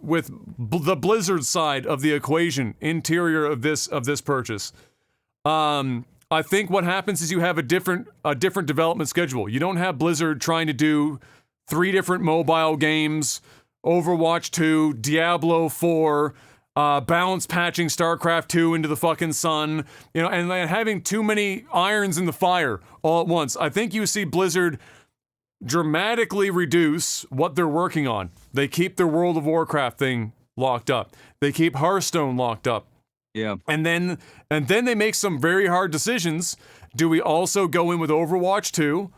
the Blizzard side of the equation, interior of this purchase, I think what happens is you have a different development schedule. You don't have Blizzard trying to do 3 different mobile games, Overwatch 2, Diablo 4, balance patching StarCraft 2 into the fucking sun, and having too many irons in the fire all at once. I think you see Blizzard dramatically reduce what they're working on. They keep their World of Warcraft thing locked up. They keep Hearthstone locked up. Yeah. And then they make some very hard decisions. Do we also go in with Overwatch 2?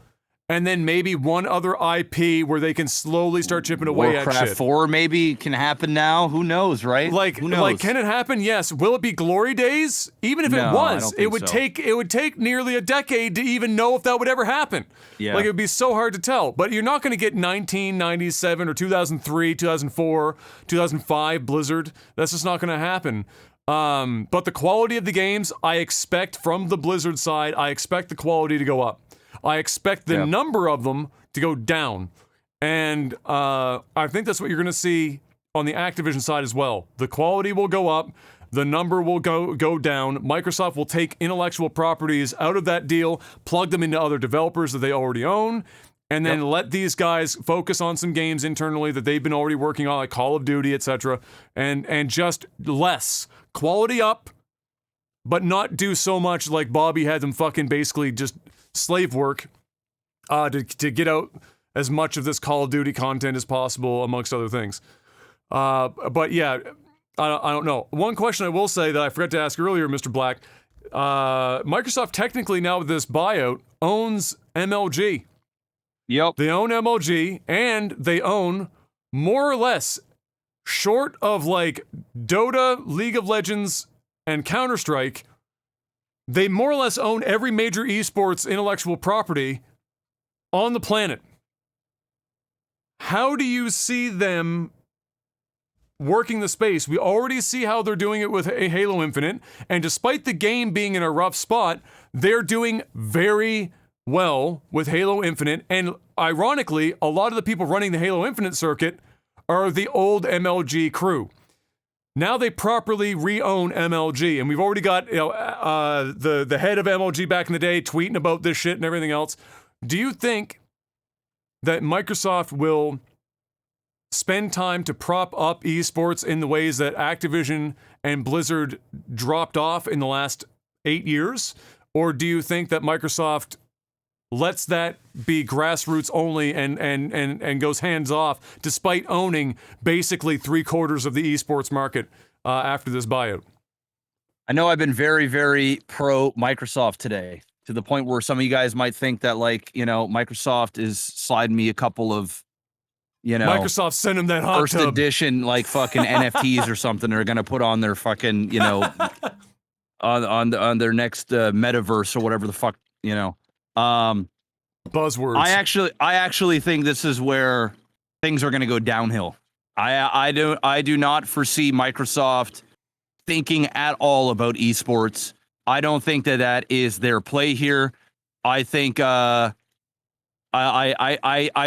And then maybe one other IP where they can slowly start chipping away at Warcraft shit. 4 maybe can happen now. Who knows, right? Who knows? Like, can it happen? Yes. Will it be glory days? Even if it was, it would take nearly a decade to even know if that would ever happen. Yeah. Like, it would be so hard to tell. But you're not going to get 1997 or 2003, 2004, 2005 Blizzard. That's just not going to happen. But the quality of the games, I expect from the Blizzard side, I expect the quality to go up. I expect the number of them to go down. And I think that's what you're going to see on the Activision side as well. The quality will go up. The number will go down. Microsoft will take intellectual properties out of that deal, plug them into other developers that they already own, and then let these guys focus on some games internally that they've been already working on, like Call of Duty, etc. And just less. Quality up, but not do so much like Bobby had them fucking basically just slave work to get out as much of this Call of Duty content as possible, amongst other things. But yeah, I don't know. One question I will say that I forgot to ask earlier, Mr. Black, Microsoft technically now with this buyout owns MLG. Yep. They own MLG, and they own more or less, short of like Dota, League of Legends, and Counter-Strike, they more or less own every major esports intellectual property on the planet. How do you see them working the space? We already see how they're doing it with Halo Infinite, and despite the game being in a rough spot, they're doing very well with Halo Infinite, and ironically, a lot of the people running the Halo Infinite circuit are the old MLG crew. Now they properly re-own MLG, and we've already got the head of MLG back in the day tweeting about this shit and everything else. Do you think that Microsoft will spend time to prop up esports in the ways that Activision and Blizzard dropped off in the last 8 years? Or do you think that Microsoft lets that be grassroots only and goes hands off despite owning basically 3/4 of the esports market after this buyout? I know I've been very, very pro Microsoft today, to the point where some of you guys might think that, like, Microsoft is sliding me a couple of Microsoft sent him that hot first tub. edition like fucking NFTs or something they're gonna put on their fucking on their next metaverse or whatever the fuck Buzzwords. I actually think this is where things are gonna go downhill. I do not foresee Microsoft thinking at all about esports. I don't think that is their play here. I think I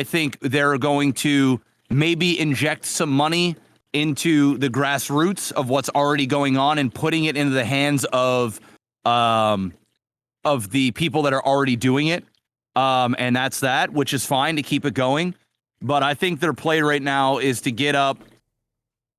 think they're going to maybe inject some money into the grassroots of what's already going on and putting it into the hands of the people that are already doing it. And that's that, which is fine to keep it going. But I think their play right now is to get up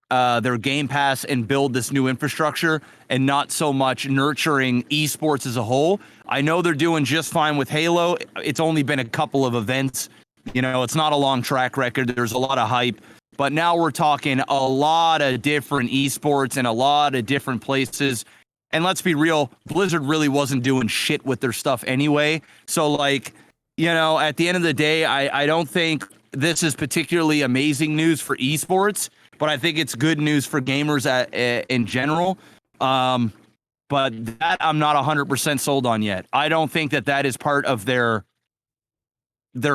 their Game Pass and build this new infrastructure and not so much nurturing esports as a whole. I know they're doing just fine with Halo. It's only been a couple of events. It's not a long track record. There's a lot of hype. But now we're talking a lot of different esports in a lot of different places. And let's be real, Blizzard really wasn't doing shit with their stuff anyway. So, at the end of the day, I don't think this is particularly amazing news for esports, but I think it's good news for gamers in general. But that I'm not 100% sold on yet. I don't think that is part of their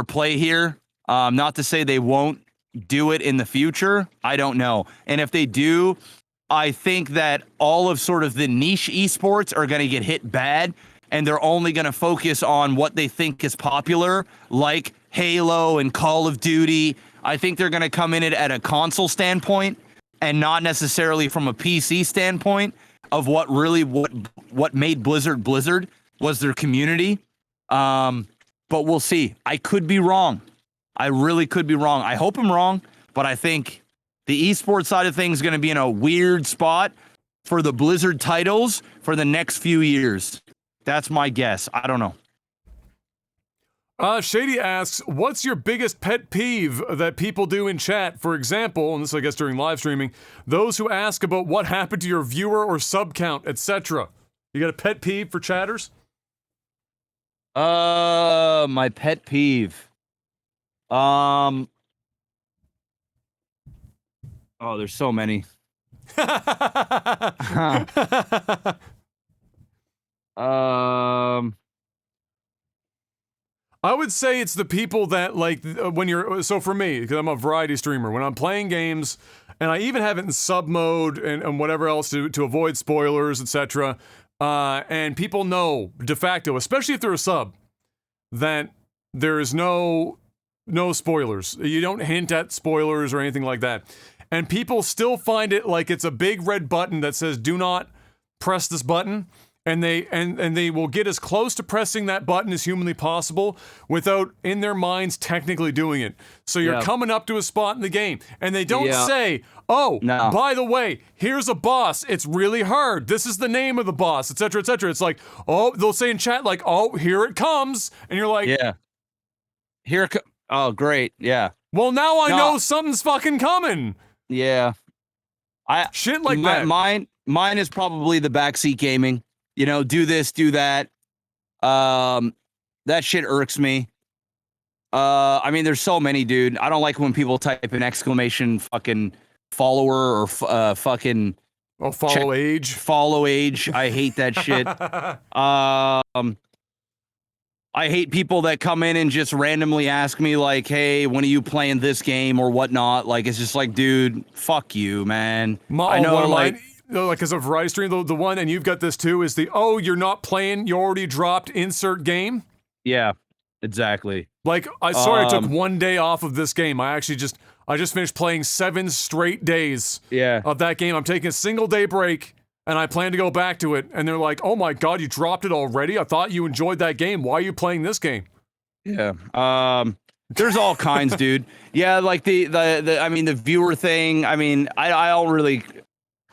play here. Not to say they won't do it in the future. I don't know. And if they do, I think that all of sort of the niche esports are going to get hit bad, and they're only going to focus on what they think is popular, like Halo and Call of Duty. I think they're going to come in at a console standpoint and not necessarily from a PC standpoint of what made Blizzard was their community. But we'll see. I could be wrong. I really could be wrong. I hope I'm wrong, but I think the esports side of things is going to be in a weird spot for the Blizzard titles for the next few years. That's my guess. I don't know. Shady asks, what's your biggest pet peeve that people do in chat? For example, and this I guess during live streaming, those who ask about what happened to your viewer or sub count, etc. You got a pet peeve for chatters? My pet peeve. Oh, there's so many. I would say it's the people that when you're, so for me, because I'm a variety streamer, when I'm playing games, and I even have it in sub mode and whatever else to avoid spoilers, etc. And people know de facto, especially if they're a sub, that there is no spoilers. You don't hint at spoilers or anything like that. And people still find it like it's a big red button that says do not press this button. And they will get as close to pressing that button as humanly possible without, in their minds, technically doing it. So you're coming up to a spot in the game, and they don't say, oh, by the way, here's a boss. It's really hard. This is the name of the boss, etc., etc. It's like, oh, they'll say in chat, like, oh, here it comes. And you're like, oh, great. Yeah. Well, now I know something's fucking coming. Yeah. Shit like that. Mine is probably the backseat gaming. Do this, do that. That shit irks me. I mean, there's so many, dude. I don't like when people type an exclamation fucking follower or fucking follow age. Follow age. I hate that shit. I hate people that come in and just randomly ask me like, hey, when are you playing this game or whatnot? Like, it's just like, dude, fuck you, man. I know, like as a variety stream, the one, and you've got this too, is you're not playing, you already dropped insert game. Yeah, exactly. Like, I took one day off of this game. I just finished playing 7 straight days of that game. I'm taking a single day break, and I plan to go back to it. And they're like, oh my god, you dropped it already? I thought you enjoyed that game. Why are you playing this game? Yeah. There's all kinds, dude. Yeah, like the viewer thing. I mean, I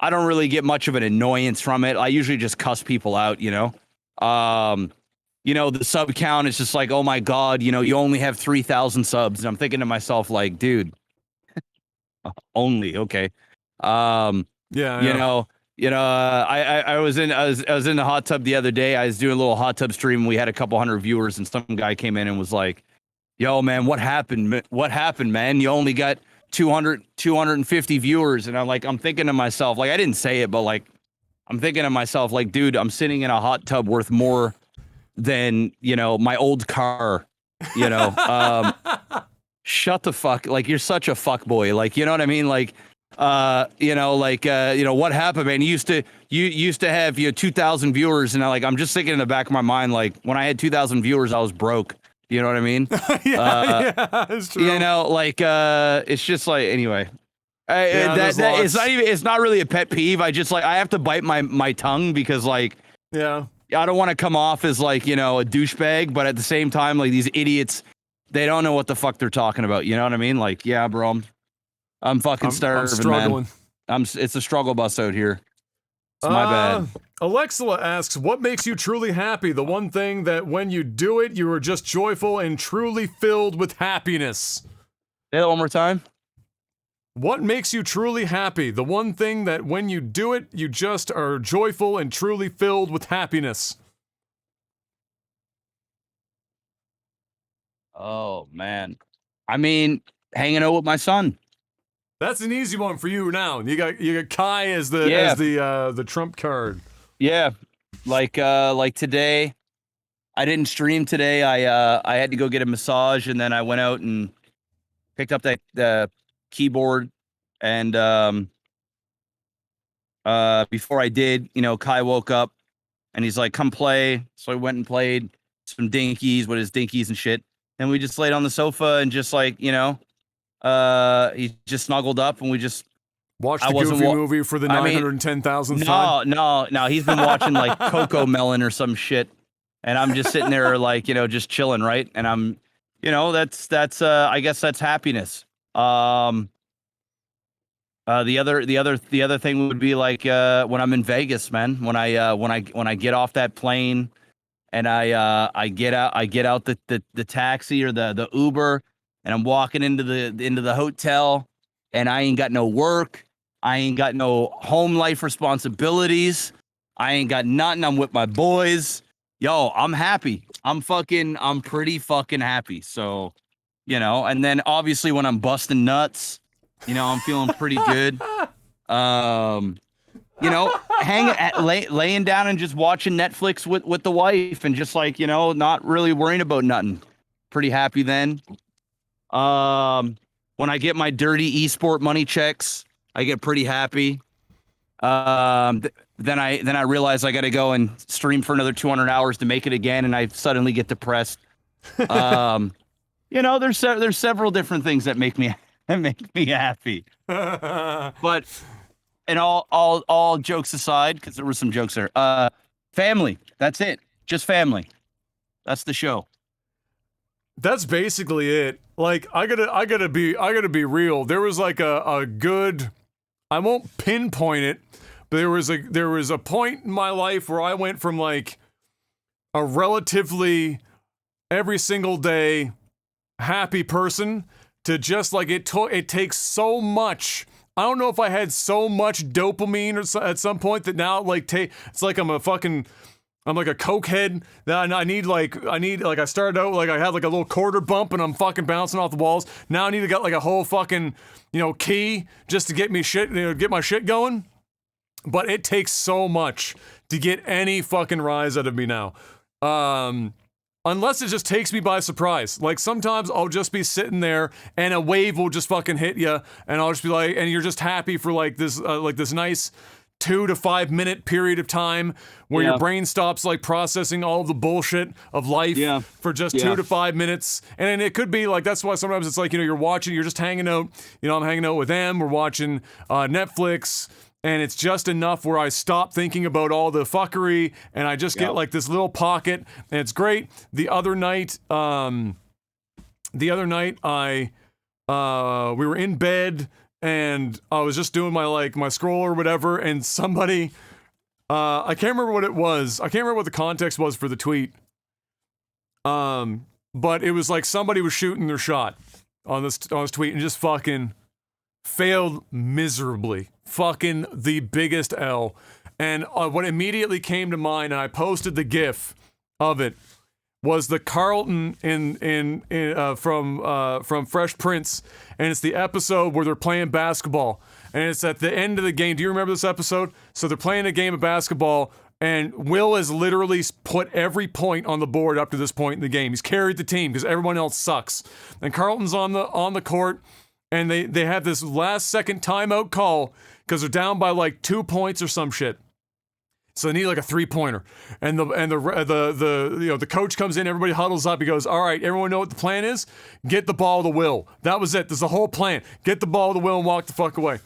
don't really get much of an annoyance from it. I usually just cuss people out, the sub count is just like, oh my god, you only have 3,000 subs. And I'm thinking to myself, like, dude, only, okay. I was in the hot tub the other day. I was doing a little hot tub stream. And we had a couple hundred viewers, and some guy came in and was like, yo, man, what happened? What happened, man? You only got 250 viewers. And I'm thinking to myself, like, I didn't say it, but like, I'm thinking to myself, like, dude, I'm sitting in a hot tub worth more than, my old car, shut the fuck, like, you're such a fuck boy. Like, you know what I mean? Like, what happened, man? You used to have 2,000 viewers. And I'm just thinking in the back of my mind, like, when I had 2,000 viewers, I was broke. You know what I mean? Yeah, it's true. It's just like, anyway. It's not really a pet peeve. I have to bite my tongue because, like, yeah, I don't want to come off as, like, a douchebag, but at the same time, like, these idiots, they don't know what the fuck they're talking about. You know what I mean? Like, yeah, bro, I'm fucking starving, I'm struggling. Man. It's a struggle bus out here. It's my bad. Alexa asks, what makes you truly happy? The one thing that when you do it, you are just joyful and truly filled with happiness. Say that one more time. What makes you truly happy? The one thing that when you do it, you just are joyful and truly filled with happiness. Oh, man. I mean, hanging out with my son. That's an easy one for you now. You got Kai as the trump card. Yeah. Like today, I didn't stream today. I had to go get a massage, and then I went out and picked up the keyboard, and before I did, Kai woke up and he's like, come play. So I went and played some dinkies with his dinkies and shit. And we just laid on the sofa and just like, he just snuggled up and we just watched the Goofy movie for the 910,000th time. No. He's been watching like Coco Melon or some shit. And I'm just sitting there like, just chilling, right? And I'm, that's I guess that's happiness. The other thing would be like when I'm in Vegas, man. When I get off that plane and I get out the taxi or the Uber, and I'm walking into the hotel, and I ain't got no work, I ain't got no home life responsibilities, I ain't got nothing. I'm with my boys. Yo, I'm happy. I'm pretty fucking happy. So, and then obviously when I'm busting nuts, I'm feeling pretty good. Laying down and just watching Netflix with the wife and just like, not really worrying about nothing. Pretty happy then. When I get my dirty esport money checks, I get pretty happy. Then I realize I got to go and stream for another 200 hours to make it again, and I suddenly get depressed. There's several different things that make me happy. But and all jokes aside, because there were some jokes there. Family. That's it. Just family. That's the show. That's basically it. Like I gotta be real. There was like a good, I won't pinpoint it, but there was a point in my life where I went from like a relatively every single day happy person to just like it takes so much. I don't know if I had so much dopamine at some point that now it's like I'm like a coke head that I need I started out like I had like a little quarter bump and I'm fucking bouncing off the walls. Now I need to get like a whole fucking key just to get me shit get my shit going. But it takes so much to get any fucking rise out of me now. Unless it just takes me by surprise. Like sometimes I'll just be sitting there and a wave will just fucking hit you, and I'll just be like, and you're just happy for like this nice 2 to 5 minute period of time where your brain stops like processing all of the bullshit of life for just 2 to 5 minutes. And it could be like, that's why sometimes it's like, you're just hanging out, I'm hanging out with them, we're watching Netflix, and it's just enough where I stop thinking about all the fuckery and I just get like this little pocket, and it's great. The other night I we were in bed and I was just doing my scroll or whatever, and somebody I can't remember what it was. I can't remember what the context was for the tweet. But it was like somebody was shooting their shot on this tweet and just fucking failed miserably. Fucking the biggest L. And what immediately came to mind, and I posted the GIF of it, was the Carlton from Fresh Prince, and it's the episode where they're playing basketball, and it's at the end of the game. Do you remember this episode? So they're playing a game of basketball, and Will has literally put every point on the board up to this point in the game. He's carried the team because everyone else sucks. And Carlton's on the court, and they have this last second timeout call because they're down by like 2 points or some shit. So they need like a 3-pointer, and the coach comes in, everybody huddles up. He goes, "All right, everyone know what the plan is? Get the ball to Will." That was it. There's the whole plan. Get the ball to Will and walk the fuck away.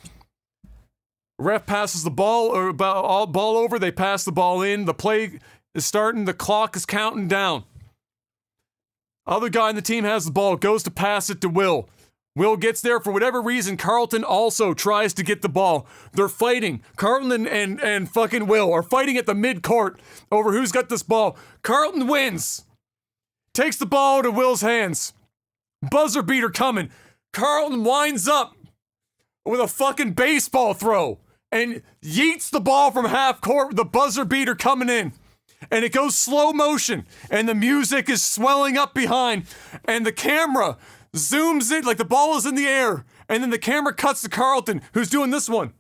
Ref passes the ball ball over. They pass the ball in. The play is starting. The clock is counting down. Other guy in the team has the ball. Goes to pass it to Will. Will gets there. For whatever reason, Carlton also tries to get the ball. They're fighting. Carlton and fucking Will are fighting at the mid-court over who's got this ball. Carlton wins. Takes the ball to Will's hands. Buzzer beater coming. Carlton winds up with a fucking baseball throw and yeets the ball from half court with the buzzer beater coming in. And it goes slow motion, and the music is swelling up behind, and the camera zooms in, like the ball is in the air, and then the camera cuts to Carlton, who's doing this one.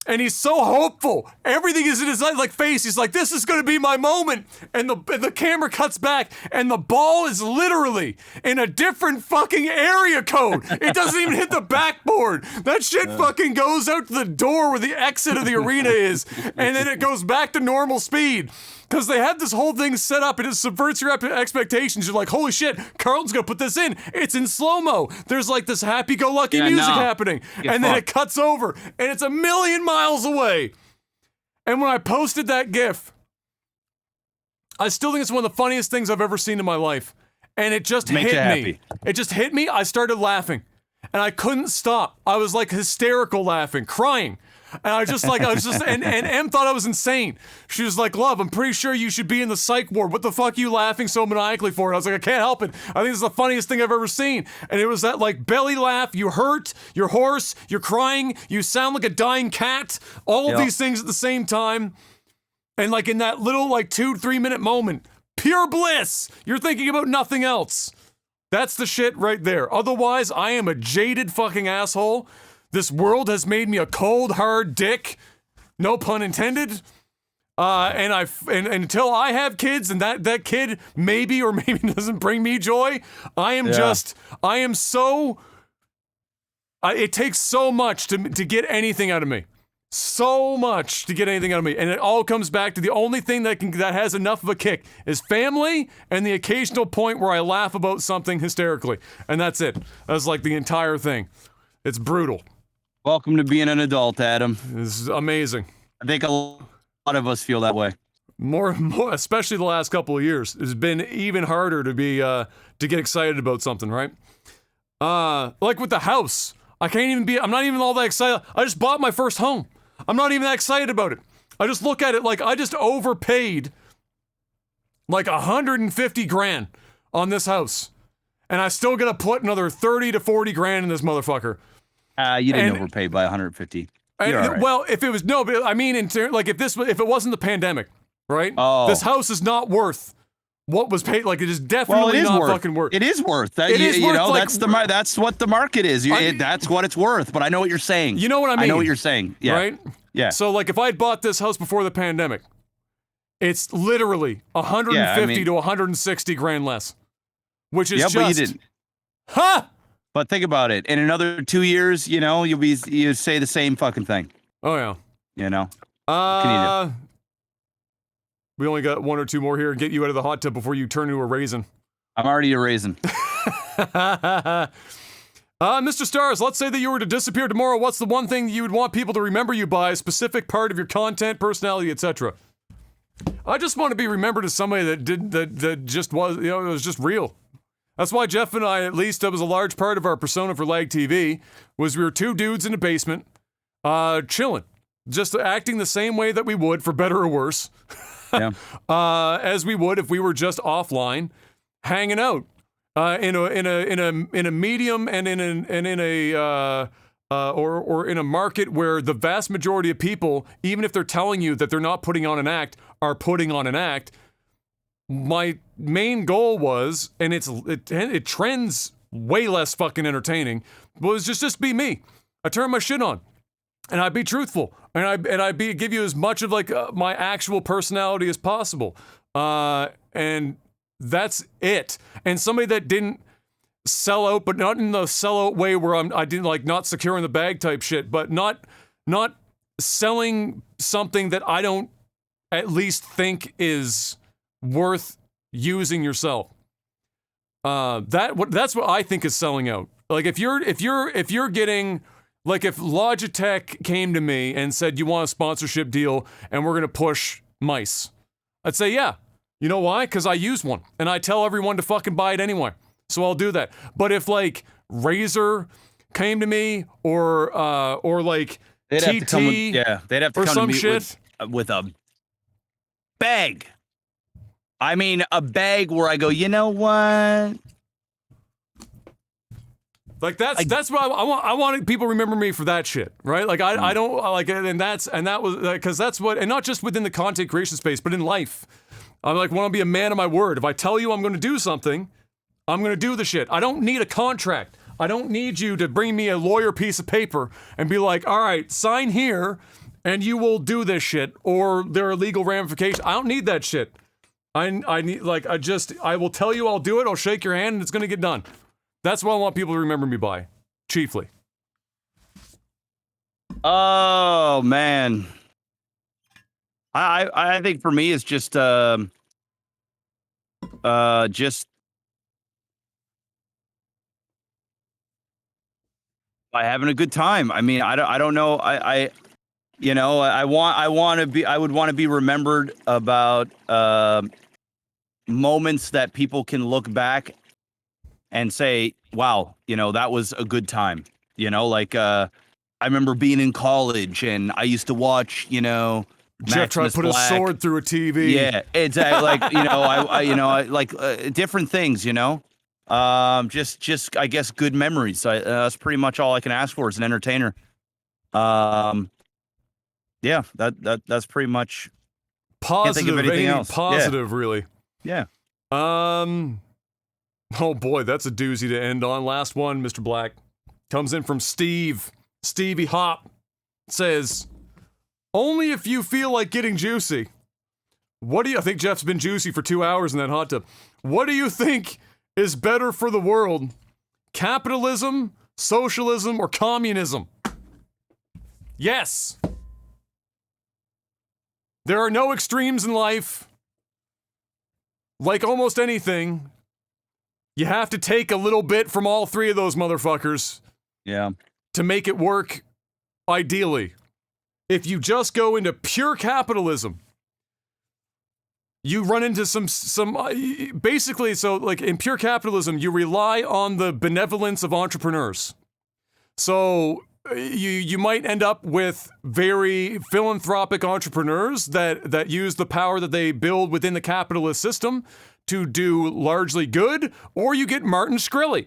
And he's so hopeful. Everything is in his like face. He's like, "This is going to be my moment." And the camera cuts back, and the ball is literally in a different fucking area code. It doesn't even hit the backboard. That shit fucking goes out to the door where the exit of the arena is, and then it goes back to normal speed. Because they have this whole thing set up, and it subverts your expectations. You're like, "Holy shit, Carlton's gonna put this in." It's in slow-mo. There's like this happy-go-lucky music happening. And then it cuts over, and it's a million miles away. And when I posted that GIF, I still think it's one of the funniest things I've ever seen in my life. And it just hit me. It just hit me. I started laughing. And I couldn't stop. I was like hysterical laughing, crying. And and Em thought I was insane. She was like, "Love, I'm pretty sure you should be in the psych ward. What the fuck are you laughing so maniacally for?" And I was like, "I can't help it. I think this is the funniest thing I've ever seen." And it was that like belly laugh. You hurt, you're hoarse, you're crying, you sound like a dying cat. All of these things at the same time. And like in that little like 2-3 minute moment, pure bliss. You're thinking about nothing else. That's the shit right there. Otherwise, I am a jaded fucking asshole. This world has made me a cold, hard dick. No pun intended. And until I have kids and that kid maybe or maybe doesn't bring me joy, it takes so much to get anything out of me. So much to get anything out of me. And it all comes back to the only thing that has enough of a kick is family and the occasional point where I laugh about something hysterically. And that's it. That's like the entire thing. It's brutal. Welcome to being an adult, Adam. This is amazing. I think a lot of us feel that way. More, especially the last couple of years. It's been even harder to get excited about something, right? Like with the house. I'm not even all that excited. I just bought my first home. I'm not even that excited about it. I just look at it like I just overpaid like $150,000 on this house. And I still gotta put another 30 to 40 grand in this motherfucker. You didn't overpay by 150. Right. Well, if it was but I mean, if it wasn't the pandemic, right? Oh. This house is not worth what was paid. Like it is definitely not fucking worth. It is worth. That's what the market is. That's what it's worth. But I know what you're saying. You know what I mean? I know what you're saying. Yeah. Right? Yeah. So like, if I had bought this house before the pandemic, it's literally 150 to 160 grand less, which is but you didn't. Huh? But think about it. In another 2 years, you say the same fucking thing. Oh yeah. What can you do? We only got one or two more here and get you out of the hot tub before you turn into a raisin. I'm already a raisin. Mr. Stars, let's say that you were to disappear tomorrow. What's the one thing you would want people to remember you by? A specific part of your content, personality, etc. I just want to be remembered as somebody that just was, it was just real. That's why Jeff and I, at least, that was a large part of our persona for Lag TV, was we were two dudes in a basement, chilling, just acting the same way that we would, for better or worse, as we would if we were just offline, hanging out in a medium and in a market where the vast majority of people, even if they're telling you that they're not putting on an act, are putting on an act. my main goal was, and it trends way less fucking entertaining, was just be me. I turn my shit on, and I'd be truthful, and I'd give you as much of like my actual personality as possible, and that's it. And somebody that didn't sell out, but not in the sellout way where I didn't like not securing the bag type shit, but not selling something that I don't at least think is worth using yourself. That's what I think is selling out. Like if you're getting, like if Logitech came to me and said, you want a sponsorship deal and we're gonna push mice, I'd say yeah. You know why? Because I use one and I tell everyone to fucking buy it anyway. So I'll do that. But if like Razer came to me or like they'd TT have to come with, they'd have to or come some to me shit with a bag. I mean, a bag where I go, you know what? Like that's what I want. I want people to remember me for that shit, right? Like I don't like, and that was because that's what, and not just within the content creation space, but in life. I'm like want to be a man of my word. If I tell you I'm going to do something, I'm going to do the shit. I don't need a contract. I don't need you to bring me a lawyer piece of paper and be like, all right, sign here, and you will do this shit, or there are legal ramifications. I don't need that shit. I need like I will tell you I'll do it. I'll shake your hand, and it's going to get done. That's what I want people to remember me by, chiefly. Oh man, I think for me it's just by having a good time. I mean, I don't know. I would want to be remembered about moments that people can look back and say, wow, that was a good time. Like I remember being in college and I used to watch, Jeff tried to put a sword through a TV. Yeah, exactly. Like, I like different things, just I guess good memories. That's pretty much all I can ask for as an entertainer. Yeah, that's pretty much positive. Can't think of anything else. Positive, really. Yeah. Oh boy, that's a doozy to end on. Last one, Mr. Black, comes in from Steve. Stevie Hop says, only if you feel like getting juicy. I think Jeff's been juicy for 2 hours in that hot tub. What do you think is better for the world? Capitalism, socialism, or communism? Yes. There are no extremes in life. Like almost anything, you have to take a little bit from all three of those motherfuckers. Yeah. To make it work ideally. If you just go into pure capitalism, you run into some basically, so like in pure capitalism, you rely on the benevolence of entrepreneurs. So you might end up with very philanthropic entrepreneurs that use the power that they build within the capitalist system to do largely good, or you get Martin Shkreli.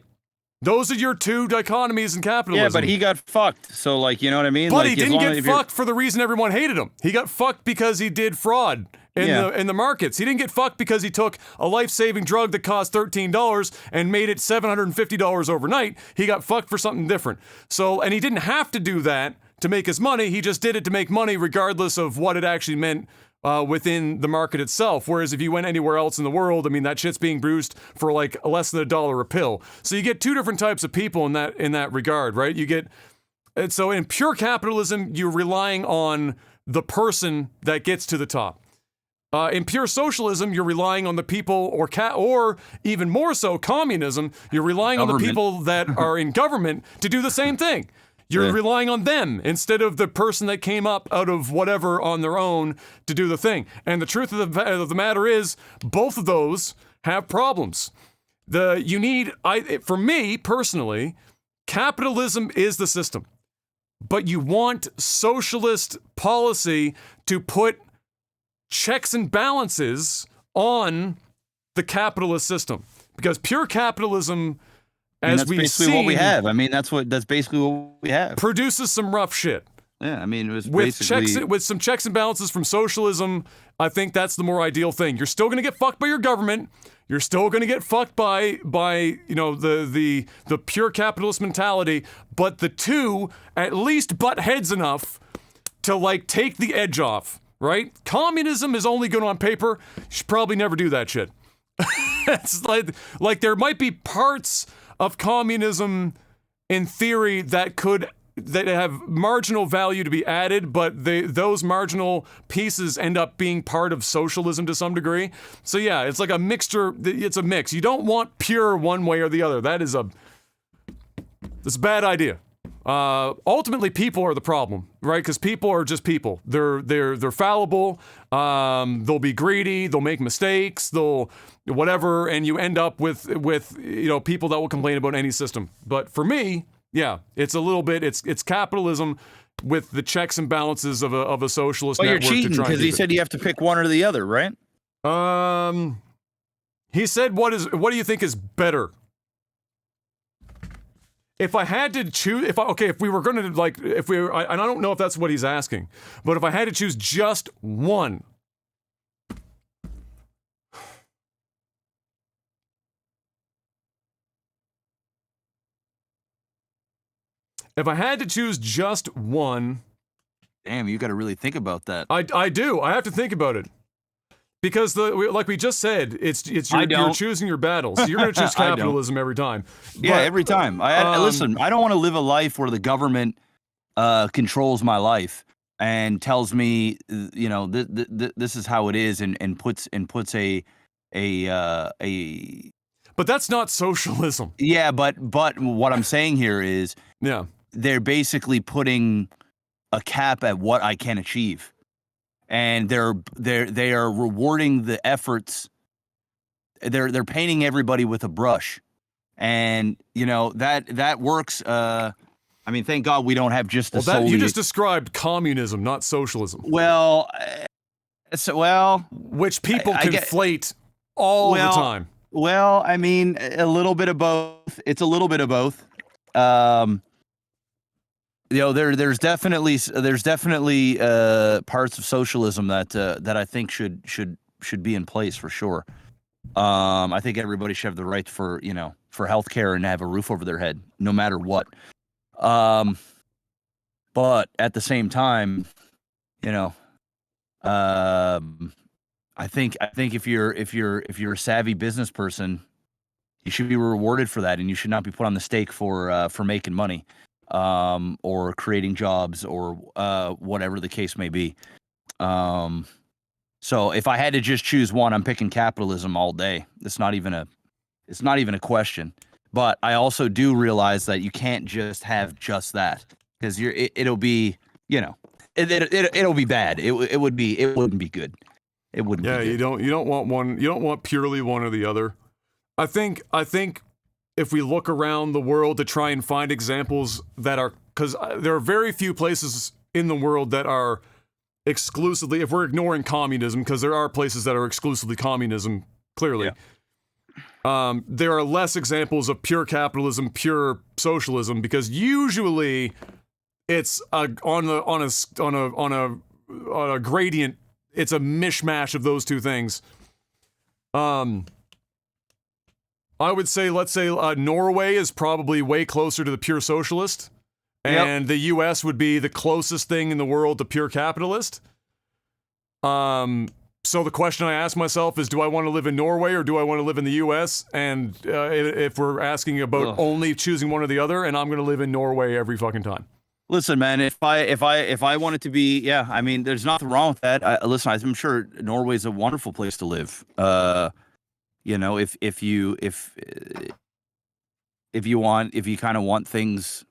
Those are your two dichotomies in capitalism. Yeah, but he got fucked. So, like, you know what I mean? But like, he didn't get fucked for the reason everyone hated him. He got fucked because he did fraud in the markets. He didn't get fucked because he took a life-saving drug that cost $13 and made it $750 overnight. He got fucked for something different. So, and he didn't have to do that to make his money. He just did it to make money regardless of what it actually meant within the market itself. Whereas if you went anywhere else in the world, I mean, that shit's being bruised for like less than $1 a pill. So you get two different types of people in that regard, right? And so in pure capitalism, you're relying on the person that gets to the top. In pure socialism, you're relying on the people, or even more so, communism, you're relying on the people that are in government to do the same thing. You're relying on them instead of the person that came up out of whatever on their own to do the thing. And the truth of the matter is, both of those have problems. For me personally, capitalism is the system, but you want socialist policy to put checks and balances on the capitalist system, because pure capitalism, as that's we've basically seen, what we have. I mean, that's basically what we have. Produces some rough shit. Yeah, I mean, it was with basically with some checks and balances from socialism. I think that's the more ideal thing. You're still going to get fucked by your government. You're still going to get fucked by the pure capitalist mentality. But the two at least butt heads enough to like take the edge off. Right? Communism is only good on paper. You should probably never do that shit. It's like there might be parts of communism in theory that have marginal value to be added, but those marginal pieces end up being part of socialism to some degree. So yeah, it's like a mixture. It's a mix. You don't want pure one way or the other. That's a bad idea. Ultimately, people are the problem, right? Because people are just people. They're fallible. They'll be greedy. They'll make mistakes. They'll whatever, and you end up with people that will complain about any system. But for me, yeah, it's a little bit. It's capitalism with the checks and balances of a socialist Well, you're network. cheating because he said you have to pick one or the other, right? He said, "What do you think is better?" If I had to choose, if we were going to and I don't know if that's what he's asking, but if I had to choose just one, if I had to choose just one, damn, you got to really think about that. I do. I have to think about it. Because like we just said, you're choosing your battles. You're going to choose capitalism every time. Yeah, every time. Listen, I don't want to live a life where the government controls my life and tells me, this is how it is, and puts a. But that's not socialism. Yeah, but what I'm saying here is, yeah, they're basically putting a cap at what I can achieve. And they are rewarding the efforts. They're painting everybody with a brush, and that works. I mean, thank God we don't have just the you just described communism, not socialism. Well, which people conflate all the time. Well, I mean, a little bit of both. It's a little bit of both. There's definitely parts of socialism that I think should be in place for sure. I think everybody should have the right for healthcare and have a roof over their head, no matter what. But at the same time, I think if you're a savvy business person, you should be rewarded for that, and you should not be put on the stake for making money. Or creating jobs, or whatever the case may be. So if I had to just choose one, I'm picking capitalism all day. It's not even a question. But I also do realize that you can't just have just that, because it'll be it'll be bad. It wouldn't be good. It wouldn't. Yeah, be good. you don't want one. You don't want purely one or the other. I think. If we look around the world to try and find examples that are, because there are very few places in the world that are exclusively, if we're ignoring communism, because there are places that are exclusively communism, clearly. Yeah. There are less examples of pure capitalism, pure socialism, because usually it's on a gradient. It's a mishmash of those two things. I would say, let's say Norway is probably way closer to the pure socialist, and the U.S. would be the closest thing in the world to pure capitalist. So the question I ask myself is, do I want to live in Norway or do I want to live in the U.S.? And if we're asking about only choosing one or the other, and I'm going to live in Norway every fucking time. Listen, man, if I want it to be, I mean, there's nothing wrong with that. Listen, I'm sure Norway's a wonderful place to live. If you kind of want things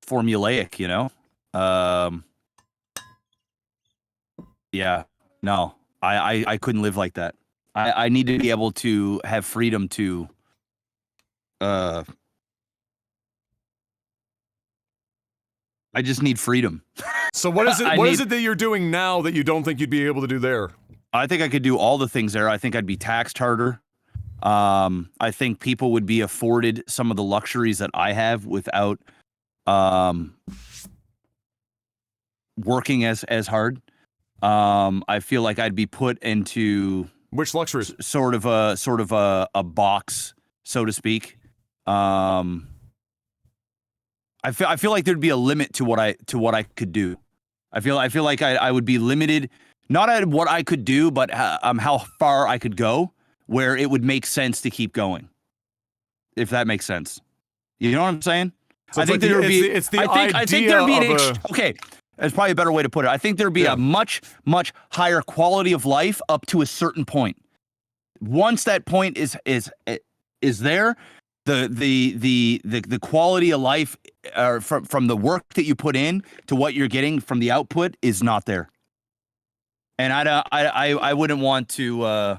formulaic, no, I couldn't live like that. I need to be able to have freedom to, I just need freedom. So what is it? What is it that you're doing now that you don't think you'd be able to do there? I think I could do all the things there. I think I'd be taxed harder. I think people would be afforded some of the luxuries that I have without working as hard. I feel like I'd be put into Which luxuries? sort of a box, so to speak. I feel like there'd be a limit to what I could do. I feel like I would be limited, not at what I could do, but how far I could go, where it would make sense to keep going. If that makes sense, you know what I'm saying? So I think there would be. It's the I think there'd be okay. That's probably a better way to put it. I think there'd be a much higher quality of life up to a certain point. Once that point is there, the quality of life from the work that you put in to what you're getting from the output is not there. And I wouldn't want to. I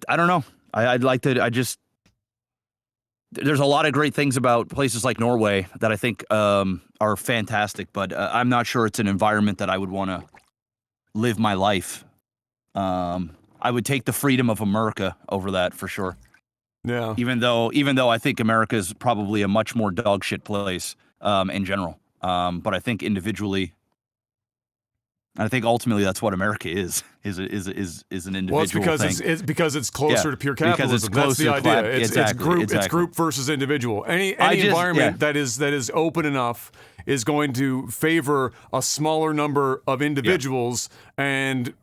don't know. I'd like to. There's a lot of great things about places like Norway that I think are fantastic, but I'm not sure it's an environment that I would want to live my life. I would take the freedom of America over that for sure. Yeah. Even though I think America is probably a much more dog shit place in general. But I think individually, I think ultimately that's what America is an individual. Well, it's because it's closer to pure capitalism. That's the idea. It's group versus individual. Any environment that is open enough is going to favor a smaller number of individuals and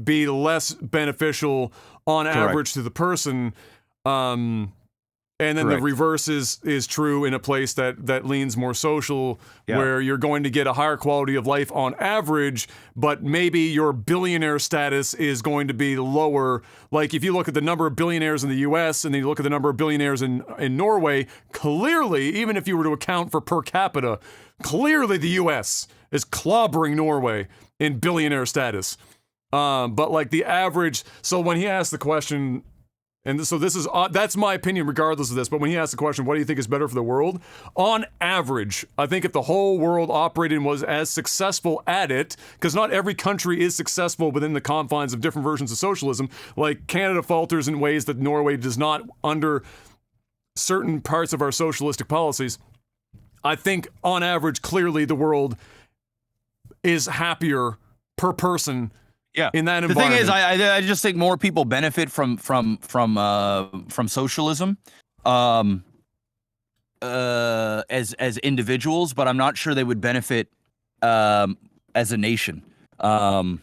be less beneficial on average to the person. And then the reverse is true in a place that leans more social, where you're going to get a higher quality of life on average, but maybe your billionaire status is going to be lower. Like if you look at the number of billionaires in the US and then you look at the number of billionaires in Norway, clearly, even if you were to account for per capita, clearly the US is clobbering Norway in billionaire status. But like the average, so when he asked the question, and so this is that's my opinion regardless of this, but when he asked the question, what do you think is better for the world? On average, I think if the whole world operated and was as successful at it, because not every country is successful within the confines of different versions of socialism, like Canada falters in ways that Norway does not under certain parts of our socialistic policies. I think on average, clearly the world is happier per person. Yeah. In that environment. The thing is, I just think more people benefit from socialism, as individuals, but I'm not sure they would benefit as a nation, for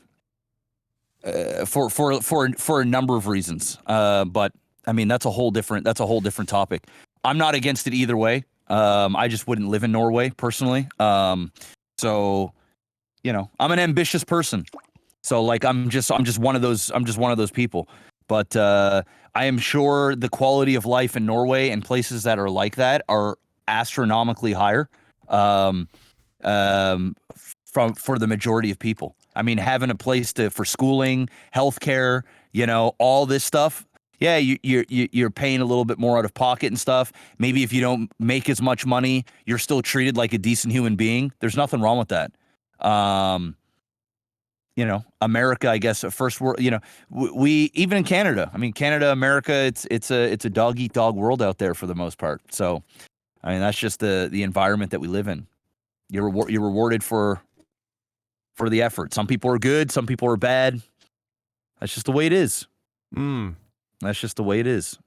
a number of reasons. But I mean, that's a whole different topic. I'm not against it either way. I just wouldn't live in Norway personally. So, you know, I'm an ambitious person. So like I'm just one of those people. But I am sure the quality of life in Norway and places that are like that are astronomically higher for the majority of people. I mean, having a place for schooling, healthcare, you know, all this stuff. Yeah, you're paying a little bit more out of pocket and stuff. Maybe if you don't make as much money, you're still treated like a decent human being. There's nothing wrong with that. You know, America, I guess, first world. You know, we even in Canada. I mean, Canada, America, it's a dog eat dog world out there for the most part. So, I mean, that's just the environment that we live in. You're rewarded for the effort. Some people are good, some people are bad. That's just the way it is. That's just the way it is.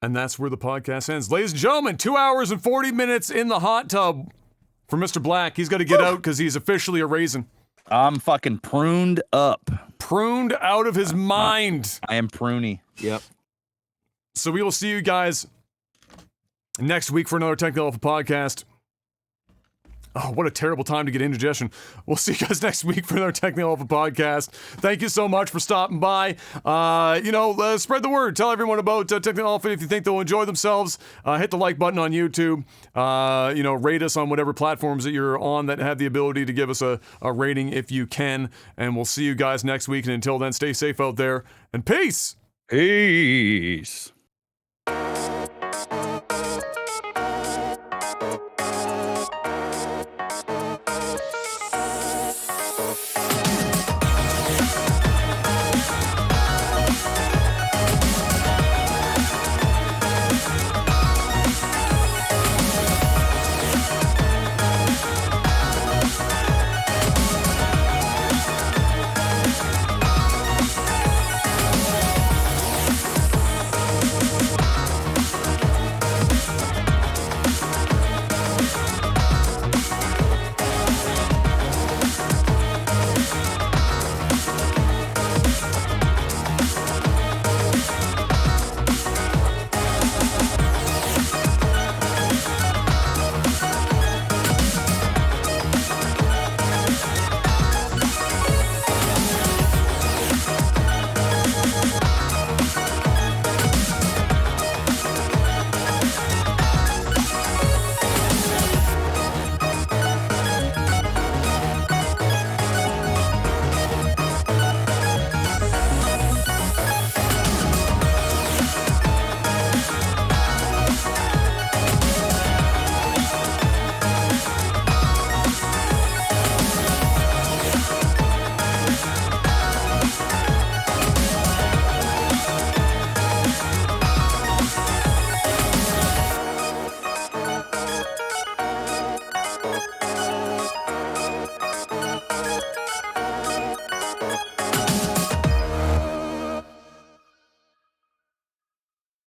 And that's where the podcast ends, ladies and gentlemen. 2 hours and 40 minutes in the hot tub for Mr. Black. He's got to get out because he's officially a raisin. I'm fucking pruned up. Pruned out of his mind. I am pruny. Yep. So we will see you guys next week for another Technical Alpha podcast. Oh, what a terrible time to get indigestion. We'll see you guys next week for another Technical Alpha podcast. Thank you so much for stopping by. Spread the word. Tell everyone about Technical Alpha if you think they'll enjoy themselves. Hit the like button on YouTube. Rate us on whatever platforms that you're on that have the ability to give us a rating if you can. And we'll see you guys next week. And until then, stay safe out there. And peace. Peace.